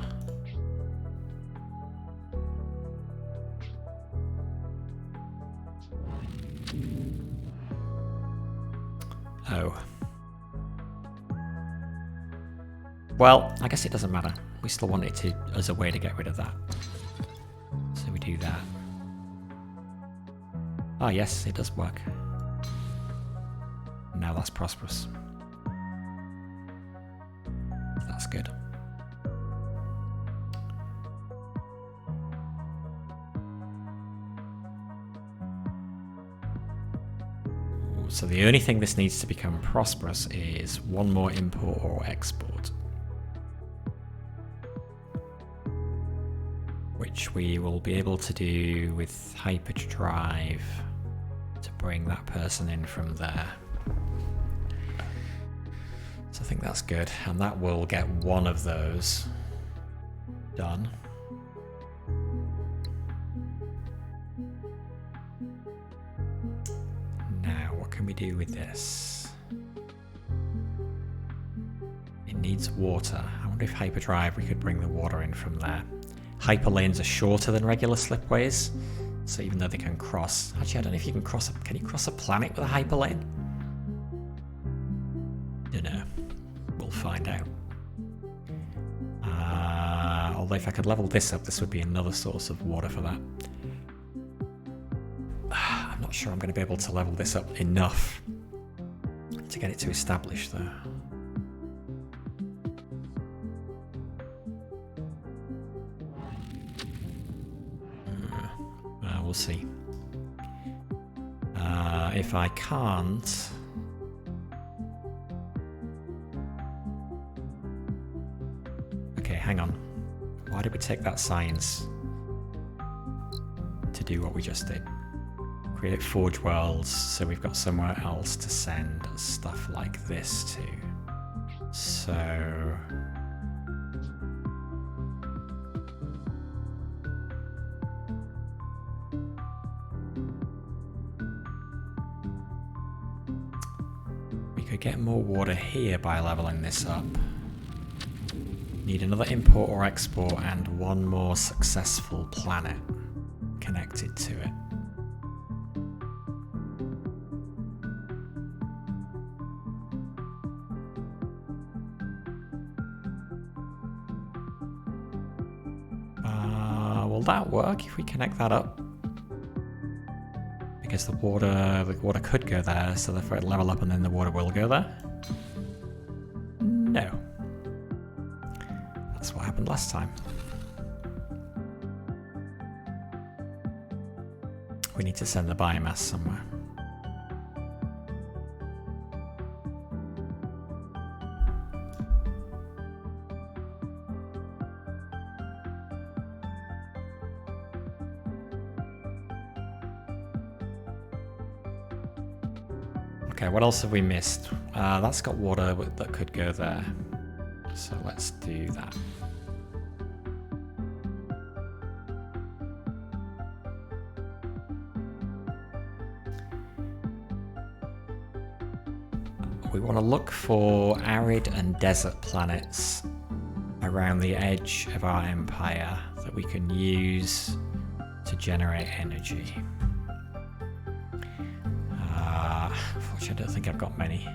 Oh. Well, I guess it doesn't matter. We still want it to as a way to get rid of that. So we do that. Ah, yes, it does work. Now that's prosperous. That's good. So the only thing this needs to become prosperous is one more import or export. Which we will be able to do with hyperdrive to bring that person in from there. So I think that's good, and that will get one of those done. Now, what can we do with this? It needs water. I wonder if hyperdrive we could bring the water in from there. Hyperlanes are shorter than regular slipways, so even though they can cross... Actually, I don't know if you can cross... Can you cross a planet with a hyperlane? Don't know. We'll find out. Although if I could level this up, this would be another source of water for that. I'm not sure I'm going to be able to level this up enough to get it to establish, though. We'll see. If I can't... Okay, hang on. Why did we take that science to do what we just did? Create forge worlds, so we've got somewhere else to send stuff like this to. So... could get more water here by leveling this up. Need another import or export and one more successful planet connected to it. Will that work if we connect that up? Because the water could go there, so therefore it'll level up and then the water will go there? No. That's what happened last time. We need to send the biomass somewhere. Okay, what else have we missed? That's got water that could go there. So let's do that. We want to look for arid and desert planets around the edge of our empire that we can use to generate energy. Unfortunately, I don't think I've got many.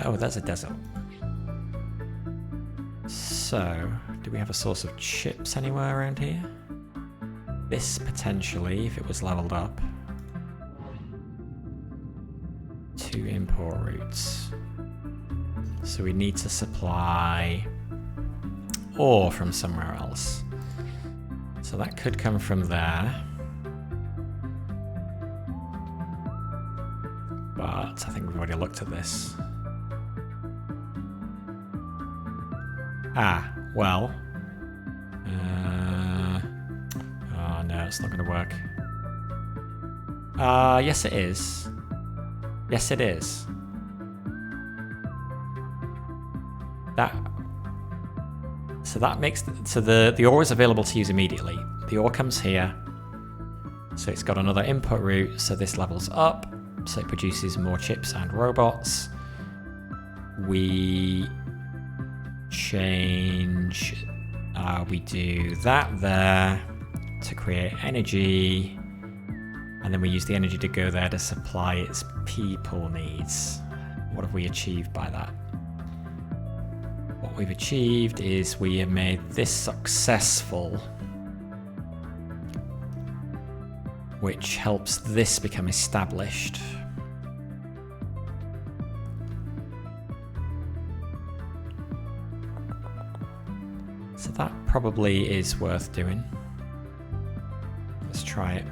Oh, there's a desert. So, do we have a source of chips anywhere around here? This potentially, if it was leveled up. 2 import routes. So we need to supply ore from somewhere else. So that could come from there. I think we've already looked at this. Ah, well. Oh no, it's not going to work. Yes it is. Yes it is. So that makes the ore is available to use immediately. The ore comes here, so it's got another input route. So this levels up, so it produces more chips and robots. We change. We do that there to create energy, and then we use the energy to go there to supply its people needs. What have we achieved by that? What we've achieved is we have made this successful, which helps this become established. So that probably is worth doing. Let's try it.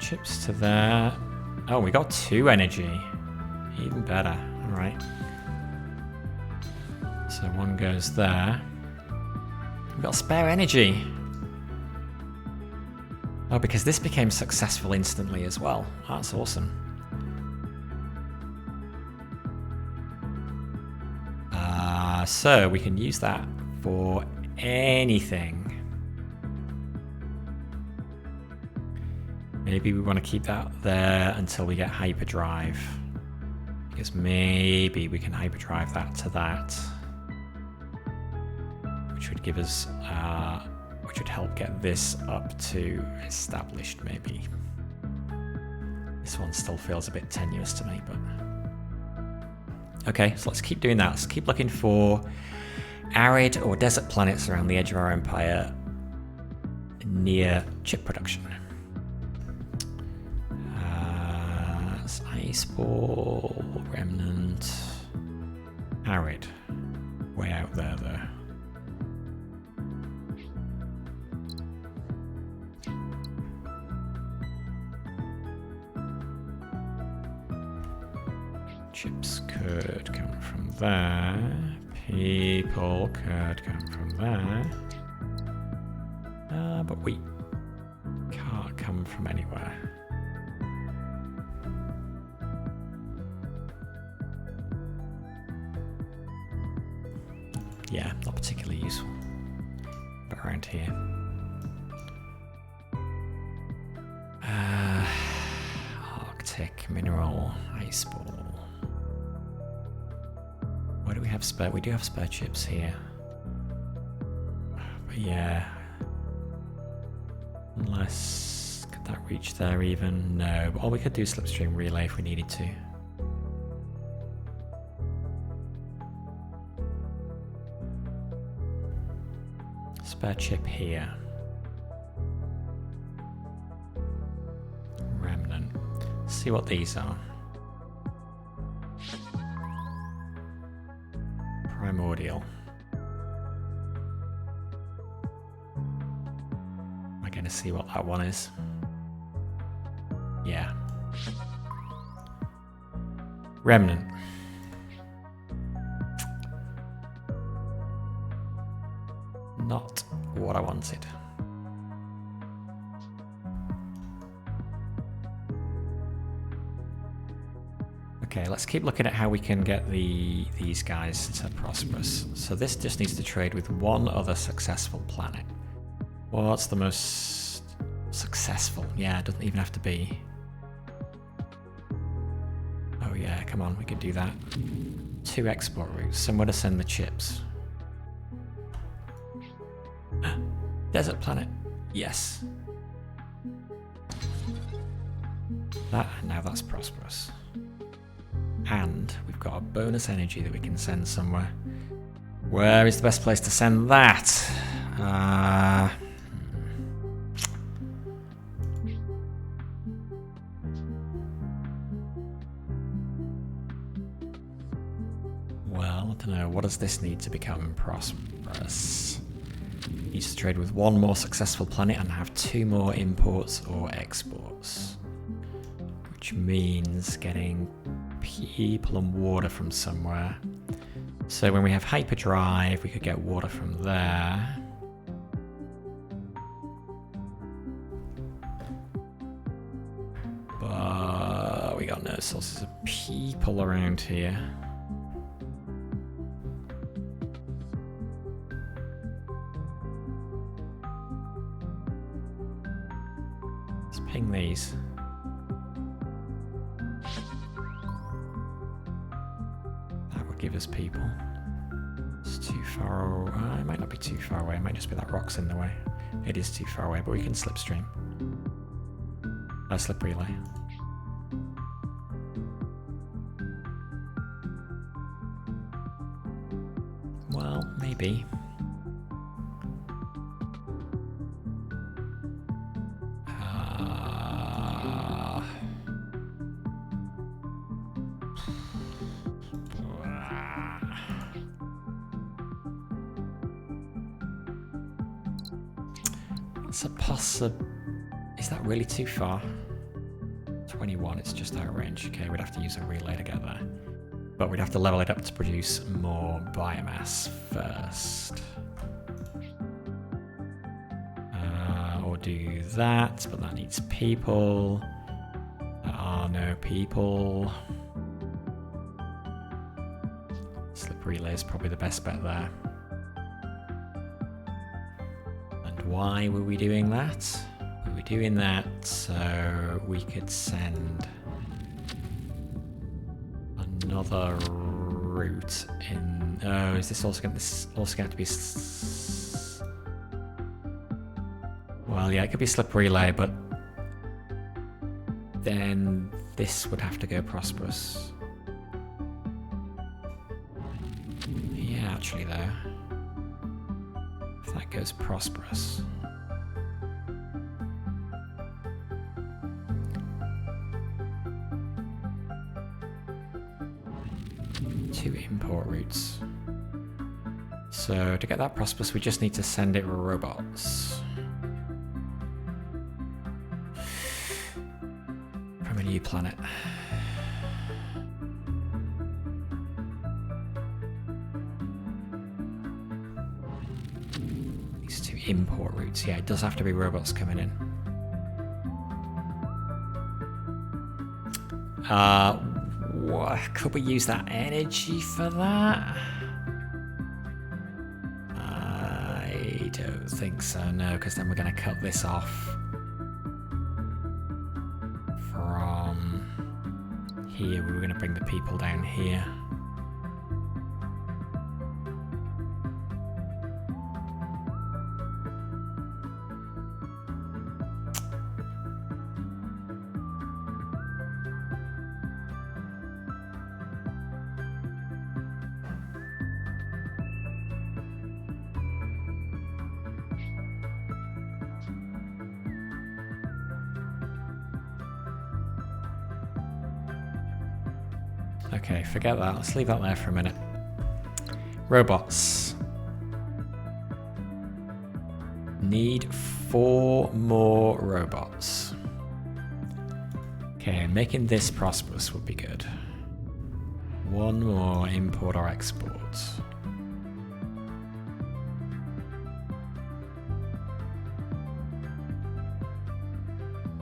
Chips to there. Oh, we got 2 energy. Even better. Alright. So 1 goes there. We've got spare energy. Oh, because this became successful instantly as well. That's awesome. So we can use that for anything. Maybe we want to keep that there until we get hyperdrive. Because maybe we can hyperdrive that to that. Which would give us, which would help get this up to established maybe. This one still feels a bit tenuous to me, but... Okay, so let's keep doing that. Let's keep looking for arid or desert planets around the edge of our empire near chip production. Ice ball, remnant, arid. Way out there though. Chips could come from there. People could come from there. But we can't come from anywhere. Yeah, not particularly useful. But around here. Arctic mineral, ice ball. Where do we have spare? We do have spare chips here. But yeah. Unless, could that reach there even? No, but we could do slipstream relay if we needed to. Spare chip here. Remnant. See what these are. Primordial. Am I going to see what that one is? Yeah. Remnant. Not what I wanted. Okay, let's keep looking at how we can get these guys to prosperous. So this just needs to trade with one other successful planet. What's the most successful? Yeah, it doesn't even have to be. Oh yeah, come on, we can do that. 2 export routes, somewhere to send the chips. Desert planet. Yes. Now that's prosperous. And we've got a bonus energy that we can send somewhere. Where is the best place to send that? Well, I don't know. What does this need to become prosperous? Needs to trade with one more successful planet and have 2 more imports or exports. Which means getting people and water from somewhere. So when we have hyperdrive, we could get water from there. But we got no sources of people around here. Let's ping these. That would give us people. It's too far away. It might not be too far away. It might just be that rock's in the way. It is too far away, but we can slipstream. Slip relay. Well, maybe. That's a possible. Is that really too far? 21, it's just out of range. Okay, we'd have to use a relay to get there. But we'd have to level it up to produce more biomass first. Or do that, but that needs people. There are no people. Slip relay is probably the best bet there. And why were we doing that? We were doing that so we could send another route in. Oh, is this also going to be? Well, yeah, it could be slip relay, but then this would have to go prosperous. Yeah, actually, though, if that goes prosperous. Import routes. So to get that prosperous, we just need to send it robots from a new planet. These 2 import routes. Yeah, it does have to be robots coming in. Could we use that energy for that? I don't think so, no, because then we're going to cut this off from here. We were going to bring the people down here. Okay, forget that. Let's leave that there for a minute. Robots. Need 4 more robots. Okay, making this prosperous would be good. 1 more import or export.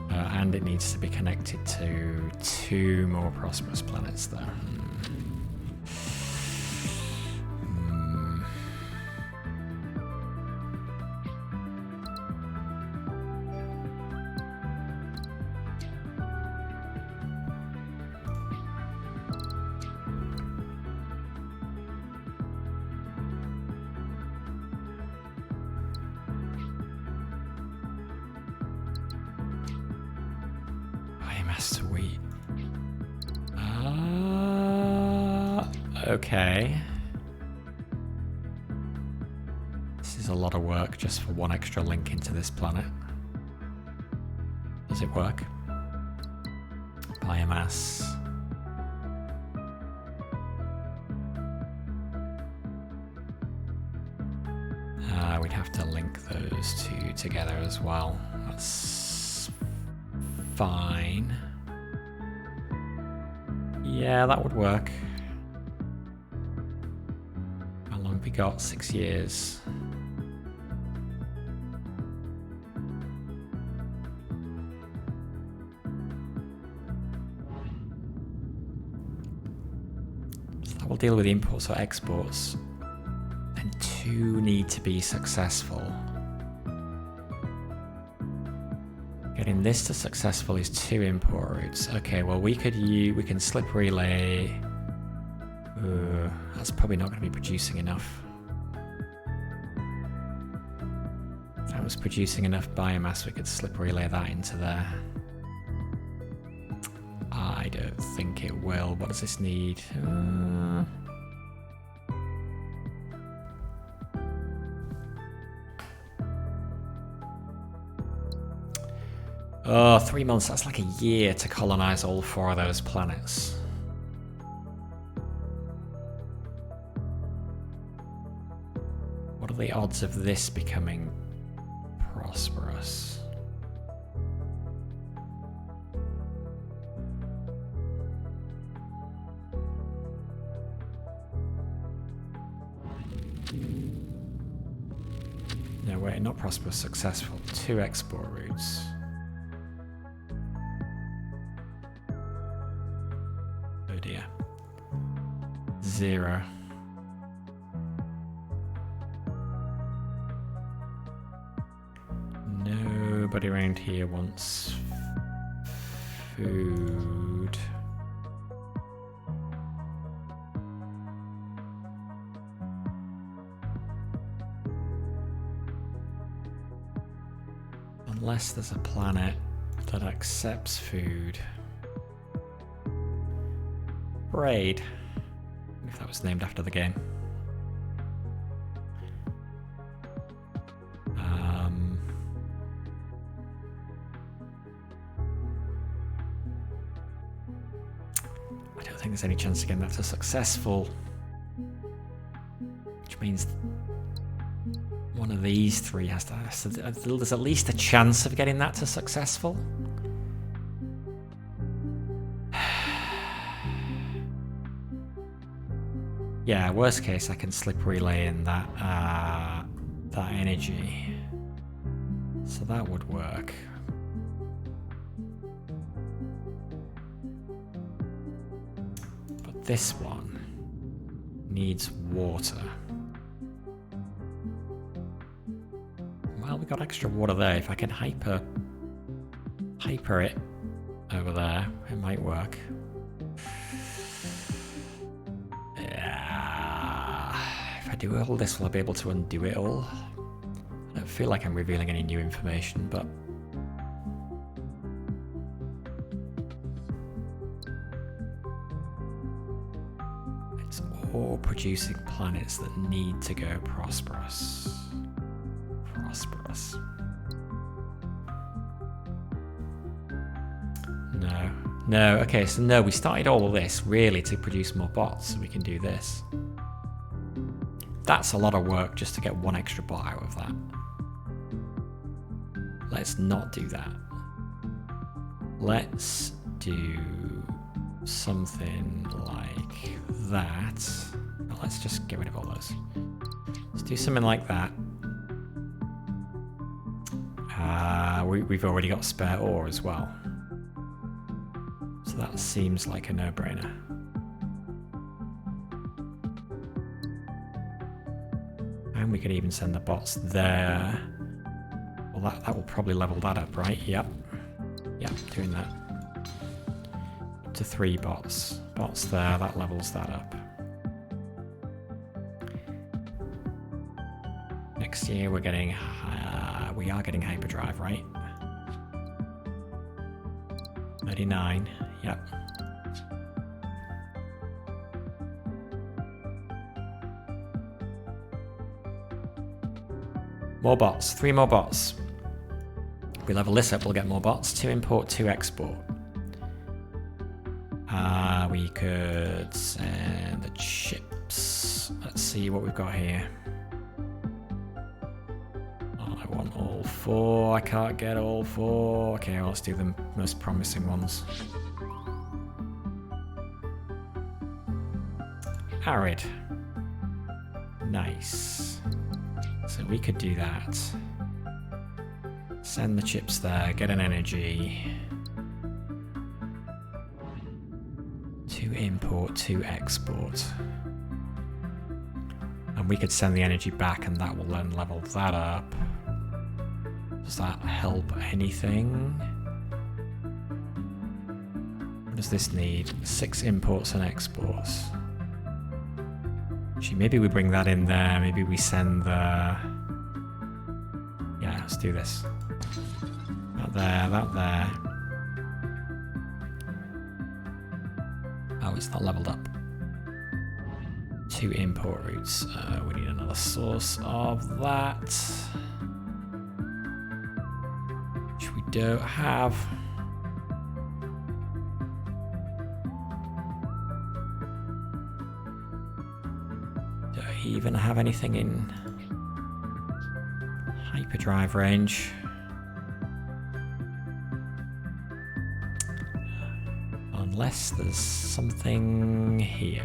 And it needs to be connected to 2 more prosperous planets there. Sweet. Okay. This is a lot of work just for 1 extra link into this planet. Does it work? Biomass. We'd have to link those two together as well. That's fine. Yeah, that would work. How long have we got? 6 years. So that will deal with imports or exports. And 2 need to be successful. Getting this to successful is 2 import routes. Okay, well we can slip relay. That's probably not going to be producing enough. If that was producing enough biomass, we could slip relay that into there. I don't think it will. What does this need? 3 months, that's like a year to colonize all 4 of those planets. What are the odds of this becoming prosperous? No, wait, not prosperous, successful. 2 export routes. Oh dear. 0. Nobody around here wants food. Unless there's a planet that accepts food. Raid. If that was named after the game. I don't think there's any chance of getting that to successful. Which means one of these 3 has to there's at least a chance of getting that to successful. Yeah, worst case I can slip relay in that that energy. So that would work. But this one needs water. Well, we got extra water there. If I can hyper it over there, it might work. Yeah. If I do all this, will I be able to undo it all? I don't feel like I'm revealing any new information, but it's all producing planets that need to go prosperous. No, okay, so no, we started all of this really to produce more bots so we can do this. That's a lot of work just to get 1 extra bot out of that. Let's not do that. Let's do something like that. Oh, let's just get rid of all those. Let's do something like that. We've already got spare ore as well. So that seems like a no-brainer. And we could even send the bots there. Well, that will probably level that up, right? Yep. Yep, doing that. Up to 3 bots. Bots there, that levels that up. Next year we're getting... we are getting hyperdrive, right? 39, yep. More bots, 3 more bots. If we level this up, we'll get more bots. 2 import, 2 export. We could send the chips. Let's see what we've got here. I want all 4. I can't get all 4. Okay, well, let's do the most promising ones. Arid. Nice. So we could do that. Send the chips there, get an energy. 2 import, 2 export. And we could send the energy back and that will then level that up. Does that help anything? What does this need? 6 imports and exports. Actually, maybe we bring that in there. Maybe we send the... Yeah, let's do this. That there, that there. Oh, it's not leveled up. 2 import routes. We need another source of that. Which we don't have. Don't even have anything in hyperdrive range. Unless there's something here.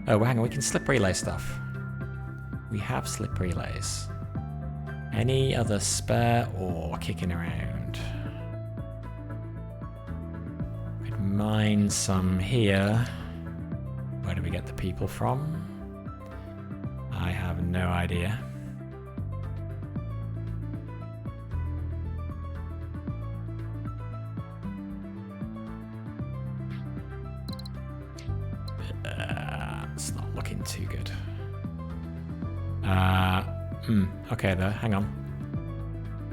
Oh, hang on, we can slip relay stuff. We have slip relays. Any other spare ore kicking around? Could mine some here. Where do we get the people from? I have no idea. It's not looking too good. Okay though, hang on.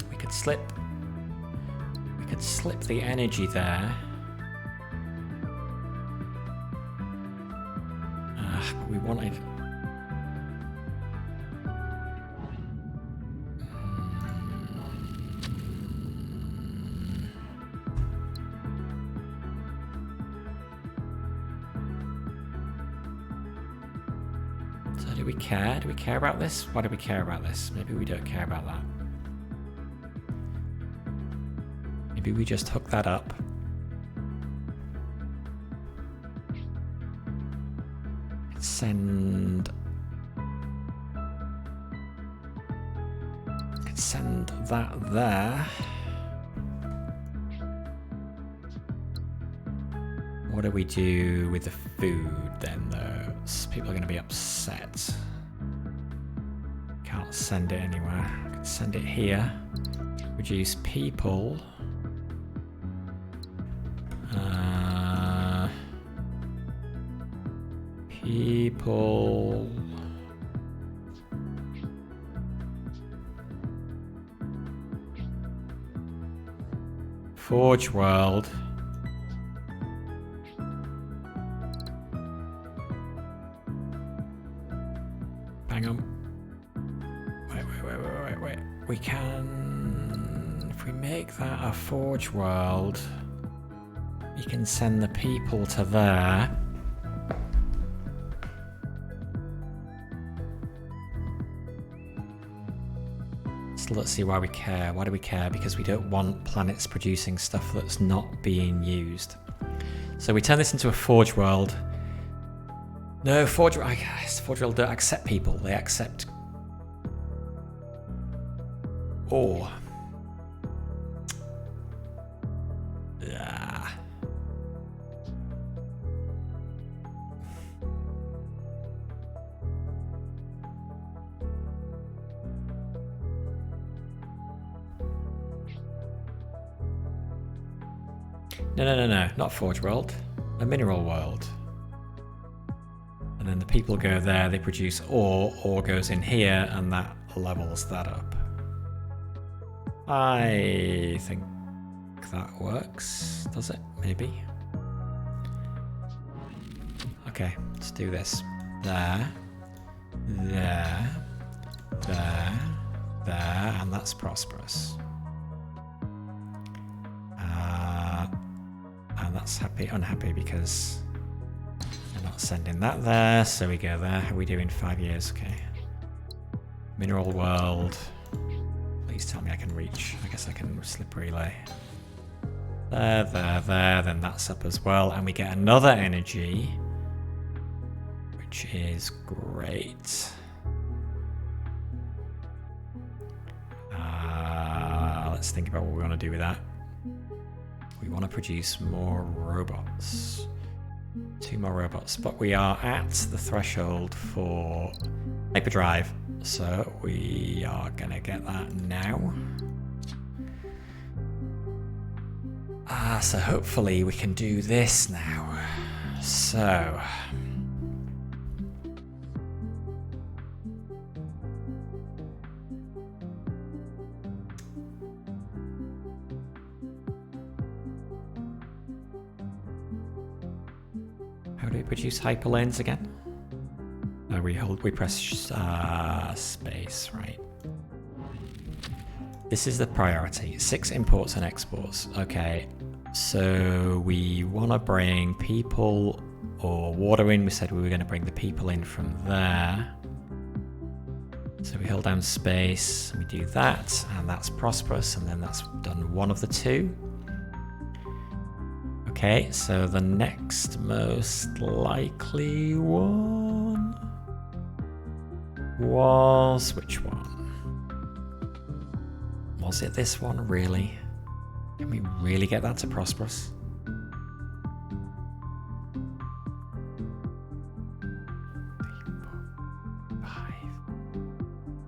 We could slip the energy there. But we wanted... So do we care? Do we care about this? Why do we care about this? Maybe we don't care about that. Maybe we just hook that up. Send that there. What do we do with the food then though? People are going to be upset. Can't send it anywhere. I can send it here. Reduce people. People. Forge World. Hang on. Wait. We can... If we make that a Forge World, we can send the people to there. So let's see why we care. Why do we care? Because we don't want planets producing stuff that's not being used. So we turn this into a Forge World. No, Forge World don't accept people. They accept ore. Yeah. No, not Forge World. A Mineral World. And then the people go there, they produce ore goes in here, and that levels that up. I think that works. Does it? Maybe. Okay, let's do this. There, and that's prosperous. And that's unhappy because they're not sending that there, so we go there. How are we doing? 5 years, okay. Mineral World. Please tell me I can reach. I guess I can slip relay. There, then that's up as well. And we get another energy, which is great. Let's think about what we want to do with that. We want to produce more robots. 2 more robots, but we are at the threshold for hyperdrive, so we are gonna get that now. So hopefully we can do this now. So how do we produce hyperlanes again? We press space, right? This is the priority. 6 imports and exports. Okay, so we want to bring people or water in. We said we were going to bring the people in from there. So we hold down space, and we do that, and that's prosperous, and then that's done one of the 2. Okay, so the next most likely one was which one? Was it this one, really? Can we really get that to prosperous?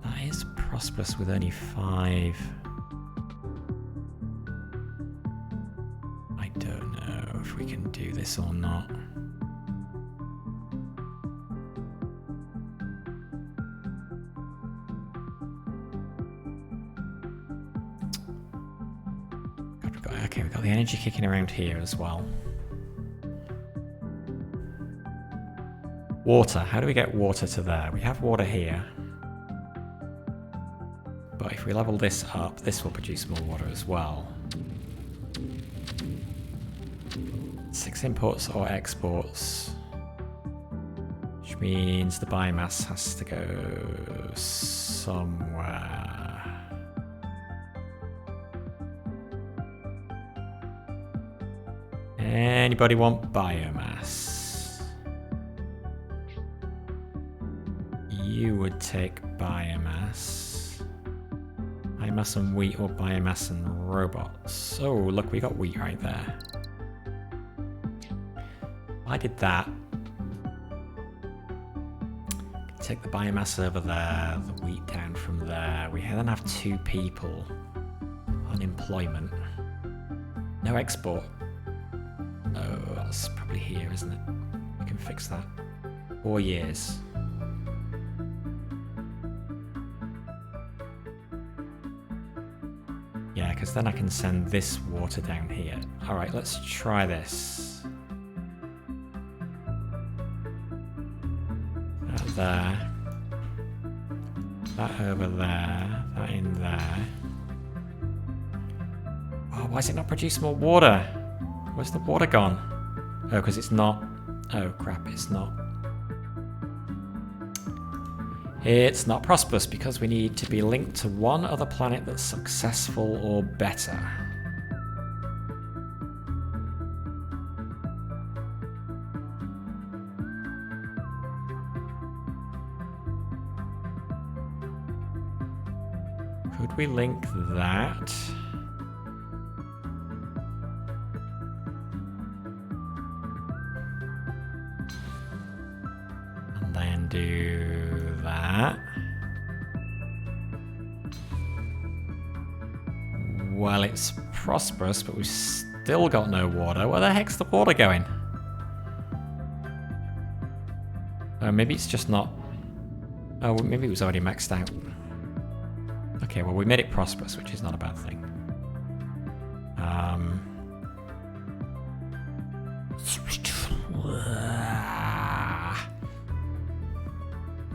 That is prosperous with only 5. I don't know if we can do this or not. Okay, we've got the energy kicking around here as well. Water. How do we get water to there? We have water here. But if we level this up, this will produce more water as well. 6 imports or exports. Which means the biomass has to go somewhere. Anybody want biomass? You would take biomass. Biomass and wheat or biomass and robots. Oh, look, we got wheat right there. I did that. Take the biomass over there, the wheat down from there. We then have 2 people. Unemployment. No export. Oh, that's probably here, isn't it? We can fix that. 4 years. Yeah, because then I can send this water down here. Alright, let's try this. That there. That over there. That in there. Oh, why is it not producing more water? Where's the water gone? Oh, because it's not... Oh, crap, it's not... It's not prosperous because we need to be linked to one other planet that's successful or better. Could we link that? And then do that. Well, it's prosperous, but we've still got no water. Where the heck's the water going? Oh, maybe it's just not... Oh, maybe it was already maxed out. Okay, well, we made it prosperous, which is not a bad thing.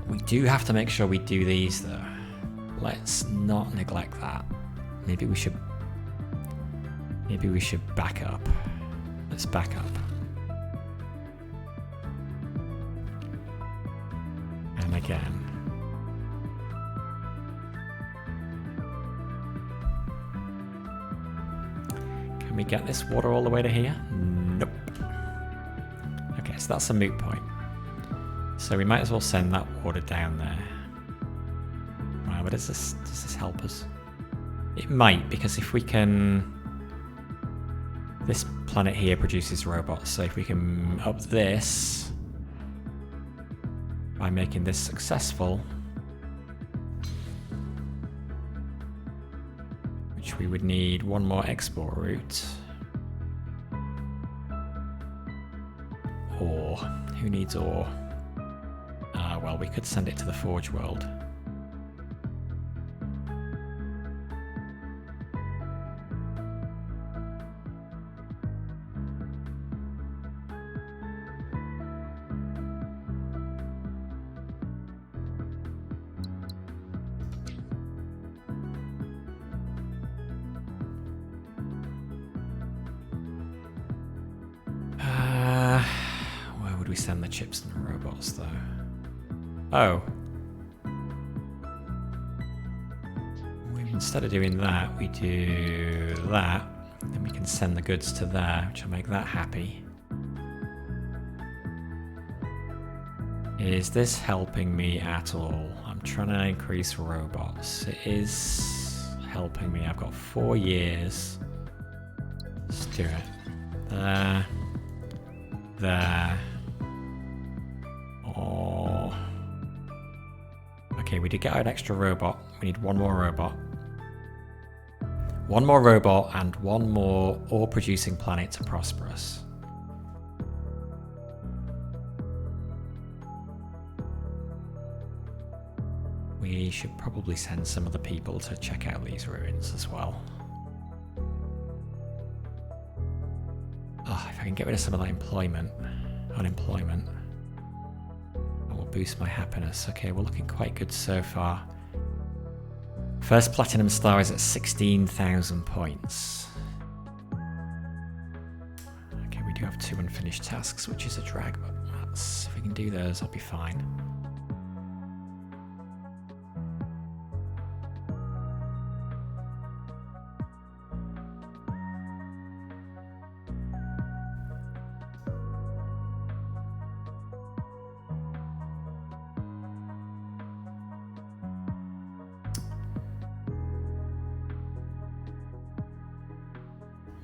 We do have to make sure we do these, though. Let's not neglect that. Maybe we should back up. Let's back up. And again. Can we get this water all the way to here? Nope. Okay, so that's a moot point. So we might as well send that water down there. Wow, but does this help us? It might, because if we can... This planet here produces robots, so if we can up this by making this successful, which we would need one more export route. Ore. Who needs ore? Well, we could send it to the Forge World. Where would we send the chips and the robots, though? Oh. Instead of doing that, we do that. Then we can send the goods to there, which will make that happy. Is this helping me at all? I'm trying to increase robots. It is helping me. I've got 4 years. Let's do it. There. There. Oh. Okay, we did get an extra robot. We need one more robot. One more robot and one more ore-producing planet to prosper us. We should probably send some of the people to check out these ruins as well. Oh, if I can get rid of some of that unemployment, that will boost my happiness. Okay, we're looking quite good so far. First platinum star is at 16,000 points. Okay, we do have 2 unfinished tasks, which is a drag, but that's, if we can do those, I'll be fine.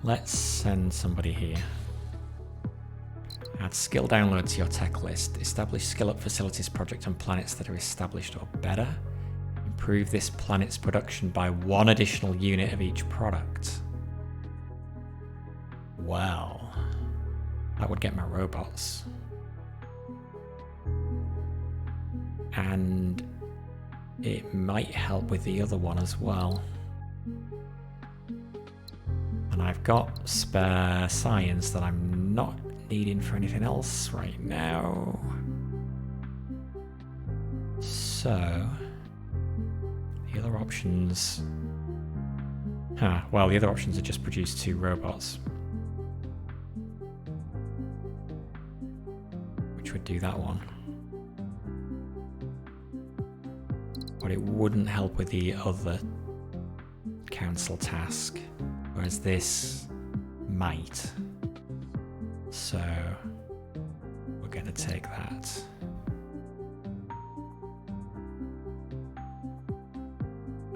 Let's send somebody here. Add skill download to your tech list. Establish skill up facilities project on planets that are established or better. Improve this planet's production by 1 additional unit of each product. Well, that would get my robots. And it might help with the other one as well. And I've got spare science that I'm not needing for anything else right now. So, the other options... well, the other options are just produce 2 robots. Which would do that one. But it wouldn't help with the other council task. Whereas this might. So we're going to take that.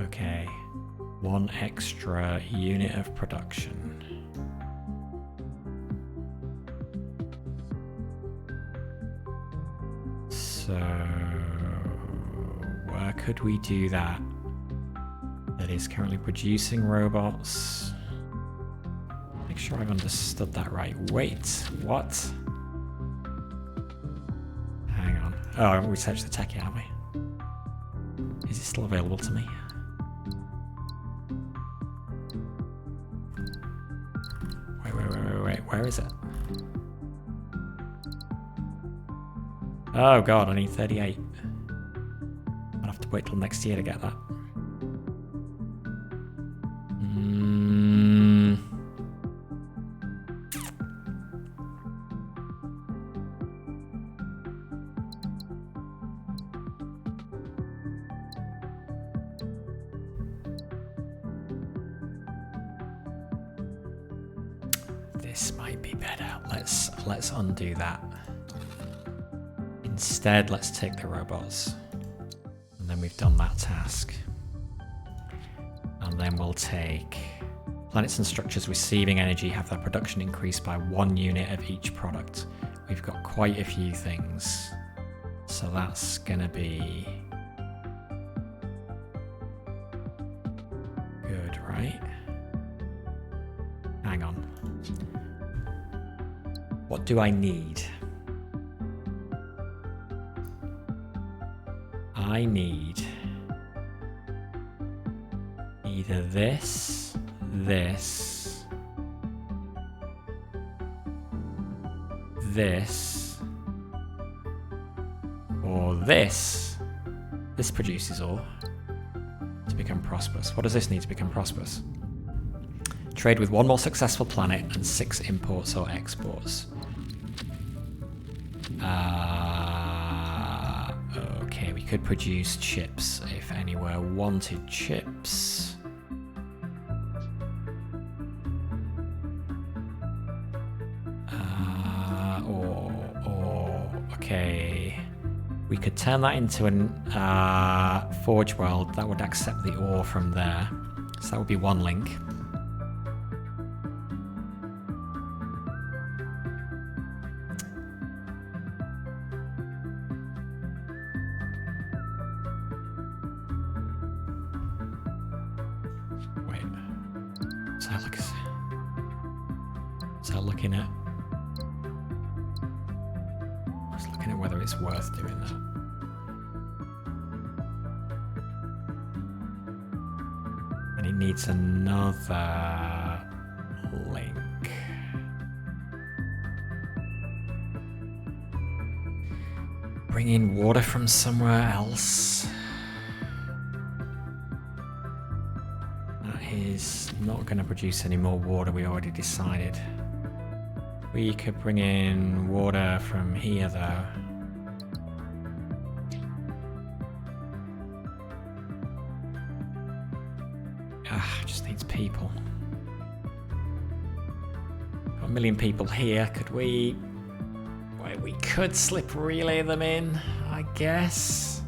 Okay, 1 extra unit of production. So where could we do that? That is currently producing robots. Make sure I've understood that right. Wait, what? Hang on. Oh, I haven't researched the tech yet, have we? Is it still available to me? Wait. Where is it? Oh god, I need 38. I'll have to wait till next year to get that. This might be better. Let's undo that. Instead, let's take the robots. And then we've done that task. And then we'll take planets and structures receiving energy have their production increased by 1 unit of each product. We've got quite a few things. So that's gonna be good, right? Hang on. What do I need? I need either this, this, or this. This produces ore to become prosperous. What does this need to become prosperous? Trade with 1 more successful planet and 6 imports or exports. Okay, we could produce chips if anywhere wanted chips. Okay, we could turn that into an forge world that would accept the ore from there. So that would be 1 link. Looking at whether it's worth doing that. And it needs another link. Bring in water from somewhere else. That is not going to produce any more water, we already decided. We could bring in water from here, though. Just needs people. Got 1 million people here. Could we... Well, we could slip relay them in, I guess.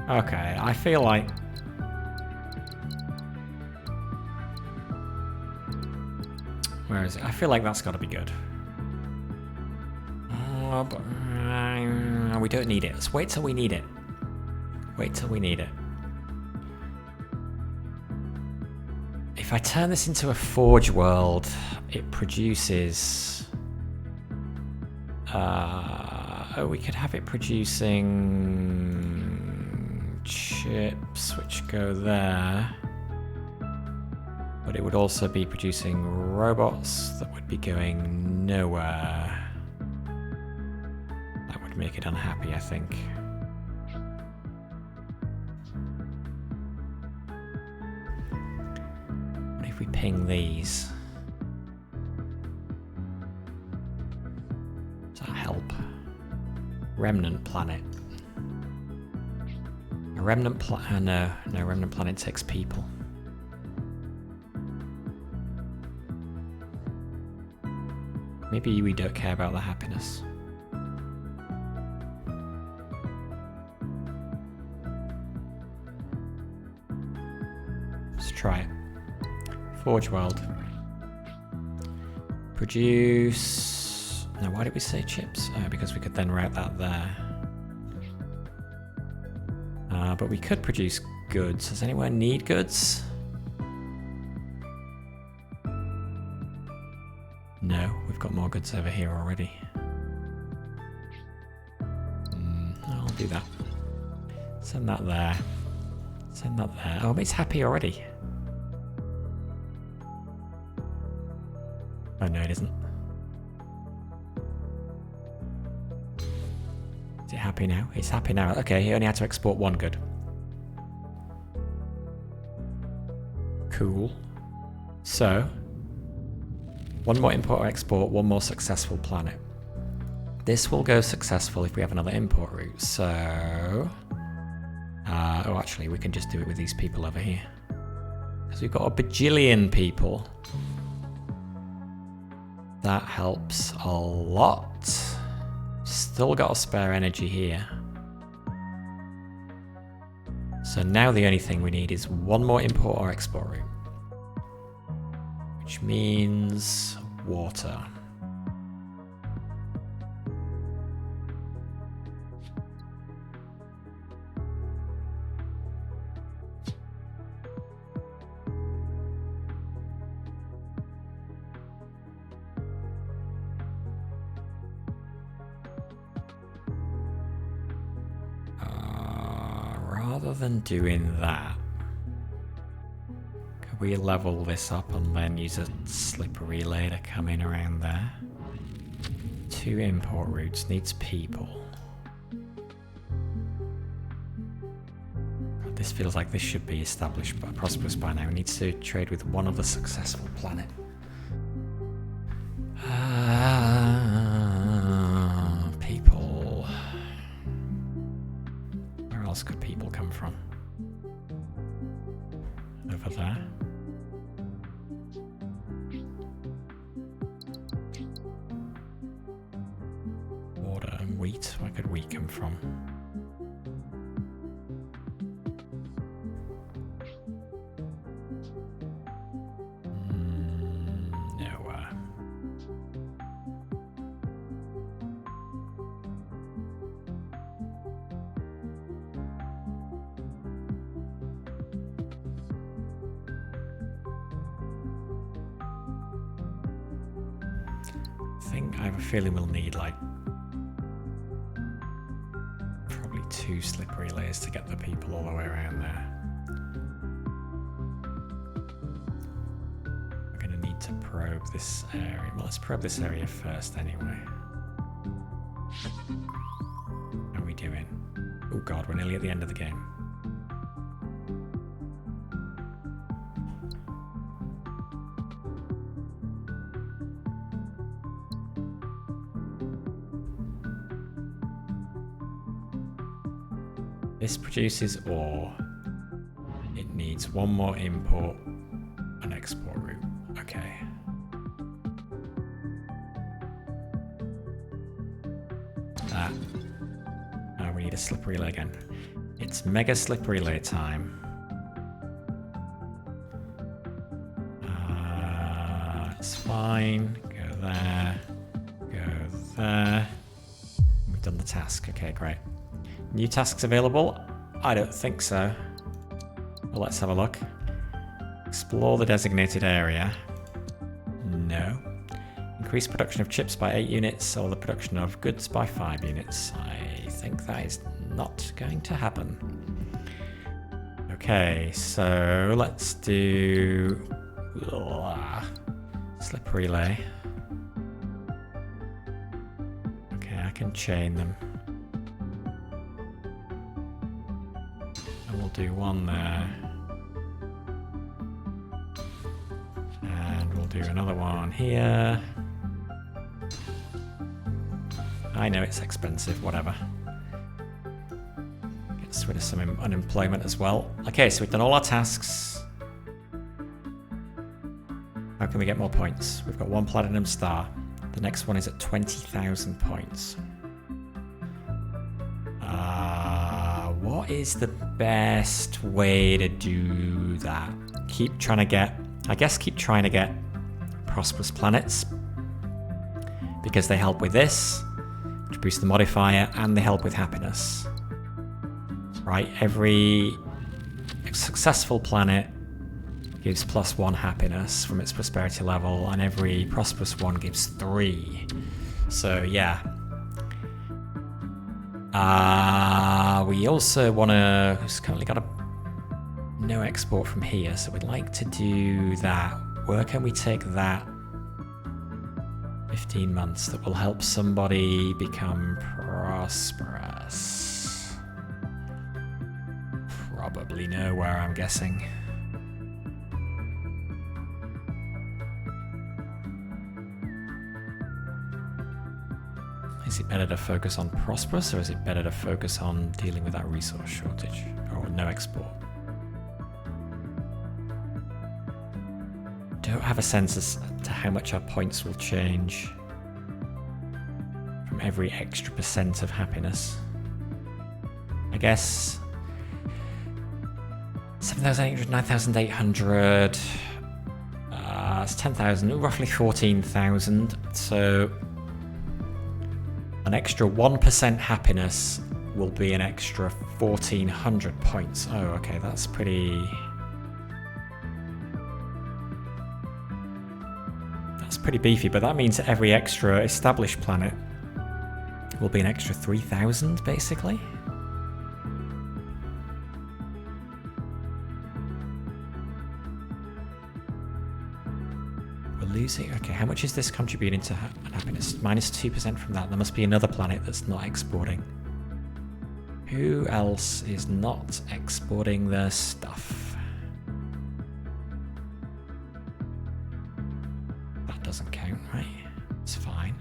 Okay, I feel like... Where is it? I feel like that's got to be good. Oh, but we don't need it. Let's wait till we need it. Wait till we need it. If I turn this into a forge world, it produces... we could have it producing... chips, which go there. But it would also be producing robots that would be going nowhere. That would make it unhappy, I think. What if we ping these? Does that help? Remnant planet. A remnant planet? No, remnant planet takes people. Maybe we don't care about the happiness. Let's try it. Forge world. Produce... No, why did we say chips? Oh, because we could then route that there. But we could produce goods. Does anyone need goods? No, we've got more goods over here already. I'll do that. Send that there. Send that there. Oh, it's happy already. Oh no, it isn't. Is it happy now? It's happy now. Okay, he only had to export 1 good. Cool. So... One more import or export, one more successful planet. This will go successful if we have another import route, so... oh, actually, we can just do it with these people over here. Because we've got a bajillion people. That helps a lot. Still got a spare energy here. So now the only thing we need is one more import or export route. Which means water. Rather than doing that, could we level this up and then use a slip relay to come in around there? 2 import routes, needs people. God, this feels like this should be established but prosperous by now. It needs to trade with one other successful planet. People. Where else could people come from? Over there. Water and wheat. Where could wheat come from? Nowhere. I have a feeling we'll need like probably 2 slip relays to get the people all the way around there. We're going to need to probe this area. Well, let's probe this area first anyway. How are we doing? Oh god, we're nearly at the end of the game. This produces ore. It needs one more import and export route. Okay. That. Now we need a slip relay again. It's mega slip relay time. It's fine. Go there. Go there. We've done the task. Okay, great. New tasks available? I don't think so. Well, let's have a look. Explore the designated area. No. Increase production of chips by 8 units or the production of goods by 5 units. I think that is not going to happen. Okay, so let's do slip relay. Okay, I can chain them. We'll do one there. And we'll do another one here. I know it's expensive, whatever. Gets rid of some unemployment as well. Okay, so we've done all our tasks. How can we get more points? We've got 1 platinum star. The next one is at 20,000 points. What is the best way to do that? Keep trying to get prosperous planets, because they help with this, which boosts the modifier, and they help with happiness. Right? Every successful planet gives +1 happiness from its prosperity level, and every prosperous one gives 3. So yeah. We also want to... It's currently got no export from here, so we'd like to do that. Where can we take that? 15 months. That will help somebody become prosperous. Probably nowhere, I'm guessing. Is it better to focus on prosperous, or is it better to focus on dealing with that resource shortage, or no export? Don't have a sense as to how much our points will change from every extra % of happiness. I guess 7,800, 9,800, it's 10,000, roughly 14,000. So an extra 1% happiness will be an extra 1,400 points. Oh, okay, that's pretty beefy, but that means every extra established planet will be an extra 3,000, basically. We're losing. Okay, how much is this contributing to happiness? Minus 2% from that. There must be another planet that's not exporting. Who else is not exporting their stuff? Doesn't count, right? It's fine.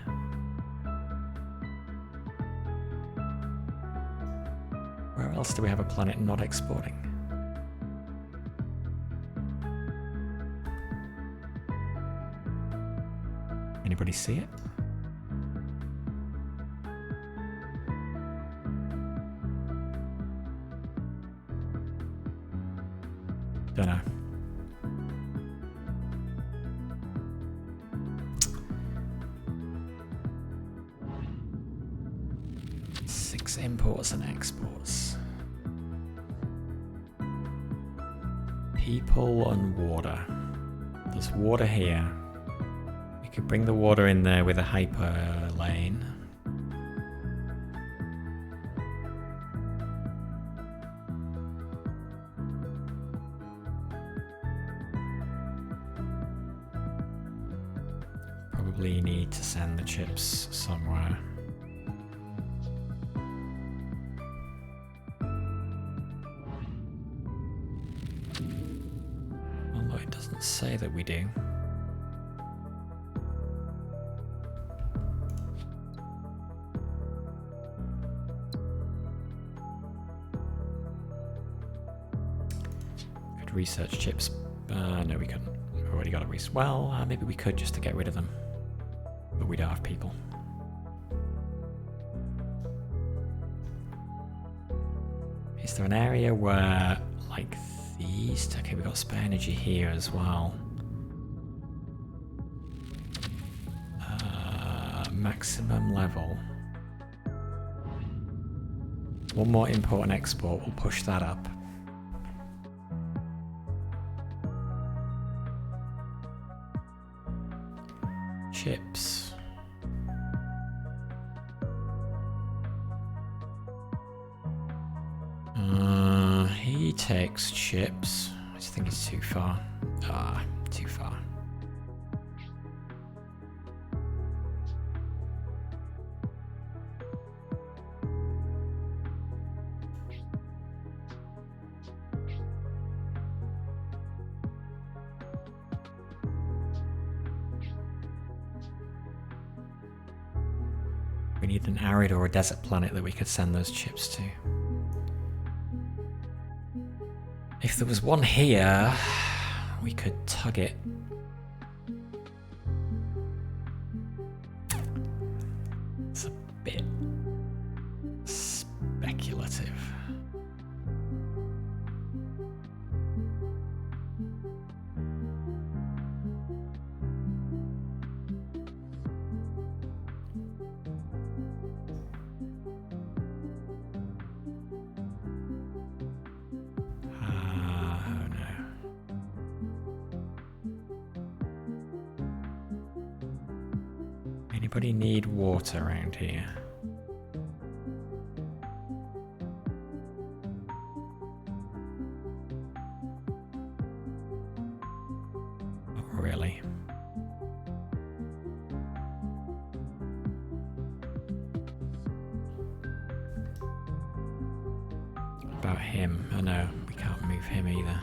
Where else do we have a planet not exporting? Anybody see it? Don't know. Imports and exports. People and water. There's water here. We could bring the water in there with a hyper lane. Probably need to send the chips somewhere. Say that we do. Could research chips. No, we couldn't. We've already got a research. Well, maybe we could just to get rid of them. But we don't have people. Is there an area where, like, east? Okay, we've got spare energy here as well. Maximum level. One more import and export will push that up. Chips. He takes chips. I just think it's too far. Too far. We need an arid or a desert planet that we could send those chips to. If there was one here, we could tug it. It's a bit speculative. Anybody need water around here? Not really. About him? Oh no, we can't move him either.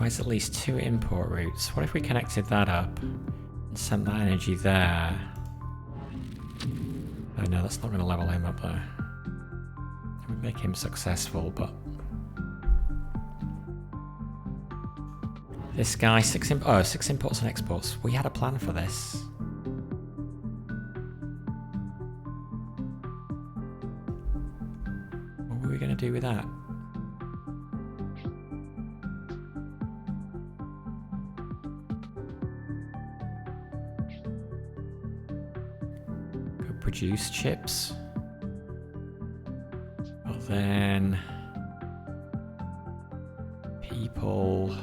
requires at least 2 import routes. What if we connected that up and sent that energy there? Oh no, that's not going to level him up though. It would make him successful, but... This guy, 6 imports and exports. We had a plan for this. What were we going to do with that? Could produce chips. But then... people...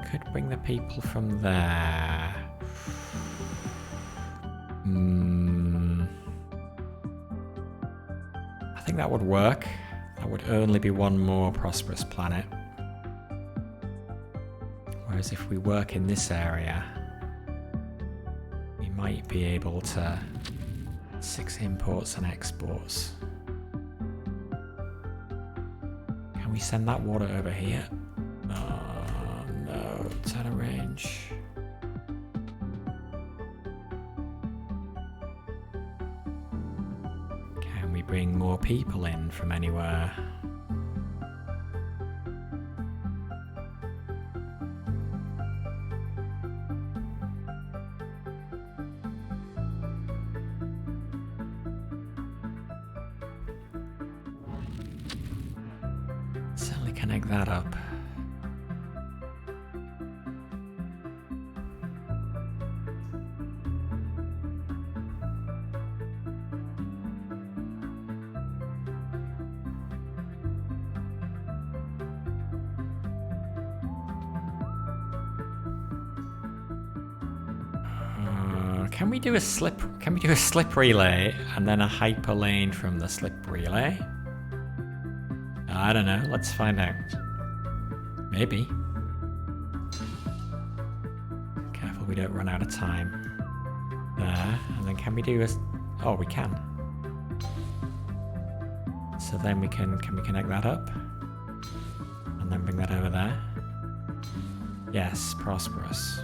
could bring the people from there. I think that would work. That would only be one more prosperous planet. Whereas if we work in this area, we might be able to 6 imports and exports. Can we send that water over here? It's out of range. Can we bring more people in from anywhere? Certainly connect that up. Can we do a slip relay and then a hyper lane from the slip relay? I don't know. Let's find out. Maybe. Careful we don't run out of time. There. And then can we do a... Oh, we can. So then we can we connect that up? And then bring that over there? Yes, prosperous.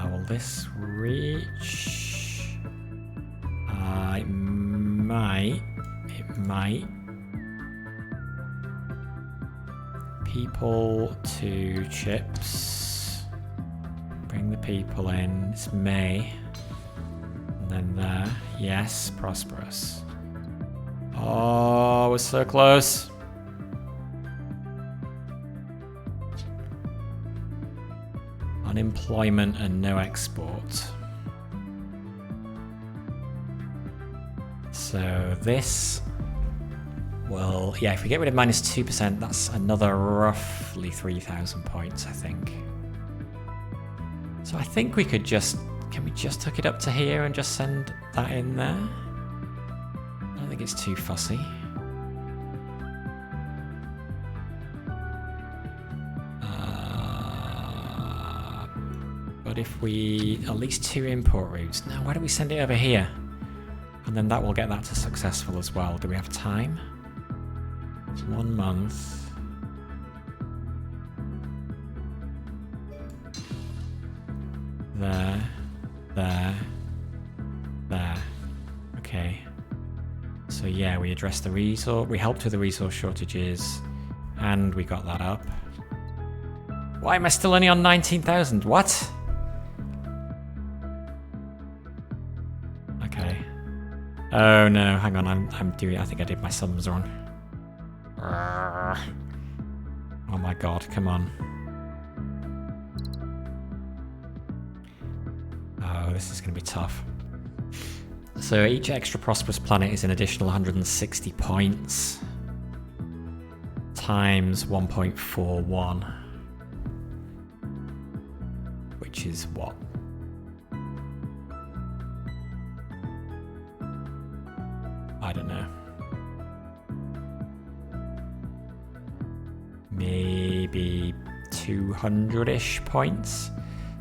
Will this reach? It might. People to chips. Bring the people in. It's May. And then there. Yes, prosperous. Oh, we're so close. Unemployment and no export. So this will, yeah, if we get rid of minus 2%, that's another roughly 3,000 points, I think. So I think we could just, can we just hook it up to here and just send that in there? I don't think it's too fussy. But if we, at least 2 import routes. Now, why don't we send it over here? And then that will get that to successful as well. Do we have time? It's 1 month. There. Okay. So yeah, we addressed the resource, we helped with the resource shortages, and we got that up. Why am I still only on 19,000? What? Okay. Oh no, hang on, I'm doing, I think I did my sums wrong. Oh my god, come on. Oh, this is going to be tough. So each extra prosperous planet is an additional 160 points times 1.41, which is what? I don't know. Maybe 200-ish points.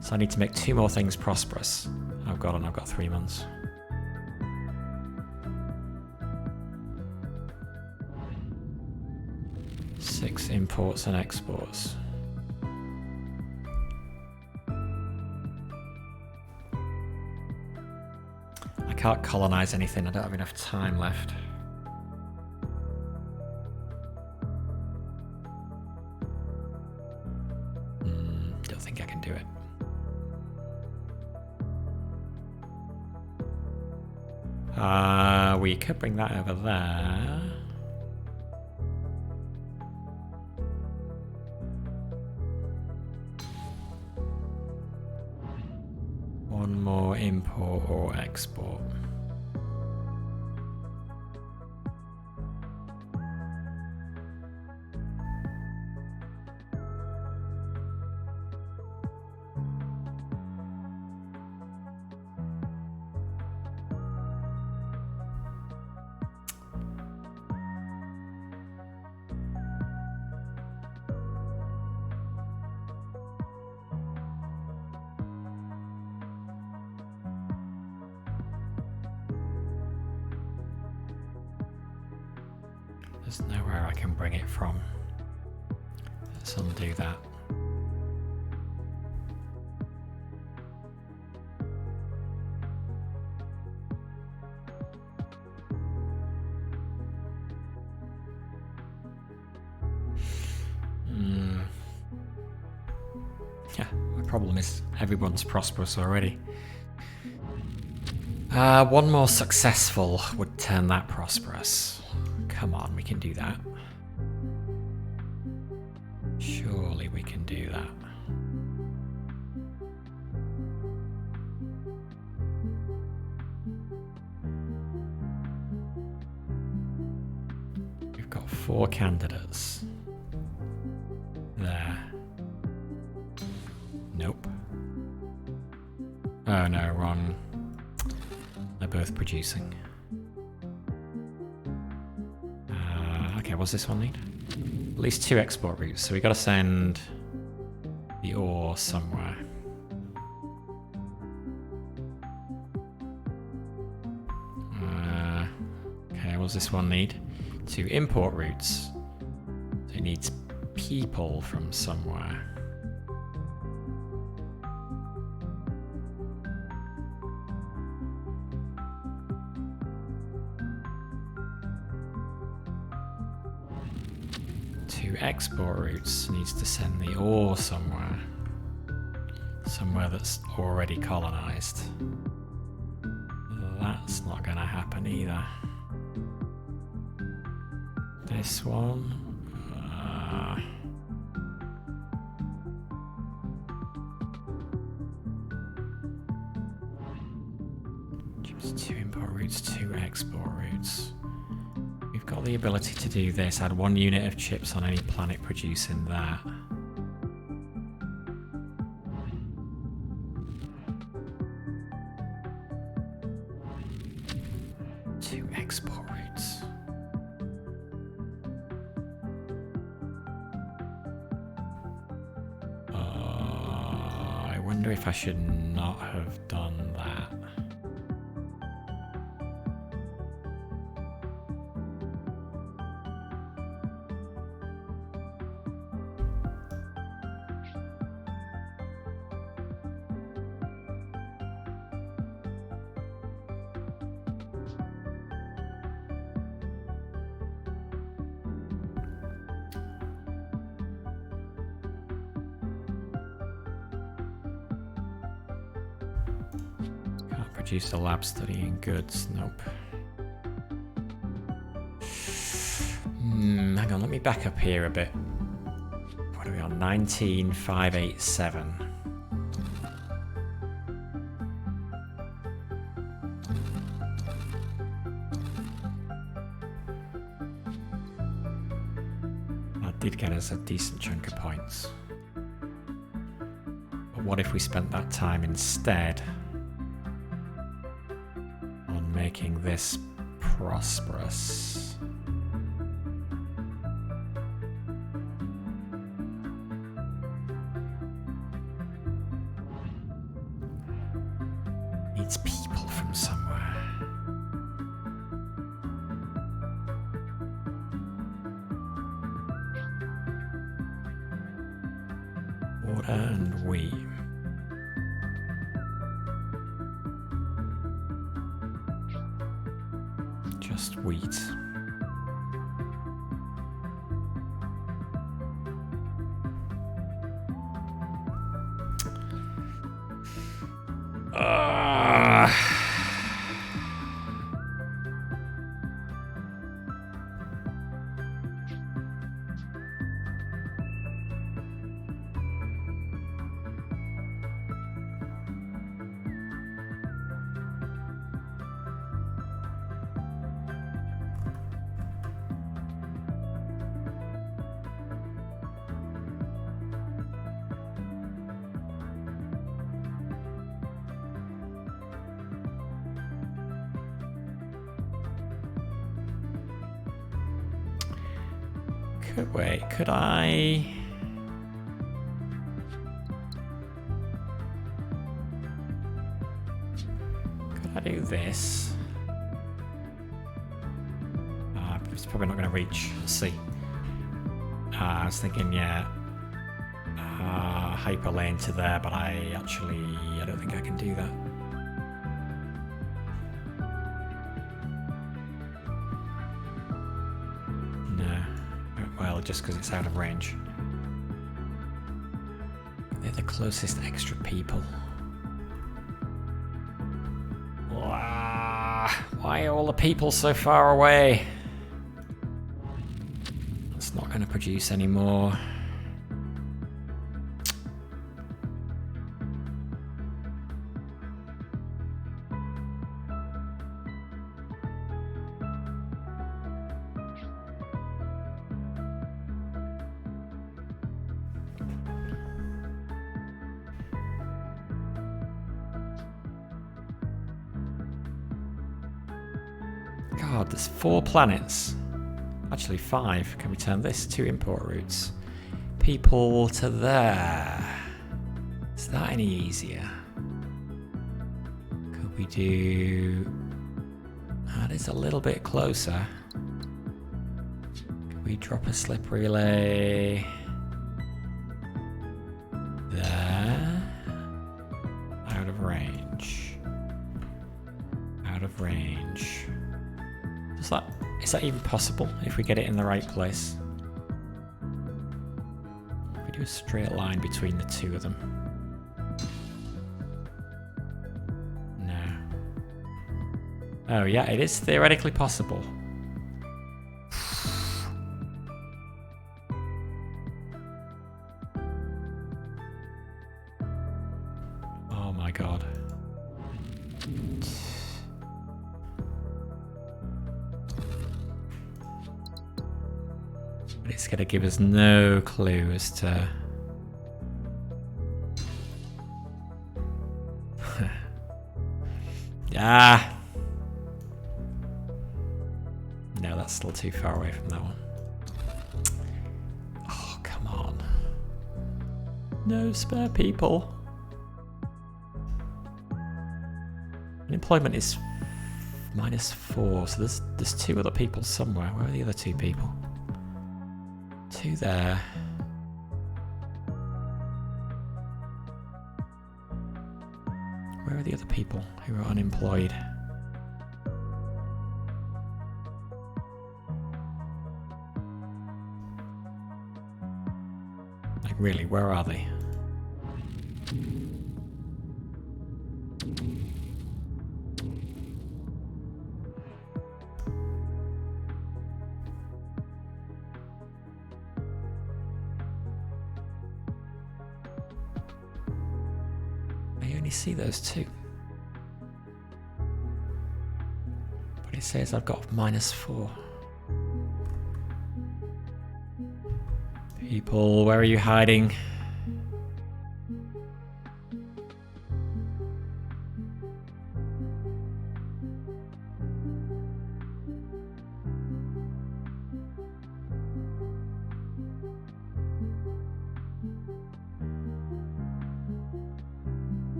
So I need to make 2 more things prosperous. Oh god, and I've got 3 months. 6 imports and exports. I can't colonize anything, I don't have enough time left. Don't think I can do it. We could bring that over there. One more import or export. There's nowhere I can bring it from. Let's undo that. Yeah, my problem is everyone's prosperous already. One more successful would turn that prosperous. Come on, we can do that. Surely we can do that. We've got 4 candidates. There. Nope. Oh no, wrong. They're both producing. Okay, what's this one need? At least 2 export routes, so we gotta send the ore somewhere. Okay, what's this one need? 2 import routes. So it needs people from somewhere. Export routes needs to send the ore somewhere. Somewhere that's already colonized. That's not gonna happen either. This one. Just 2 import routes, 2 export routes. We've got the ability to do this, add 1 unit of chips on any planet producing that. Two export routes. I wonder if I should not have done that. Produce a lab study in goods. Nope. Hang on, let me back up here a bit. What are we on? 19587. That did get us a decent chunk of points. But what if we spent that time instead making this prosperous? Needs people from somewhere. Water and wheat. Just wheat. Wait, could I... do this? It's probably not going to reach. Let's see. I was thinking, yeah, hyperlane to there, but I don't think I can do that. No. Well, just because it's out of range. They're the closest extra people. Why are all the people so far away? It's not going to produce any more. God, there's 4 planets. Actually 5. Can we turn this to import routes? People to there. Is that any easier? Could we do... That is a little bit closer. Could we drop a slip relay there? Out of range. Out of range. Is that even possible if we get it in the right place? If we do a straight line between the two of them. No. Oh yeah, it is theoretically possible. Oh my god. But it's going to give us no clue as to... Ah! No, that's still too far away from that one. Oh, come on. No spare people. Unemployment is -4, so there's 2 other people somewhere. Where are the other 2 people? 2 there. Where are the other people who are unemployed? Like really, where are they? See those 2, but it says I've got -4 people. Where are you hiding?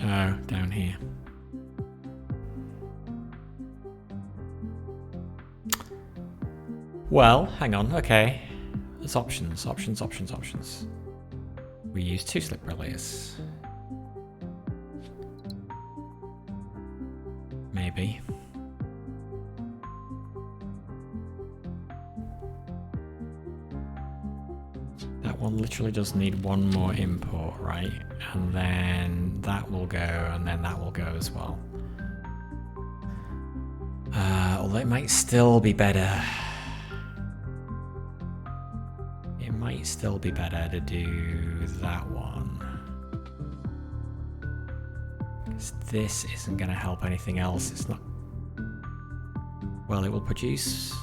Oh, down here. Well, hang on, okay. There's options. We use 2 slipway layers. Maybe. That one literally does need one more import, right? And then that will go, and then that will go as well. Although it might still be better. It might still be better to do that one. Because this isn't going to help anything else. It's not... Well, it will produce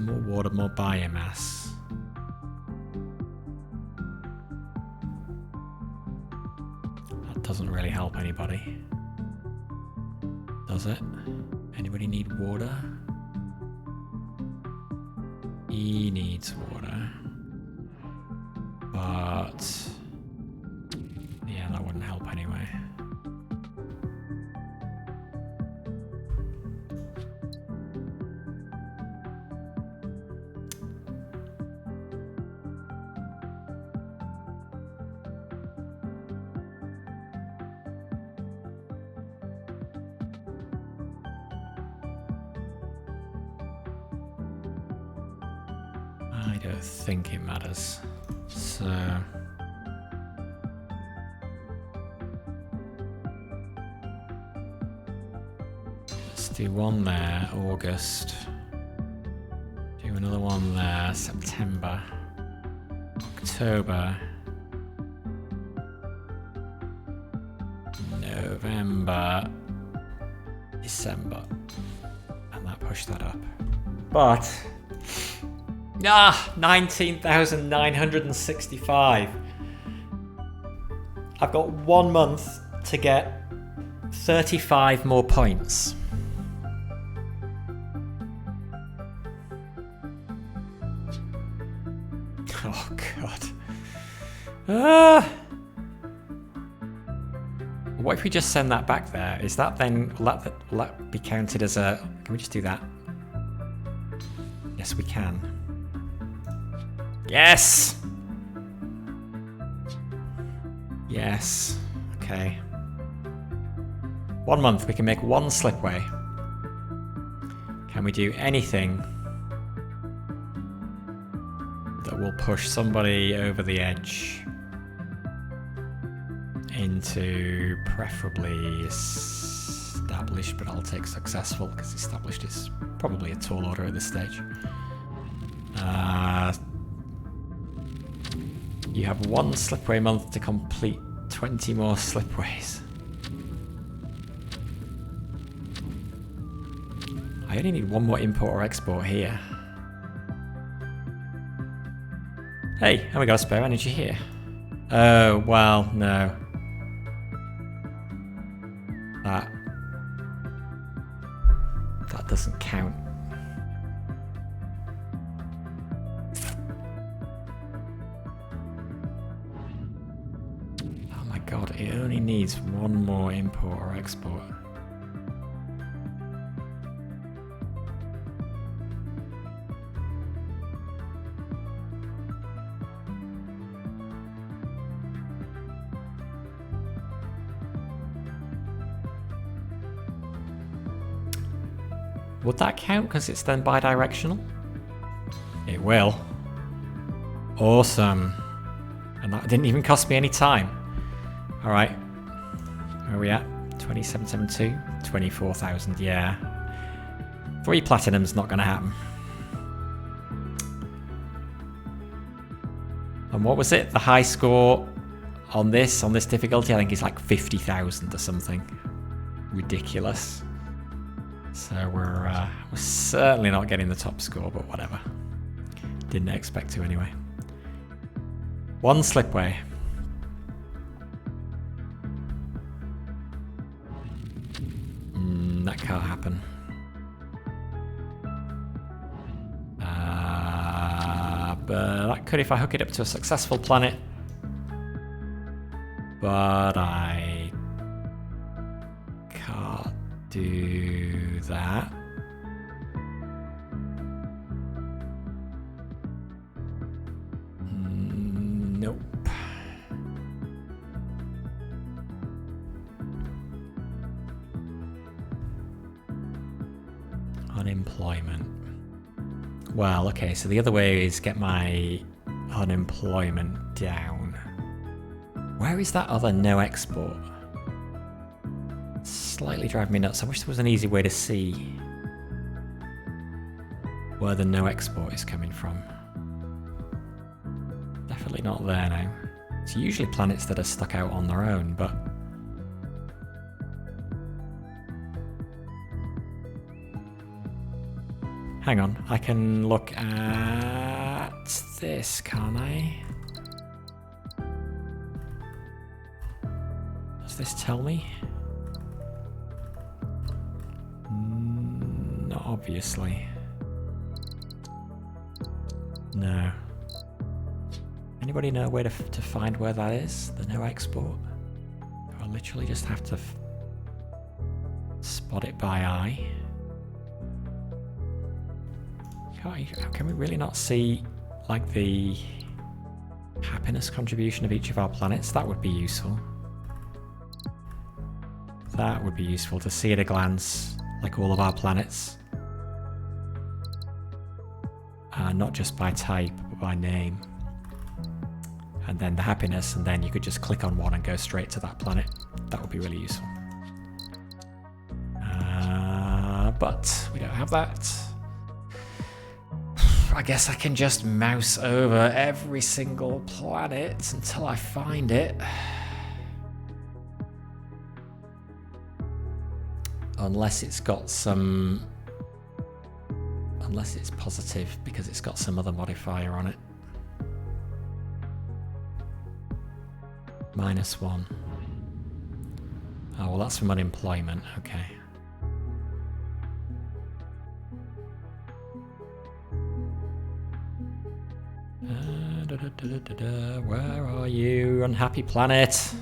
more water, more biomass. That doesn't really help anybody. Does it? Anybody need water? He needs water. But... yeah, that wouldn't help anyway. I don't think it matters. So... let's do one there, August. Do another one there, September. October. November. December. And that pushed that up. But... 19,965. I've got 1 month to get 35 more points. Oh god. What if we just send that back there? Is that then, will that be counted as a... can we just do that? Yes, we can. Yes! Yes. Okay. 1 month, we can make 1 slipway. Can we do anything that will push somebody over the edge into preferably established, but I'll take successful because established is probably a tall order at this stage. You have 1 slipway month to complete 20 more slipways. I only need 1 more import or export here. Hey, and we got a spare energy here. Oh, well, no. That doesn't count. Oh my god, it only needs 1 more import or export. Would that count because it's then bi-directional? It will. Awesome. And that didn't even cost me any time. Alright. Where are we at? 2772? 24,000, yeah. 3 platinum's not going to happen. And what was it? The high score on this difficulty, I think is like 50,000 or something. Ridiculous. So we're certainly not getting the top score, but whatever. Didn't expect to anyway. 1 slipway. That can't happen. But that could if I hook it up to a successful planet. But I can't do that. Unemployment. Well, okay, so the other way is get my unemployment down. Where is that other no export? Slightly driving me nuts. I wish there was an easy way to see where the no export is coming from. Definitely not there now. It's usually planets that are stuck out on their own, but hang on, I can look at this, can't I? Does this tell me? Not obviously. No. Anybody know where to find where that is? The no export? I literally just have to spot it by eye. Can we really not see like the happiness contribution of each of our planets? That would be useful. That would be useful to see at a glance, like all of our planets. Not just by type, but by name. And then the happiness, and then you could just click on one and go straight to that planet. That would be really useful. But we don't have that. I guess I can just mouse over every single planet until I find it. Unless it's got some... Unless it's positive because it's got some other modifier on it. -1. Oh, well, that's from unemployment. Okay. Where are you, unhappy planet?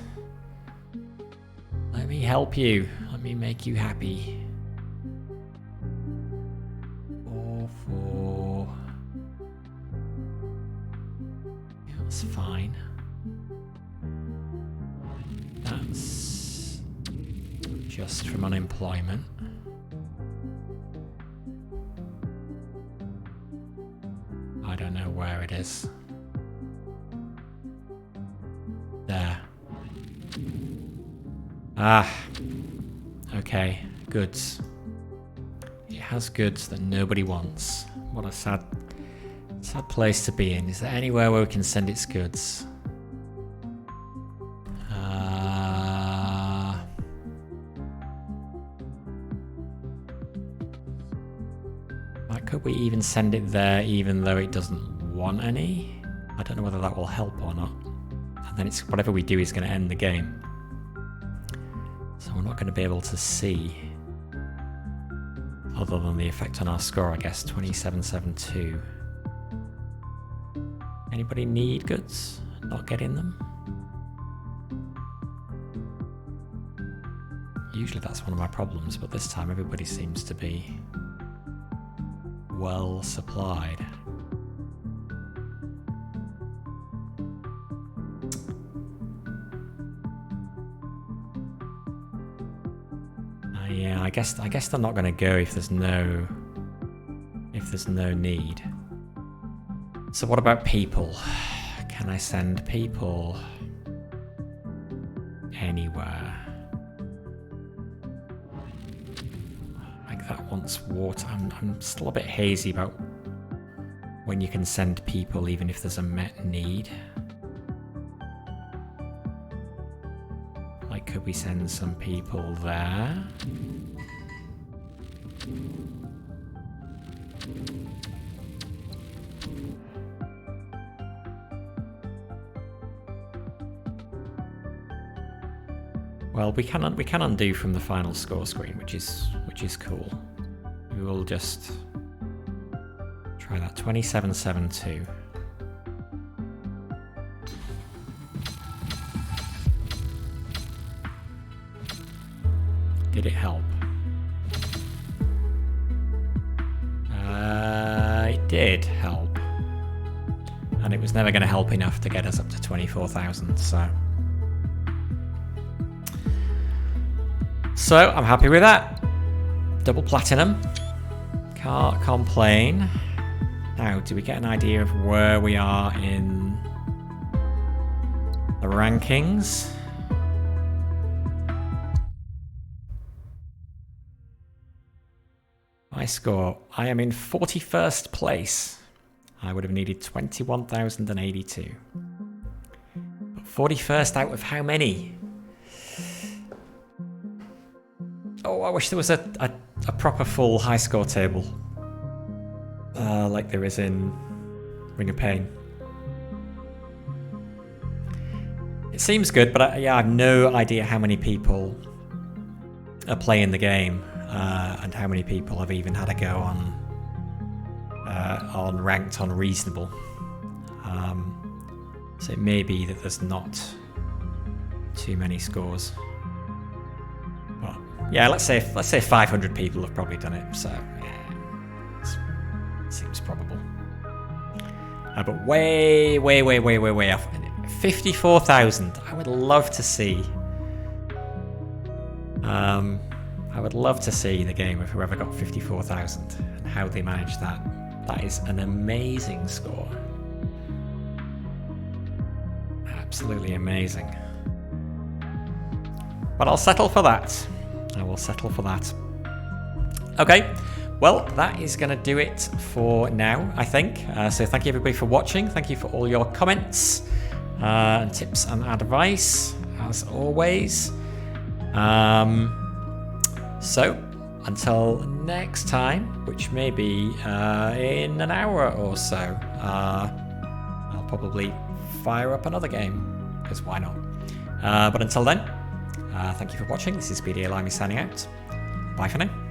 Let me help you. Let me make you happy. 4. Yeah, that's fine. That's just from unemployment. I don't know where it is. There. Ah. Okay. Goods. It has goods that nobody wants. What a sad place to be in. Is there anywhere where we can send its goods? Could we even send it there even though it doesn't want any? I don't know whether that will help or not. And then it's whatever we do is going to end the game. So we're not going to be able to see other than the effect on our score, I guess. 2772. Anybody need goods? Not getting them? Usually that's one of my problems, but this time everybody seems to be well supplied. Yeah, I guess they're not going to go if there's no need. So what about people? Can I send people anywhere? That wants water. I'm still a bit hazy about when you can send people even if there's a met need. Like, could we send some people there? Well, we can undo from the final score screen, which is cool. We will just try that. 2772. Did it help? It did help. And it was never going to help enough to get us up to 24,000, so... So, I'm happy with that. Double platinum. Can't complain. Now, do we get an idea of where we are in the rankings? My score, I am in 41st place. I would have needed 21,082. But 41st out of how many? Oh, I wish there was a proper full high score table. Like there is in Ring of Pain. It seems good, but yeah, I have no idea how many people are playing the game. And how many people have even had a go on ranked on reasonable. So it may be that there's not too many scores. But yeah, let's say 500 people have probably done it. So yeah, it seems probable. But way off. 54,000. I would love to see. I would love to see the game of whoever got 54,000 and how they managed that. That is an amazing score. Absolutely amazing. But I'll settle for that. I will settle for that. Okay, well, that is going to do it for now, I think. So thank you everybody for watching. Thank you for all your comments and tips and advice, as always. So, until next time, which may be in an hour or so, I'll probably fire up another game, because why not? But until then, thank you for watching. This is BDA Limey signing out. Bye for now.